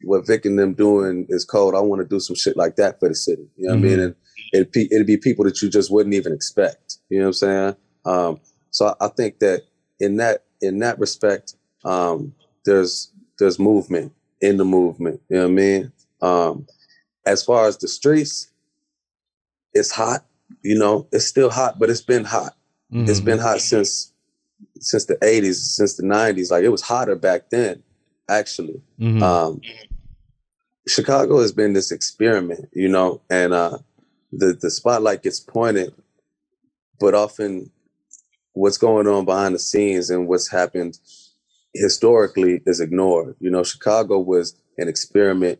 what Vic and them doing is cold. I want to do some shit like that for the city." You know what I mean? And it'd be people that you just wouldn't even expect. You know what I'm saying? So I think that in that respect, there's movement in the movement. You know what I mean? As far as the streets, it's hot. You know, it's still hot, but it's been hot. It's been hot since the 80s, since the 90s. Like, it was hotter back then, actually. Chicago has been this experiment, you know, and the spotlight gets pointed, but often what's going on behind the scenes and what's happened historically is ignored. You know, Chicago was an experiment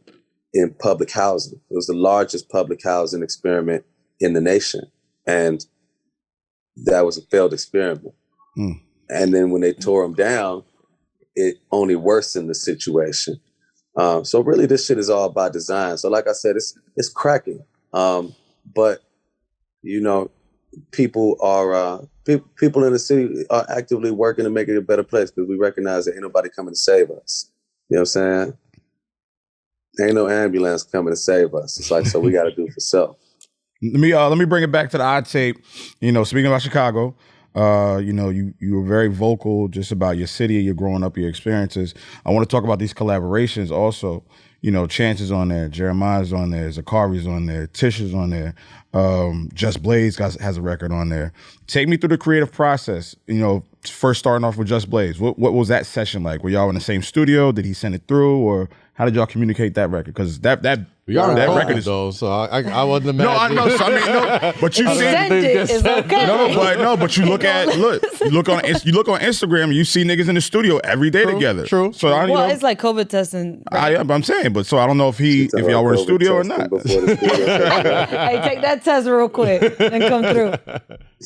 in public housing. It was the largest public housing experiment in the nation. And that was a failed experiment. And then when they tore them down, it only worsened the situation. So really this shit is all by design. So like I said, it's cracking. But, you know, people in the city are actively working to make it a better place because we recognize that ain't nobody coming to save us. You know what I'm saying? Ain't no ambulance coming to save us. It's like, so we got to do it for self. Let me bring it back to the odd tape. You know, speaking about Chicago, you know, you were very vocal just about your city, your growing up, your experiences. I want to talk about these collaborations also. You know, Chance is on there, Jeremih's on there, Zacari's on there, Tish is on there, Just Blaze has a record on there. Take me through the creative process. You know, first starting off with Just Blaze. What was that session like? Were y'all in the same studio? Did he send it through, or how did y'all communicate that record? Because that record is though, so I wasn't imagining. No, I know. So, I mean, no, but you see, is okay. but you look on Instagram, you see niggas in the studio every day together. True. So it's like COVID testing. I'm saying, but so I don't know if y'all were in the studio or not. Hey, take that test real quick and come through.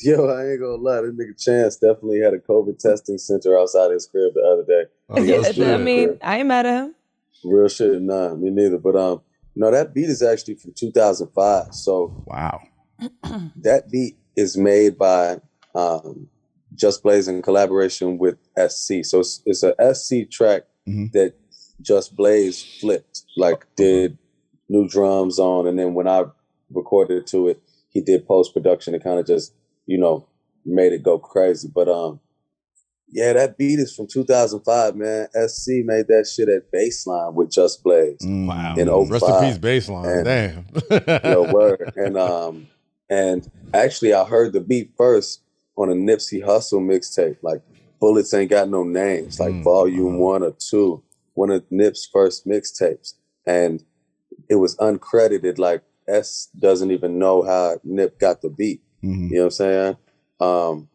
Yo, I ain't gonna lie, this nigga Chance definitely had a COVID testing center outside his crib the other day. I mean, I ain't mad at him. Real shit, nah, me neither. But no, that beat is actually from 2005. So wow, that beat is made by Just Blaze in collaboration with SC. So it's a SC track that Just Blaze flipped, like did new drums on, and then when I recorded to it, he did post production and kind of just, you know, made it go crazy. But yeah, that beat is from 2005, man. SC made that shit at Baseline with Just Blaze. Wow. In 05. Rest in peace, Baseline. Damn. Yo, word. And actually, I heard the beat first on a Nipsey Hussle mixtape, like Bullets Ain't Got No Names, like volume 1 or 2, one of Nip's first mixtapes. And it was uncredited, like S doesn't even know how Nip got the beat. Mm-hmm. You know what I'm saying?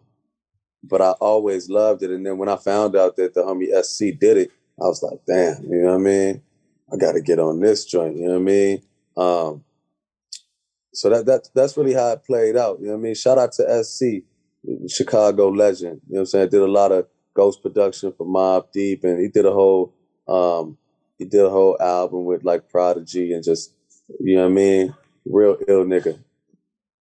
But I always loved it. And then when I found out that the homie SC did it, I was like, damn, you know what I mean? I got to get on this joint, you know what I mean? So that's really how it played out, you know what I mean? Shout out to SC, Chicago legend, you know what I'm saying? Did a lot of ghost production for Mobb Deep, and he did a whole album with like Prodigy and just, you know what I mean? Real ill nigga.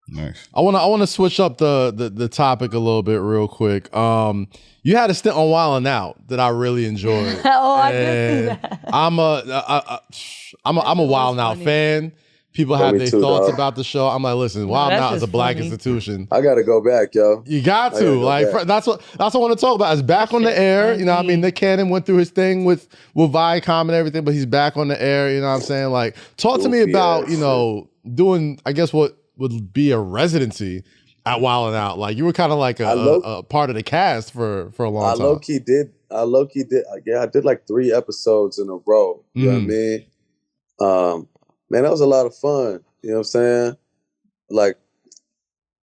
Nice. I want to switch up the topic a little bit real quick. You had a stint on Wild 'N Out that I really enjoyed. Oh, I did see that. I'm a Wild 'N Out fan. People have their thoughts about the show. I'm like, listen, Wild 'N Out is a black institution. I gotta go back, yo. You got to. Like, that's what I want to talk about. It's back on the air. You know what I mean? Nick Cannon went through his thing with Viacom and everything, but he's back on the air. You know what I'm saying? Like, talk to me about, you know, doing, I guess, what would be a residency at Wild 'N Out. Like, you were kind of like a part of the cast for a long time. I low-key did. Yeah, I did like 3 episodes in a row. You know what I mean? Man, that was a lot of fun. You know what I'm saying? Like,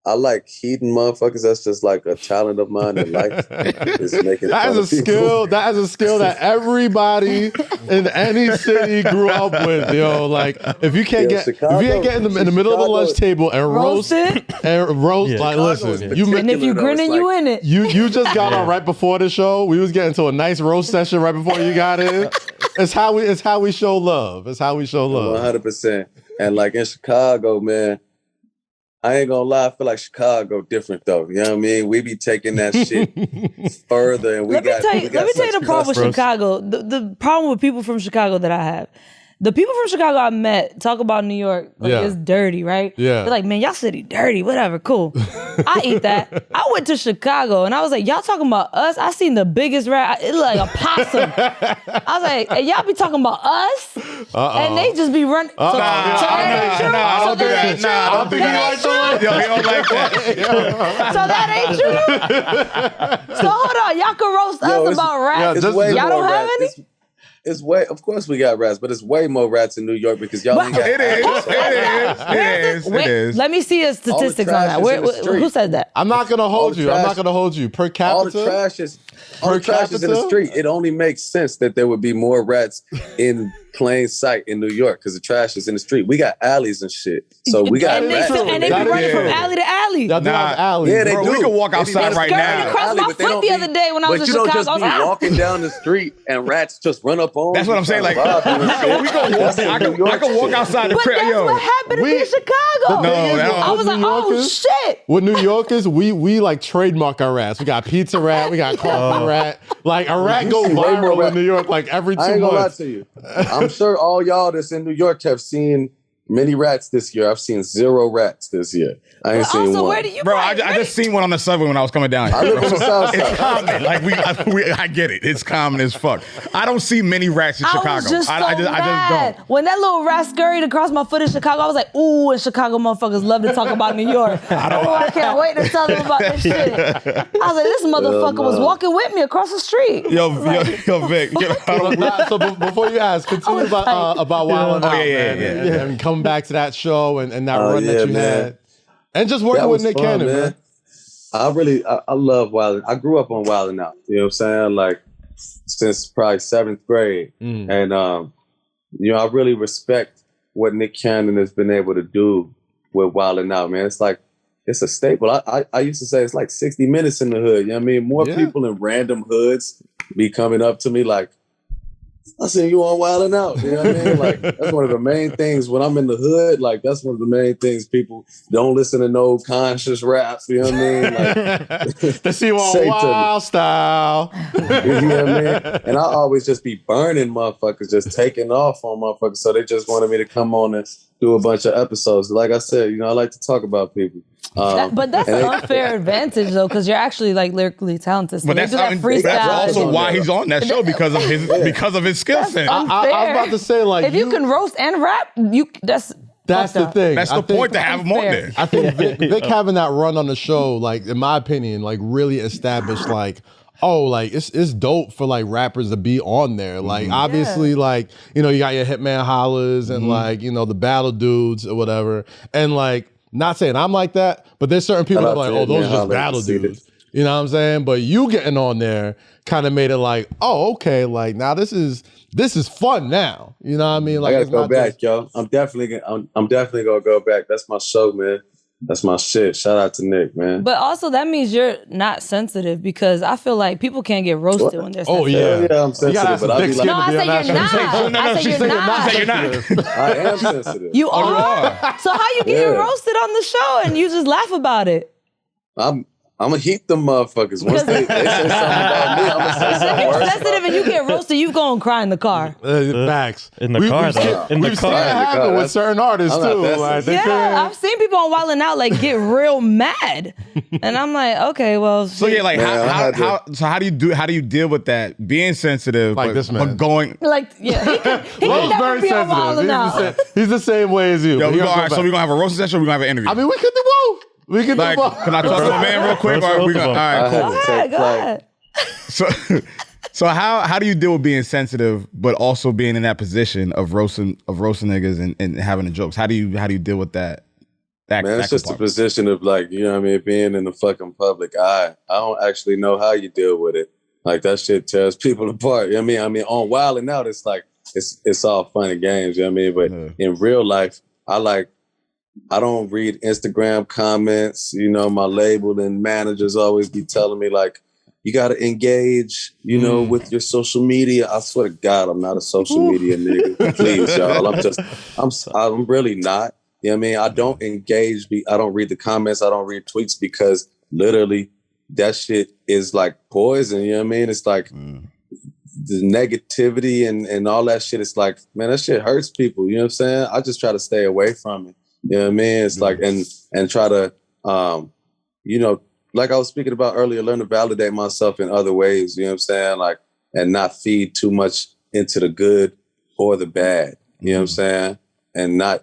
I like heating motherfuckers. That's just like a talent of mine in life. Is making that is a skill. That is a skill that everybody in any city grew up with. Yo, like if you can't get in the middle of the lunch table and roast like listen, you and if you grinning, you in it. You just got on right before the show. We was getting to a nice roast session right before you got in. It's how we show love. It's how we show love. 100%. And like in Chicago, man. I ain't gonna lie, I feel like Chicago different though. You know what I mean? We be taking that shit further, and let me tell you the problem with Chicago. The problem with people from Chicago that I have. The people from Chicago I met talk about New York like it's dirty, right? Yeah. They're like, man, y'all city dirty, whatever, cool. I eat that. I went to Chicago and I was like, y'all talking about us? I seen the biggest rat. It looked like a possum. I was like, hey, y'all be talking about us? And they just be running. So I don't think he don't like that. So that ain't true? So hold on, y'all can roast us about rats. Y'all don't have any? It's way, of course we got rats, but it's way more rats in New York because y'all ain't got It is. Let me see the statistics on that. Who said that? I'm not gonna hold you. Per capita. All the trash is in the street. It only makes sense that there would be more rats in plain sight in New York because the trash is in the street. We got alleys and shit. So we got rats. And they be running from alley to alley. Yeah, they do. We can walk outside right now. Across my foot the other day when I was in Chicago. But you don't just be walking down the street and rats just run up on. That's what I'm saying. Like, we can walk. I can walk outside the crib. But that's what happened to me in Chicago. I was like, oh shit. With New Yorkers, we like trademark our rats. We got pizza rat. We got coffee rat. Like a rat go viral in New York like every 2 months. I ain't gonna lie to you. I'm sure all y'all that's in New York have seen many rats this year. I've seen 0 rats this year. I ain't seen one. Where do you I just seen one on the subway when I was coming down here. I live on the south side. It's common. Like I get it. It's common as fuck. I don't see many rats in Chicago. I just I just don't. When that little rat scurried across my foot in Chicago, I was like, ooh, and Chicago motherfuckers love to talk about New York. I can't wait to tell them about this shit. I was like, this motherfucker was walking with me across the street. Yo, Vic. So before you ask, continue about Wild 'N Out, man. And coming back to that show and that run that you had. And just working with Nick Cannon, man. I love Wild 'N Out. I grew up on Wild 'N Out. You know what I'm saying? Like since probably 7th grade. And I really respect what Nick Cannon has been able to do with Wild 'N Out, man. It's like it's a staple. I used to say it's like 60 Minutes in the hood. You know what I mean? More people in random hoods be coming up to me like, I seen you on Wild 'N Out. You know what I mean? Like, that's one of the main things when I'm in the hood. Like, that's one of the main things people don't listen to no conscious raps. You know what I mean? Like, they see you on Wild Style. You know what I mean? And I always just be burning motherfuckers, just taking off on motherfuckers. So they just wanted me to come on and do a bunch of episodes. Like I said, I like to talk about people. But that's an unfair advantage though, because you're actually like lyrically talented. So but that's also why he's on that show because of his skill set. I was about to say, like, if you can roast and rap, that's the thing. That's the point to have him on there. I think Vic having that run on the show, like in my opinion, like really established like oh, like it's dope for like rappers to be on there. Like obviously, like, you know, you got your Hitman Hollers and like, you know, the battle dudes or whatever. And like, not saying I'm like that, but there's certain people that are like, oh, those are just battle dudes. You know what I'm saying? But you getting on there kind of made it like, oh, okay, like now this is fun now. You know what I mean? Like, I gotta go back, yo. I'm definitely gonna go back. That's my show, man. That's my shit. Shout out to Nick, man. But also that means you're not sensitive because I feel like people can't get roasted when they're sensitive. Oh yeah, yeah, I'm sensitive, but I'll be like, no, I said you're not. I said you're not. I am sensitive. You are? So how you getting roasted on the show and you just laugh about it? I'm gonna heat them motherfuckers. Once they say something about me, I'm gonna say something If worse. you're sensitive and you get roasted, you gonna cry in the car. Facts. In the car, though. In the We've seen it car. happen with certain artists I'm not too. that Like, Yeah, I've seen people on Wild 'N Out like get real mad, and I'm like, okay, well. So yeah, like Man, how do you deal with that? Being sensitive, Like but, this man. but going. Like, yeah, he can Lowe's never very be on Wild 'N Out. sensitive. He's the same way as you. Yo, But he gonna go so back. we're gonna have a roasting session. Or we're gonna have an interview. I mean, we could do both. We could like, do both. can I talk to the man real quick? Or we gonna, all right, cool. Go ahead, go ahead. So how do you deal with being sensitive, but also being in that position of roasting niggas and having the jokes? How do you deal with that? Man, it's just a position of like, you know what I mean, being in the fucking public eye. I don't actually know how you deal with it. Like that shit tears people apart. You know what I mean? On Wild 'N Out, it's like it's all fun and games, you know what I mean? But in real life, I don't read Instagram comments. You know, my label and managers always be telling me like, you got to engage, you know, with your social media. I swear to God, I'm not a social media nigga. Please, y'all. I'm really not. You know what I mean? I don't engage. I don't read the comments. I don't read tweets because literally that shit is like poison. You know what I mean? It's like the negativity and all that shit. It's like, man, that shit hurts people. You know what I'm saying? I just try to stay away from it. You know what I mean? It's like, and try to, you know, like I was speaking about earlier, learn to validate myself in other ways, you know what I'm saying? Like, and not feed too much into the good or the bad, you know what I'm saying? And not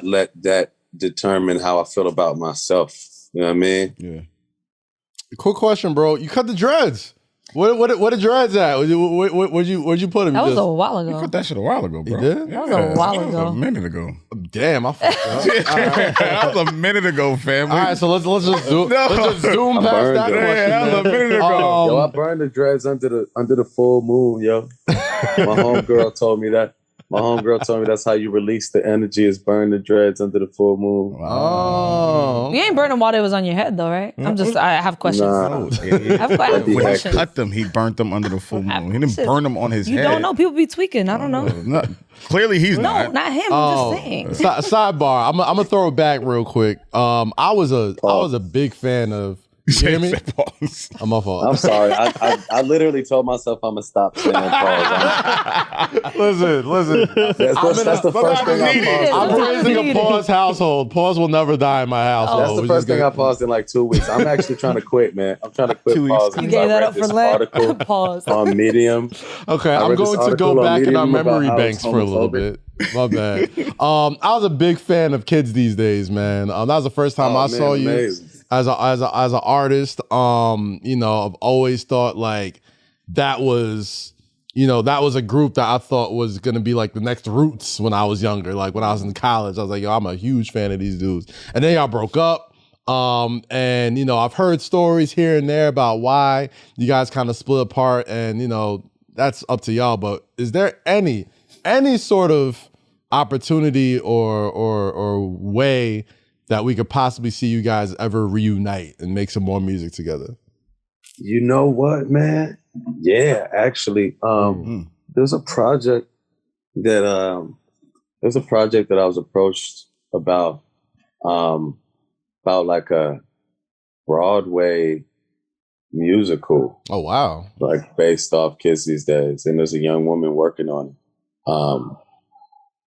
let that determine how I feel about myself. You know what I mean? Yeah. Quick question, bro. You cut the dreads. What the dreads at? Where'd you put them? That was a while You ago. cut that shit a while ago, bro. You did? That was a while That was ago. a minute ago. Damn, I fucked up. That was a minute ago, family. All right, so let's just zoom past burned that them. question. Yeah, that was a minute ago. Yo, I burned the dreads under the full moon, yo. My homegirl told me that. My homegirl told me that's how you release the energy is burn the dreads under the full moon. Oh, You ain't burn them while they was on your head, though, right? I have questions. Nah. I have When questions. he cut them, he burnt them under the full moon. He didn't burn them on his You head. don't know. People be tweaking. I don't know. No, clearly he's No, not. not him. I'm just saying. Sidebar. I'm gonna throw it back real quick. I was a big fan of. You hear me? Pause. I'm my fault. I'm sorry. I literally told myself I'm gonna stop saying pause. Listen. That's the first thing I paused. I'm raising a pause household. Pause will never die in my household. That's the first thing I paused in like 2 weeks. I'm actually trying to quit, man. I'm trying to quit 2 weeks. pausing. You gave that up for Lent. article Pause. on Medium. Okay, I I'm read this going to article go on back in our Medium about memory how banks it's for a little homophobic. bit. My bad. I was a big fan of Kids These Days, man. That was the first time I saw you amazing. as an artist. You know, I've always thought like that was a group that I thought was gonna be like the next Roots when I was younger. Like when I was in college, I was like, yo, I'm a huge fan of these dudes. And then y'all broke up. And you know, I've heard stories here and there about why you guys kind of split apart, and you know, that's up to y'all. But is there any sort of opportunity or way that we could possibly see you guys ever reunite and make some more music together? You know what, man? Yeah, actually, there's a project that I was approached about like a Broadway musical, Oh wow. like based off Kids These Days, and there's a young woman working on it.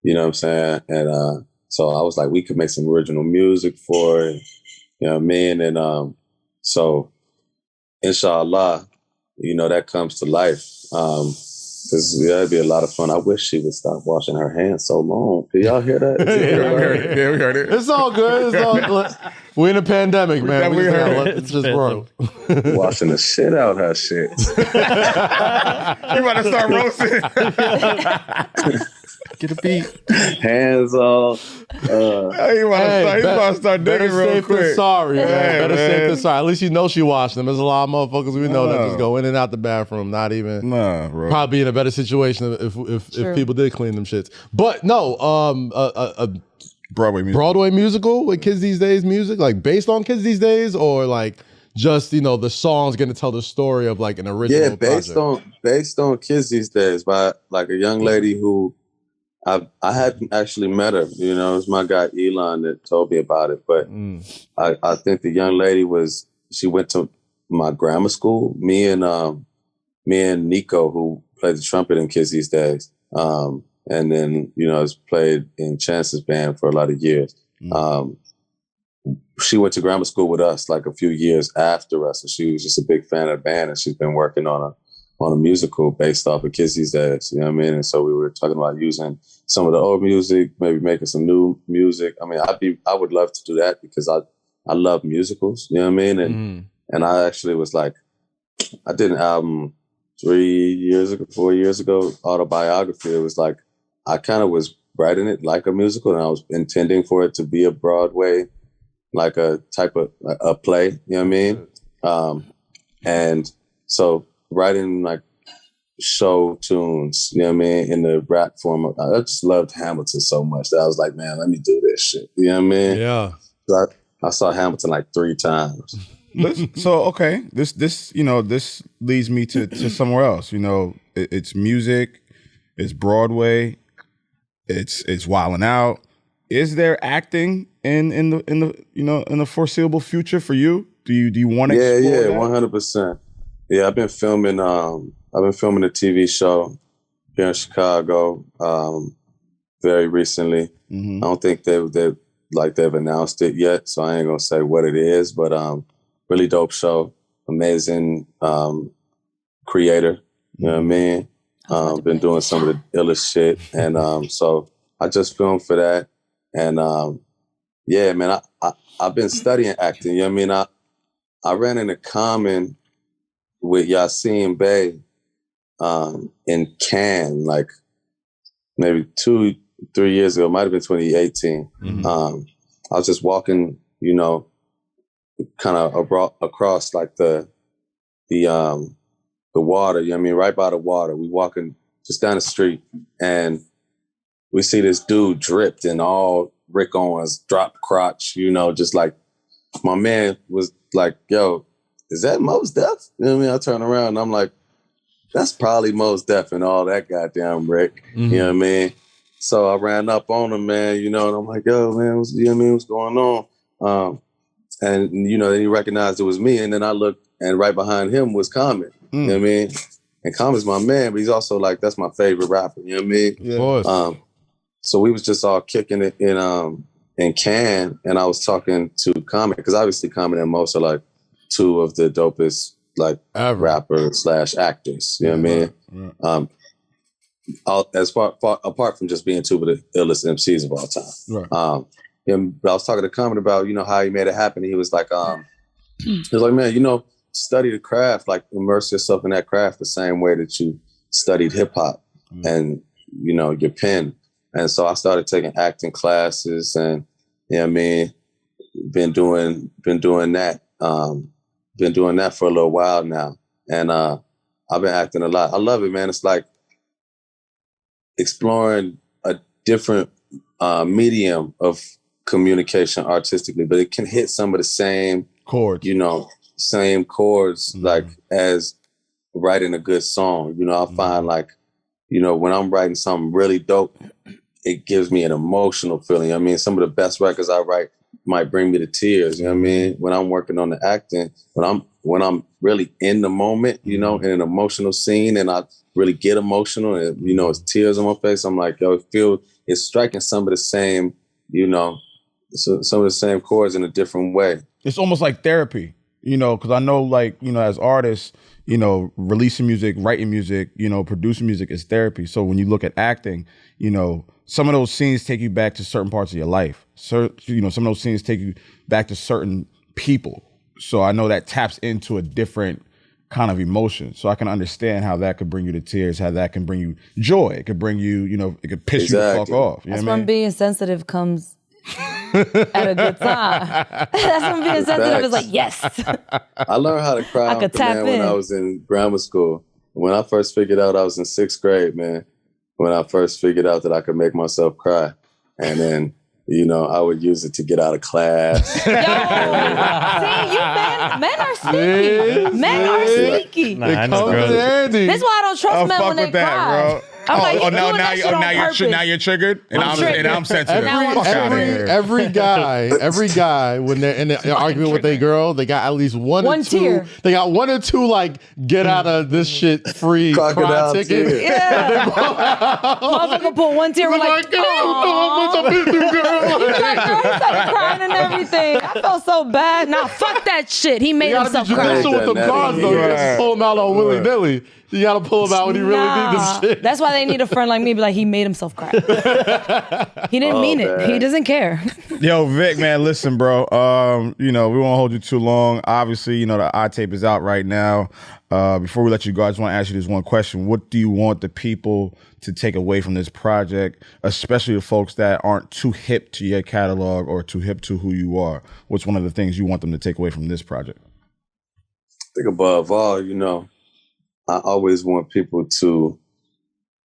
You know what I'm saying? And so I was like, we could make some original music for it. You know what I mean? And so inshallah, you know, that comes to life. Because it'd be a lot of fun. I wish she would stop washing her hands so long. Can y'all hear that? Yeah, we heard it. It's all good. It's all. We're in a pandemic, man. We heard Let's just roll. Washing the shit out her shit. You about to start roasting? Get a beat. Hands all. He's about to start digging better real safe quick. than sorry, man. Yeah, Better man. safe than sorry. At least you know she washed them. There's a lot of motherfuckers we know that No. just go in and out the bathroom, not even Nah, bro. probably in a better situation if people did clean them shits. But no, a Broadway music. Broadway musical with Kids These Days music, like based on Kids These Days, or like just the song's gonna tell the story of like an original. Yeah, based on Kids These Days by like a young lady who I hadn't actually met her. It was my guy Elon that told me about it. But I think the young lady she went to my grammar school. Me and Nico, who played the trumpet in Kids These Days. And then, has played in Chance's band for a lot of years. She went to grammar school with us like a few years after us. And she was just a big fan of the band, and she's been working on a musical based off of Kids These Days. You know what I mean? And so we were talking about using some of the old music, maybe making some new music. I mean, I would love to do that because I love musicals. You know what I mean? And I actually was like, I did an album 4 years ago, autobiography. It was like, I kind of was writing it like a musical, and I was intending for it to be a Broadway, like a type of a play, you know what I mean? And so writing like show tunes, you know what I mean, in the rap form. I just loved Hamilton so much that I was like, man, let me do this shit. You know what I mean? Yeah. So I saw Hamilton like 3 times. So okay, this leads me to somewhere else. It's music, it's Broadway, it's wilding out. Is there acting in the foreseeable future for you? Do you want to? Yeah, 100%. Yeah, I've been filming a TV show here in Chicago very recently. I don't think they've announced it yet, so I ain't gonna say what it is, but really dope show, amazing creator, you know what I mean? Been doing some of the illest shit, and so I just filmed for that, and yeah, man, I've been studying acting, you know what I mean? I ran into Common with Yassine Bey in Cannes, like maybe 2-3 years ago, might have been 2018. I was just walking, kind of across like the water, you know what I mean, right by the water. We walking just down the street, and we see this dude dripped in all Rick Owens drop crotch, just like my man was like, yo, is that Mos Def? You know what I mean? I turn around and I'm like, that's probably Mos Def and all that goddamn Rick. You know what I mean? So I ran up on him, man, and I'm like, yo, man, what's going on? And, then he recognized it was me. And then I looked, and right behind him was Common. You know what I mean? And Common's my man, but he's also like, that's my favorite rapper. You know what I mean? Yeah. Of course. So we was just all kicking it in Cannes, and I was talking to Common, because obviously Common and Mos are like 2 of the dopest like rappers / actors. You know what I mean? Apart from just being 2 of the illest MCs of all time. Right. But I was talking to Common about, how he made it happen. He was like, man, study the craft, like immerse yourself in that craft the same way that you studied hip hop and, your pen. And so I started taking acting classes, and, been doing that. Been doing that for a little while now. And I've been acting a lot. I love it, man. It's like exploring a different medium of communication artistically, but it can hit some of the same chords, same chords, like as writing a good song. I find like, when I'm writing something really dope, it gives me an emotional feeling. I mean, some of the best records I write might bring me to tears. You know what I mean? When I'm working on the acting, when I'm really in the moment, in an emotional scene, and I really get emotional, and it's tears on my face, I'm like, yo, it's striking some of the same, some of the same chords in a different way. It's almost like therapy. You know, because I know, like, you know, as artists, you know, releasing music, writing music, you know, producing music is therapy. So when you look at acting, you know, some of those scenes take you back to certain parts of your life. So, you know, some of those scenes take you back to certain people. So I know that taps into a different kind of emotion. So I can understand how that could bring you to tears, how that can bring you joy. It could bring you, you know, it could piss you the fuck off. You That's know what I when mean? being sensitive comes at a good time. That's when being sensitive is like, yes. I learned how to cry I on could tap command when in. I was in grammar school. When I first figured out I was in 6th grade, man, when I first figured out that I could make myself cry. And then, you know, I would use it to get out of class. Yo, see, you men are sneaky. Men are sneaky. Nah, I It know comes girls. in handy. This is why I don't trust men when they cry. bro. I'm like, you're doing that shit on purpose. now you're triggered, and I'm triggered. I'm sensitive. Now I'm Fuck outta triggered. here. Every guy, when they're in an argument with their girl, they got at least one or two. tear. They got one or two like get out of this shit free cry Crocodile tickets. tears. Yeah. Motherfucker pull one tear. We're like, "Oh, what's up with you, girl?" He started crying and everything. I felt so bad. Nah, fuck that shit. He made You himself gotta be cry. judicial with them cards though. You can't just pull them out on willy nilly. You gotta pull them out when you really need this shit. That's why they need a friend like me. Be like, he made himself cry. He didn't mean it. man. He doesn't care. Yo, Vic, man, listen, bro. You know, we won't hold you too long. Obviously, you know, the eye tape is out right now. Before we let you go, I just want to ask you this one question. What do you want the people to take away from this project, especially the folks that aren't too hip to your catalog or too hip to who you are? What's one of the things you want them to take away from this project? I think above all, you know, I always want people to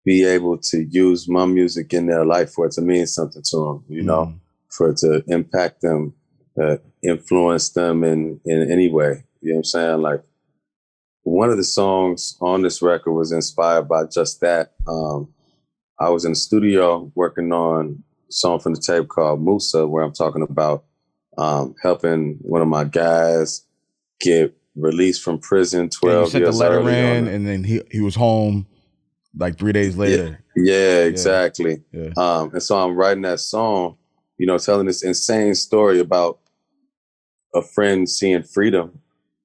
be able to use my music in their life for it to mean something to them, you know, for it to impact them, influence them in any way. You know what I'm saying? Like, one of the songs on this record was inspired by just that. I was in the studio working on a song from the tape called Musa, where I'm talking about helping one of my guys get released from prison 12 you sent years the letter early in, and then he was home like 3 days later. Yeah, exactly. Yeah. And so I'm writing that song, you know, telling this insane story about a friend seeing freedom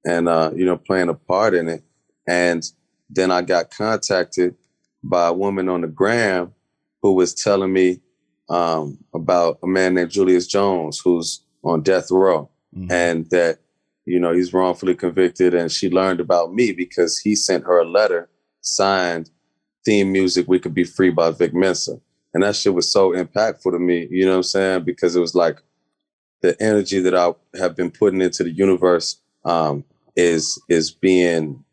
and, you know, playing a part in it. And then I got contacted by a woman on the gram who was telling me about a man named Julius Jones, who's on death row, and that, you know, he's wrongfully convicted. And she learned about me because he sent her a letter signed theme music, We Could Be Free by Vic Mensa. And that shit was so impactful to me, you know what I'm saying? Because it was like the energy that I have been putting into the universe is being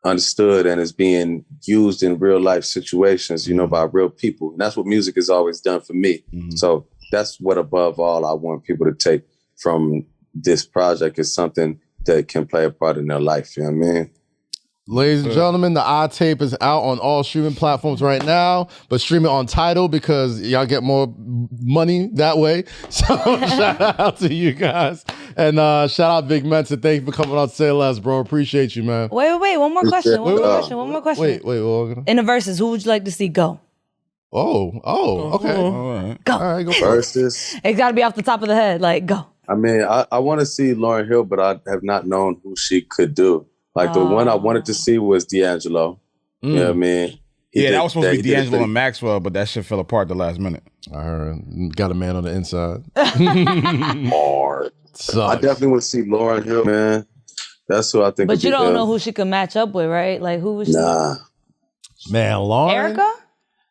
understood and is being used in real life situations, you know, by real people. And that's what music has always done for me. So that's what above all I want people to take from this project, is something that can play a part in their life. You know what I mean? Ladies and gentlemen, the eye tape is out on all streaming platforms right now, but stream it on Tidal because y'all get more money that way. So shout out to you guys. And shout out Vic Mensa. Thank you for coming on SayLess, bro. Appreciate you, man. Wait. One more question. One more question. Wait. In the verses, who would you like to see go? Oh, okay. All right. Go. All right, go first. Versus, It's got to be off the top of the head. Like, go. I mean, I want to see Lauryn Hill, but I have not known who she could do. Like the one I wanted to see was D'Angelo. You know what I mean? That was supposed to be D'Angelo and Maxwell, but that shit fell apart the last minute. All right. Got a man on the inside. Hard. I definitely want to see Lauryn Hill, man. That's who I think. But you don't know who she could match up with, right? Like, who was she? Nah. Man, Lauren? Erica?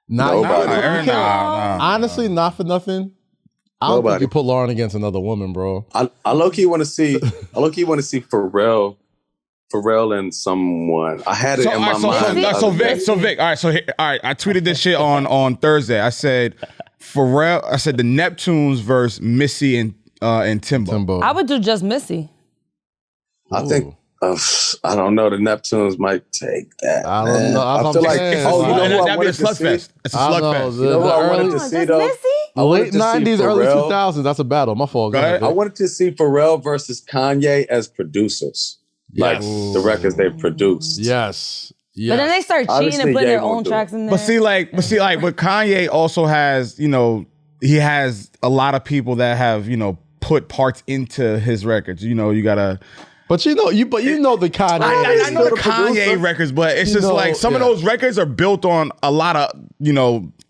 Nobody. Honestly, not for nothing. I don't think you put Lauren against another woman, bro. I low-key want to see Pharrell and someone. I had it in my mind. So Vic. All right. I tweeted this shit on Thursday. I said Pharrell. I said the Neptunes versus Missy and Timbo. I would do just Missy. I think. I don't know. The Neptunes might take that. I don't know. I feel like. Oh, you know who I wanted to see? It's a slugfest. You know who I wanted to see though? Late 90s, early 2000s. That's a battle. My fault. Go ahead. I wanted to see Pharrell versus Kanye as producers. Like the records they produced. Yes. But then they start cheating and putting their own tracks in there. But Kanye also has, you know, he has a lot of people that have, you know, put parts into his records. You know, you gotta But you know the Kanye. I know the Kanye records, but it's just like some of those records are built on a lot of,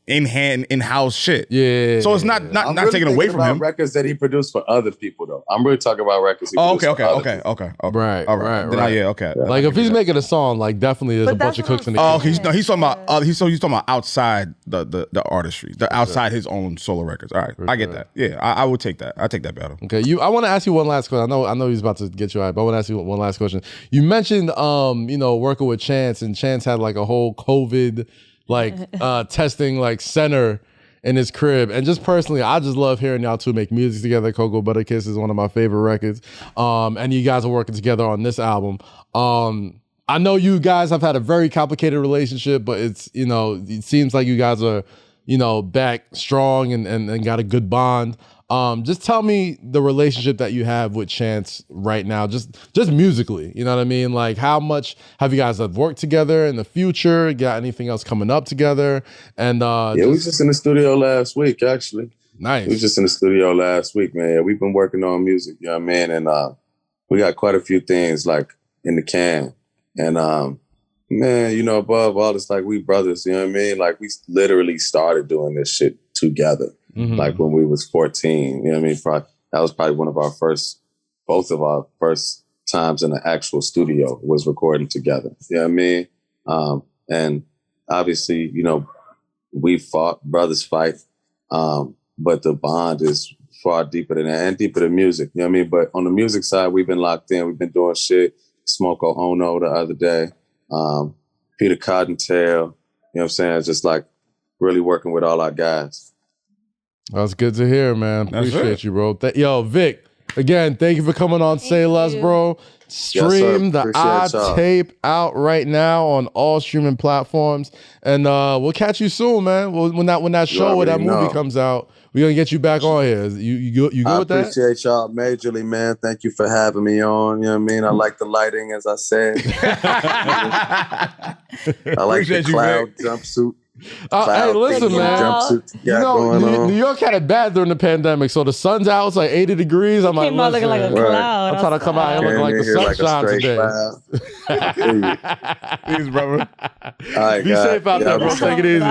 in-house shit. Yeah. So it's not really taken away from him. Records that he produced for other people, though. I'm really talking about records he produced for other people. Right. All right. Right. Yeah, okay. Like if he's making a song, like definitely there's a bunch of cooks in the kitchen. He's talking about he's talking about outside the artistry, outside his own solo records. All right, I get that. Yeah, I would take that. I take that battle. Okay, I want to ask you one last question. I know he's about to get you out, but I want to ask you one last question. You mentioned working with Chance, and Chance had like a whole COVID testing like center in his crib. And just personally, I just love hearing y'all two make music together. Cocoa Butter Kiss is one of my favorite records. And you guys are working together on this album. I know you guys have had a very complicated relationship, but it's, it seems like you guys are, back strong and got a good bond. Just tell me the relationship that you have with Chance right now, just musically. You know what I mean? Like, how much have you guys worked together in the future? Got anything else coming up together? And we was just in the studio last week, actually. Nice. We was just in the studio last week, man. We've been working on music, you know what I mean? And we got quite a few things like in the can. And man, above all, it's like we brothers, you know what I mean? Like we literally started doing this shit together. Mm-hmm. Like when we was 14, you know what I mean? That was probably both of our first times in the actual studio was recording together. You know what I mean? And obviously, we fought, brothers fight, but the bond is far deeper than that and deeper than music. You know what I mean? But on the music side, we've been locked in. We've been doing shit. Smoko Ono the other day, Peter Cottontail, you know what I'm saying? Just like really working with all our guys. That's good to hear, man. Appreciate you, bro. Vic, again, thank you for coming on Say Less, bro. Stream the tape out right now on all streaming platforms. And we'll catch you soon, man. When that show or that movie comes out, we're going to get you back on here. You good with that? I appreciate y'all majorly, man. Thank you for having me on. You know what I mean? I like the lighting, as I said. I like the cloud jumpsuit. Hey, listen, man. New York had it bad during the pandemic, so the sun's out. It's like 80 degrees. I'm like, came out looking like a cloud. I'm trying to come out here looking like the sunshine today. Please, brother. Be safe out there, bro. Take it easy.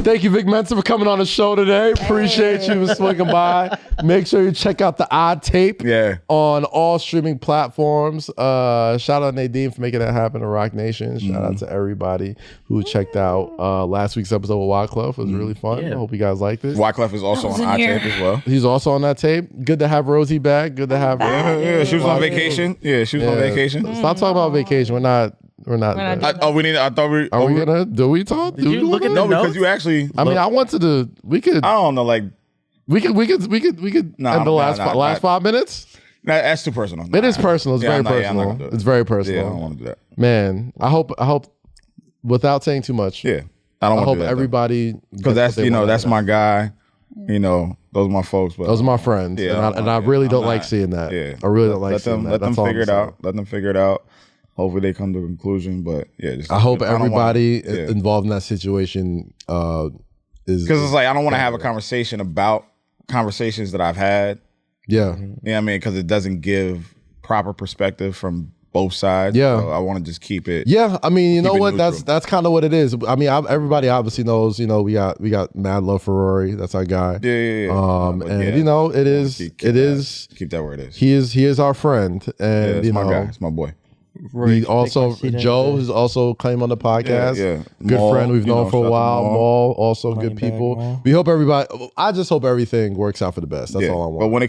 Thank you, Vic Mensa, for coming on the show today. Appreciate you swinging by. Make sure you check out the odd tape on all streaming platforms. Shout out Nadine for making that happen to Roc Nation. Shout out to everybody who checked out last week's episode with Wyclef. It was really fun. I hope you guys liked it. Wyclef is also on our tape as well. He's also on that tape. Good to have Rosy back. Good to have her. Yeah, she was on vacation. Yeah, she was on vacation. Stop talking about vacation. We're not. I thought we. Are we gonna? Do we talk? Did you look at the notes? Because you actually. I mean, I went to the. We could. I don't know. Like we could. End the last 5 minutes. That's too personal. It is personal. It's very personal. It's very personal. Yeah, I don't want to do that. Man, I hope. Without saying too much. Yeah. I hope everybody, because that's my guy. Those are my folks. But those are my friends. Yeah, and I really don't like seeing that. Yeah, I really don't like seeing that. Let them figure it out. Let them figure it out. Hopefully they come to a conclusion. But I hope everybody involved in that situation is, because it's like I don't want to have a conversation about conversations that I've had. Yeah, what I mean, because it doesn't give proper perspective from both sides. Yeah, so I want to just keep it. Yeah, I mean, you know what? That's kind of what it is. I mean, everybody obviously knows. We got mad love for Rory. That's our guy. Yeah. It is. Keep that where it is. He is our friend, and my guy. It's my boy. He also Joe has also claimed on the podcast. Yeah. Good Maul, friend we've known for a while. Maul, also good people. We hope everybody. I just hope everything works out for the best. That's all I want. But when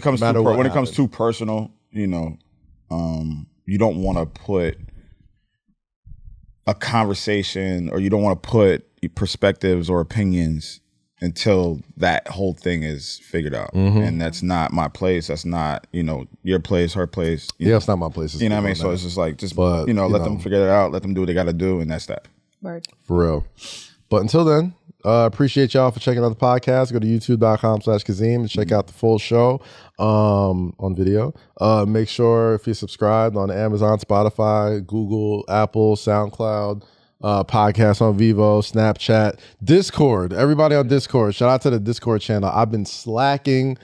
it comes too personal, you don't want to put a conversation, or you don't want to put perspectives or opinions until that whole thing is figured out. And that's not my place. That's not, your place, her place. It's not my place. You know what I mean? So it's just like, let them figure it out. Let them do what they got to do. And that's that. Word. For real. But until then, appreciate y'all for checking out the podcast. Go to youtube.com/Kazeem and check out the full show on video. Make sure if you're subscribed on Amazon, Spotify, Google, Apple, SoundCloud, podcast on Vivo, Snapchat, Discord. Everybody on Discord. Shout out to the Discord channel. I've been slacking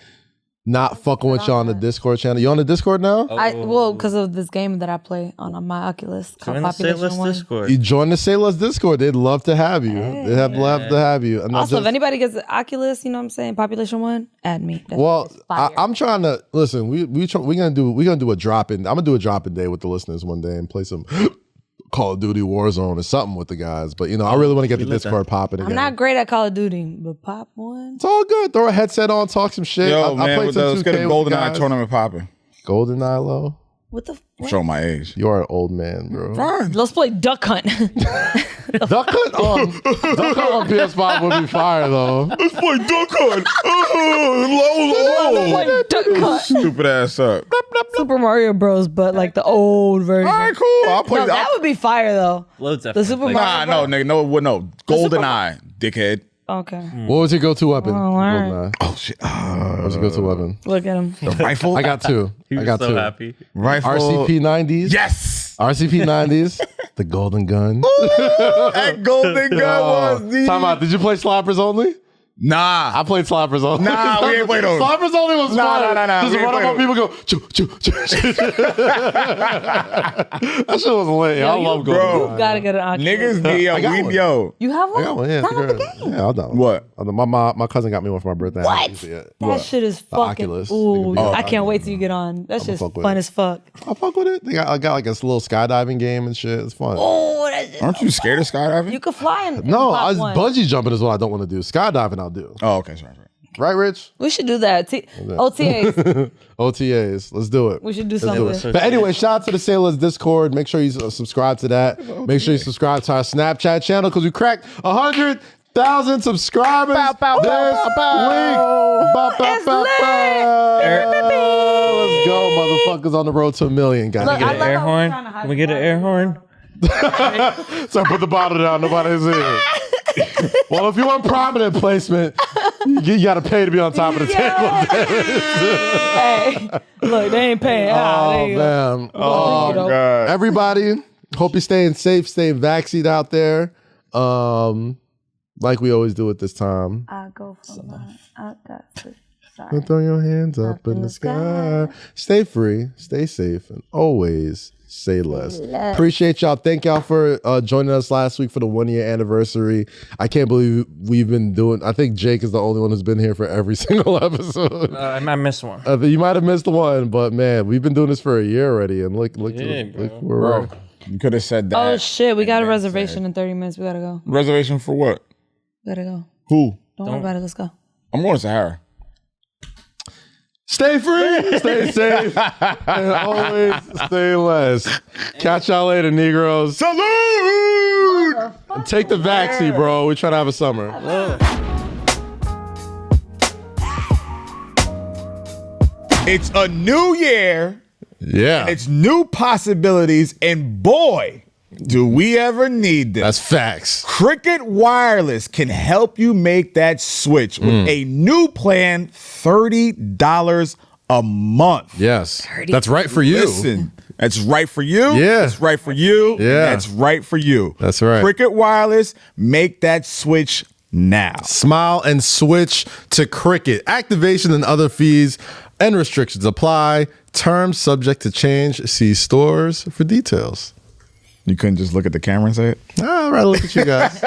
not fucking with you on the Discord channel. You on the Discord now? Well, because of this game that I play on my Oculus called Join the Population SayLess 1. Discord. You join the SayLess Discord. They'd love to have you. They'd have love to have you. And Also, if anybody gets Oculus, you know what I'm saying, Population 1, add me. That's well, fire. I'm trying to listen. We're gonna do a drop in. I'm gonna do a drop in day with the listeners one day and play some Call of Duty Warzone or something with the guys. But I really want to get the Discord popping again. I'm not great at Call of Duty, but pop one. It's all good. Throw a headset on, talk some shit. Yo, I man, played some let's get a 2K with the GoldenEye guys. tournament popping. GoldenEye, low. What the? What? Show my age. You are an old man, bro. Fine. Let's play Duck Hunt. Duck Hunt on PS5 would be fire though. Let's play Duck Hunt. Let's play Duck Hunt. Stupid ass up. Super Mario Bros, but like the old version. All right, cool. I'll play No, that would be fire though. Loads of The Super Nah, Mario. no, nigga, no. GoldenEye, dickhead. Okay. What was your go-to weapon? all right. GoldenEye. Oh shit. What's your go-to weapon? Look at him. The rifle. I got two. He was I got so two. happy. Rifle. RCP 90s. Yes. RCP 90s. The golden gun. That golden gun was the. Time out. Did you play Slappers Only? Nah. I played Slappers Only. Nah, we ain't played those. Slappers Only was fire. Nah. Just We ain't run up on played people go, choo, choo, choo. That shit was lit. I love bro. golden gun. Gotta get an Oculus. Niggas, I got one. yo. You have one? I got one, yeah. Download the it's game. Yeah, I'll download. What? My cousin got me one for my birthday. I What? haven't used it yet. That shit is fucking. Oculus. Ooh, Oh, I can't wait till you get on. That shit's fuck with fun it. as fuck. I fuck with it. I got like a little skydiving game and shit. It's fun. Oh, that shit. Aren't you scared of skydiving? You could fly in. No, Pop one. bungee jumping is what I don't want to do. Skydiving I'll do. Oh, okay, sorry. Right, Rich? We should do that. OTAs. OTAs. Let's do it. We should do Let's do something. it. But anyway, shout out to the SayLess Discord. Make sure you subscribe to that. Make sure you subscribe to our Snapchat channel because we cracked 100,000 subscribers this week. Bow, bow, It's bow, lit. bow. Let's go, motherfuckers, on the road to 1 million, guys. Look, I love Air how we're horn? trying to hide Can we get an the air horn? So put the bottle down. Nobody's in. Well, if you want prominent placement, you got to pay to be on top of the table. Hey, look, they ain't paying. Oh, There you go. man. Oh, know. God. Everybody, hope you're staying safe, staying vaccinated out there. Like we always do at this time. I go for mine. I got to. Sorry. Throw your hands up in the sky. Stay free, stay safe, and always say less. Appreciate y'all. Thank y'all for joining us last week for the 1 year anniversary. I can't believe we've been doing. I think Jake is the only one who's been here for every single episode. I might miss one. You might have missed one, but man, we've been doing this for a year already, and look bro. where we're Bro, at. you could have said that. Oh shit, we got a then reservation in 30 minutes. We gotta go. Reservation for what? We gotta go. Who? Don't worry about it. Let's go. I'm going to Sahara. Stay free, stay safe, and always stay less. Catch y'all later, Negroes. Salute! And take the vaccine, bro. We're trying to have a summer. It's a new year. Yeah. It's new possibilities, and boy, do we ever need this. That's facts. Cricket Wireless can help you make that switch with a new plan, $30 a month. Yes. That's right for you. Listen, that's right for you. Yeah. That's right for you. Yeah. That's right for you. That's right. Cricket Wireless, make that switch now. Smile and switch to Cricket. Activation and other fees and restrictions apply. Terms subject to change. See stores for details. You couldn't just look at the camera and say it? All right, look at you guys.